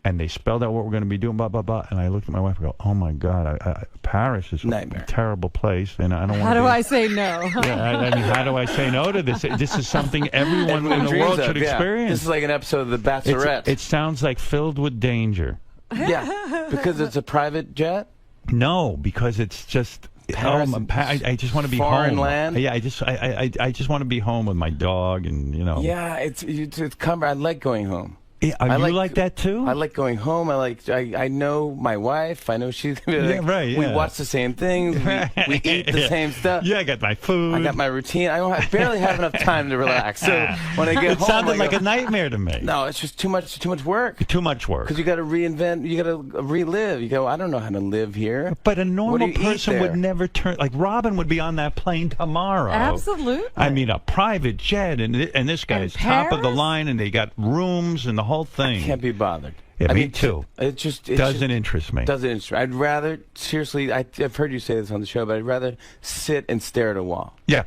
And they spelled out what we're going to be doing, blah, blah, blah. And I looked at my wife and go, oh, my God, Paris is a terrible place. And I don't want How do I say no? Yeah, I mean, how do I say no to this? This is something everyone in the world should experience. This is like an episode of The Bachelorette. It sounds like filled with danger. Yeah, because it's a private jet? No, because it's just... I just want to be foreign home. land? Yeah, I just want to be home with my dog and, you know. Yeah, it's I like going home. Yeah, you like that too? I like going home. I know my wife. I know she's gonna be like, right. Yeah. We watch the same things. We eat the same stuff. Yeah, I got my food. I got my routine. I barely have enough time to relax. So when I get home, it sounded like a nightmare to me. No, it's just too much work. Too much work. Because you got to reinvent. You got to relive. You go, I don't know how to live here. But a normal person would never turn. Like Robin would be on that plane tomorrow. Absolutely. I mean, a private jet, and this guy's top of the line, and they got rooms and the whole thing. I can't be bothered. Yeah, me too. It just doesn't interest me. Doesn't interest me. I'd rather, seriously, I've heard you say this on the show, but I'd rather sit and stare at a wall. Yeah.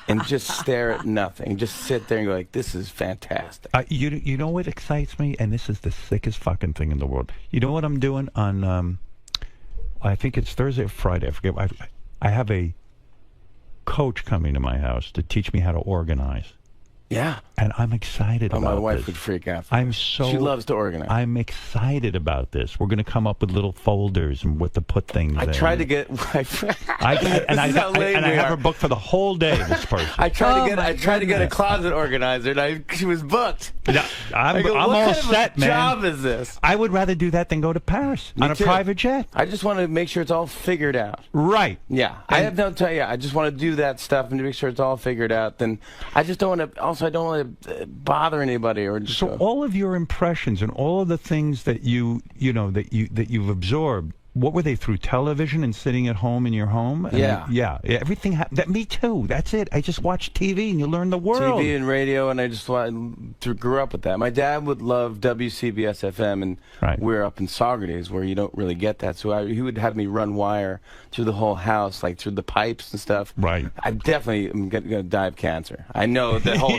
And just stare at nothing. Just sit there and go like, this is fantastic. You know what excites me? And this is the sickest fucking thing in the world. You know what I'm doing on, I think it's Thursday or Friday. I forget. I have a coach coming to my house to teach me how to organize. Yeah. And I'm excited about this. My wife would freak out. She loves to organize. I'm excited about this. We're going to come up with little folders and what to put things in. I tried to get... I have her booked for the whole day, this person. I tried to get a closet organizer, and she was booked. Yeah, I'm all set, man. What job is this? I would rather do that than go to Paris on a private jet. I just want to make sure it's all figured out. Right. Yeah. I have no time. Yeah, I just want to do that stuff and to make sure it's all figured out. Then I just don't want to... Also, I don't want to bother anybody or just all of your impressions and all of the things that you've absorbed, what were they, through television and sitting at home in your home? Yeah. Everything me too. That's it. I just watch TV and you learn the world. TV and radio, and I just grew up with that. My dad would love WCBS FM, and we're up in Saugerties where you don't really get that. So he would have me run wire through the whole house, like through the pipes and stuff. Right. I definitely am going to die of cancer. I know the whole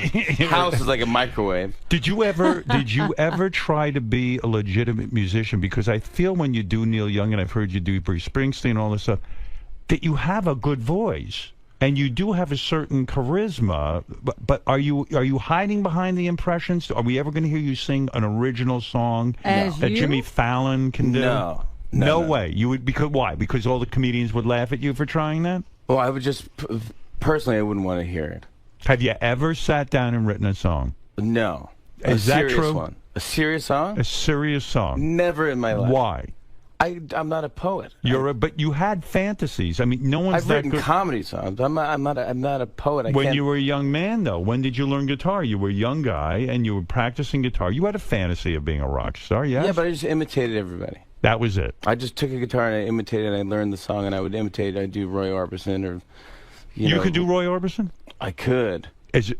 house is like a microwave. Did you ever try to be a legitimate musician? Because I feel when you do Neil Young, and I've heard you do Bruce Springsteen and all this stuff, that you have a good voice and you do have a certain charisma. But are you hiding behind the impressions? Are we ever going to hear you sing an original song that Jimmy Fallon can do? No way. You would, because why? Because all the comedians would laugh at you for trying that? Well, I would just personally, I wouldn't want to hear it. Have you ever sat down and written a song? No. Is that true? One. A serious song? A serious song. Never in my life. Why? I'm not a poet. But you had fantasies. I mean, no one's I've written comedy songs. I'm not a poet. When you were a young man, though, when did you learn guitar? You were a young guy and you were practicing guitar. You had a fantasy of being a rock star, yes? Yeah, but I just imitated everybody. That was it. I just took a guitar and I imitated. I learned the song and I would imitate. I'd do Roy Orbison or. You could do Roy Orbison? I could.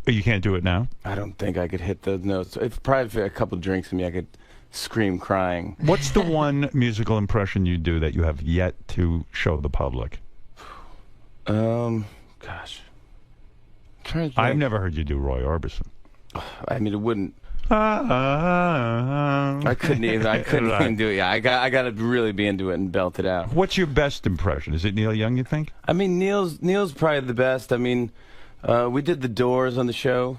You can't do it now? I don't think I could hit those notes. If probably a couple drinks in me, I could scream crying. What's the one musical impression you do that you have yet to show the public? Gosh. I've never heard you do Roy Orbison. I mean, it wouldn't. I couldn't even do it. Yeah, I got to really be into it and belt it out. What's your best impression? Is it Neil Young, you think? I mean, Neil's probably the best. I mean, we did The Doors on the show.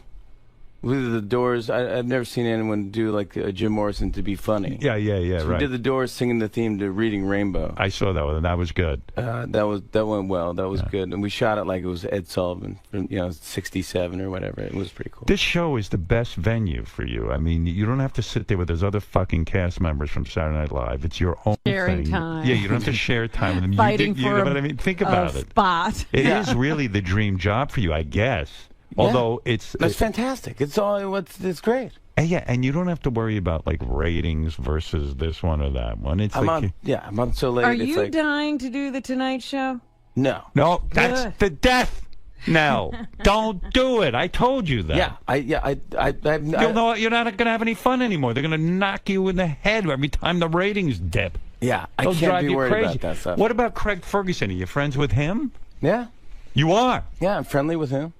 With the Doors, I've never seen anyone do like a Jim Morrison to be funny. Yeah, So right. we did the Doors singing the theme to Reading Rainbow. I saw that one, and that was good. That went well. That was good, and we shot it like it was Ed Sullivan from 67 or whatever. It was pretty cool. This show is the best venue for you. I mean, you don't have to sit there with those other fucking cast members from Saturday Night Live. It's your own Sharing thing. time. Yeah, you don't have to share time with them. Fighting you for know what I mean? Think about it. spot. It is really the dream job for you, I guess. Although that's fantastic. It's great. And you don't have to worry about like ratings versus this one or that one. It's I'm on so late. Are it's you like, dying to do the Tonight Show? No, that's the death. No, don't do it. I told you that. You'll know you're not going to have any fun anymore. They're going to knock you in the head every time the ratings dip. Yeah, I They'll can't drive be you worried crazy. about that stuff. What about Craig Ferguson? Are you friends with him? Yeah. You are? Yeah, I'm friendly with him.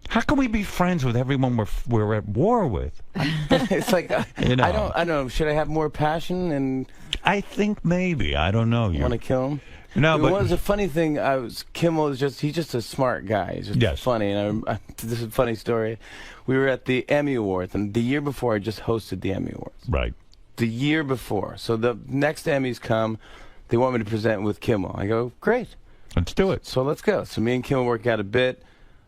How can we be friends with everyone we're at war with? It's like I don't know. Should I have more passion? And I think maybe. I don't know. You want to kill him? No, it but was a funny thing. Kimmel is he's just a smart guy. He's just funny. And this is a funny story. We were at the Emmy Awards, and the year before I just hosted the Emmy Awards. Right. The year before. So the next Emmys come, they want me to present with Kimmel. I go, great. Let's do it. So let's go. So me and Kimmel work out a bit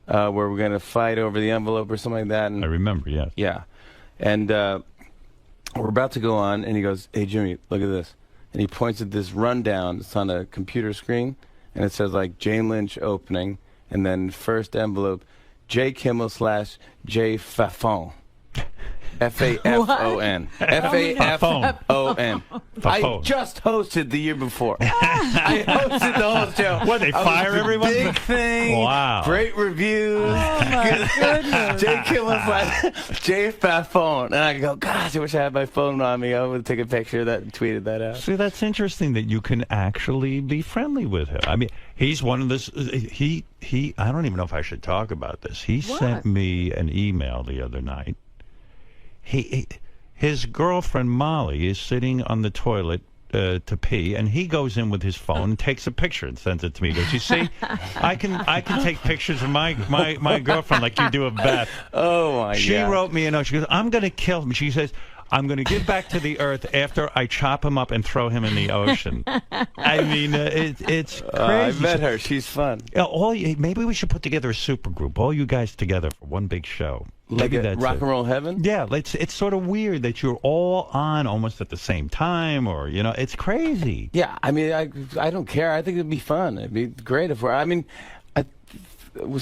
where we're going to fight over the envelope or something like that. And I remember, yes. Yeah. And we're about to go on, and he goes, hey, Jimmy, look at this. And he points at this rundown. It's on a computer screen, and it says, like, Jane Lynch opening, and then first envelope, J. Kimmel / J. Fafon. F-A-F-O-N. F-A-F-O-N. I just hosted the year before. I hosted the whole show. What, they fire everyone? Big thing. Wow. Great reviews. Oh, my goodness. J. Kimmel / J. Fafon. And I go, gosh, I wish I had my phone on me. I would take a picture of that and tweeted that out. See, that's interesting that you can actually be friendly with him. I mean, he's one of this. He. I don't even know if I should talk about this. He sent me an email the other night. His girlfriend Molly is sitting on the toilet to pee, and he goes in with his phone and takes a picture and sends it to me. He goes, you see, I can take pictures of my girlfriend like you do of Beth. Oh my God! She wrote me a note. She goes, I'm going to kill him. She says, I'm going to give back to the earth after I chop him up and throw him in the ocean. I mean, it's crazy. I met her. She's fun. Maybe we should put together a super group, all you guys together for one big show. Like Maybe that's Rock and Roll Heaven? Yeah, it's sort of weird that you're all on almost at the same time, or, it's crazy. Yeah, I mean, I don't care. I think it'd be fun. It'd be great if was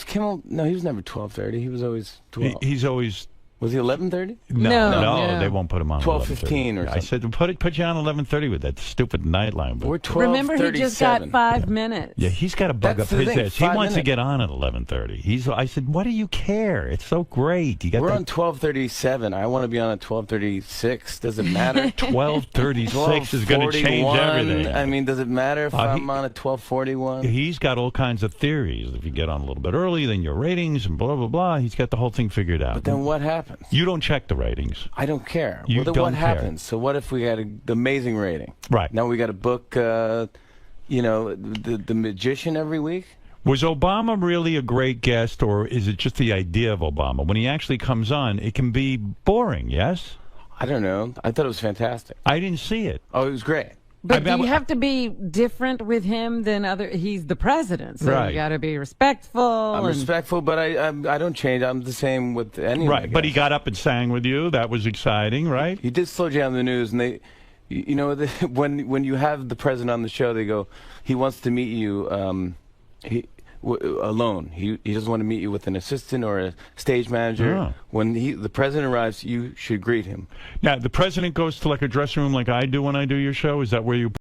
Kimmel? No, he was never 12:30. He was always 12. He's always... Was he 11:30? No, they won't put him on 12:15 or something. I said, put you on 11:30 with that stupid Nightline. We're 12:37. Remember, he just got 5 minutes. Yeah, he's got to bug up his ass. He wants to get on at 11:30. I said, what do you care? It's so great. We're on 12:37. I want to be on at 12:36. Does it matter? 12:36 is going to change everything. I mean, does it matter if I'm on at 12:41? He's got all kinds of theories. If you get on a little bit early, then your ratings and blah, blah, blah. He's got the whole thing figured out. But then what happens? You don't check the ratings. I don't care. You then don't what care. happens? So what if we got an amazing rating? Right. Now we got to book, the magician every week? Was Obama really a great guest, or is it just the idea of Obama? When he actually comes on, it can be boring, yes? I don't know. I thought it was fantastic. I didn't see it. Oh, it was great. But do you have to be different with him than he's the president, so right. You got to be respectful. I'm respectful, but I don't change. I'm the same with anyone. Right, but he got up and sang with you. That was exciting, right? He did slow down the news, and when you have the president on the show, they go, he wants to meet you alone. He doesn't want to meet you with an assistant or a stage manager. Oh. When the president arrives, you should greet him. Now, the president goes to like a dressing room like I do when I do your show. Is that where you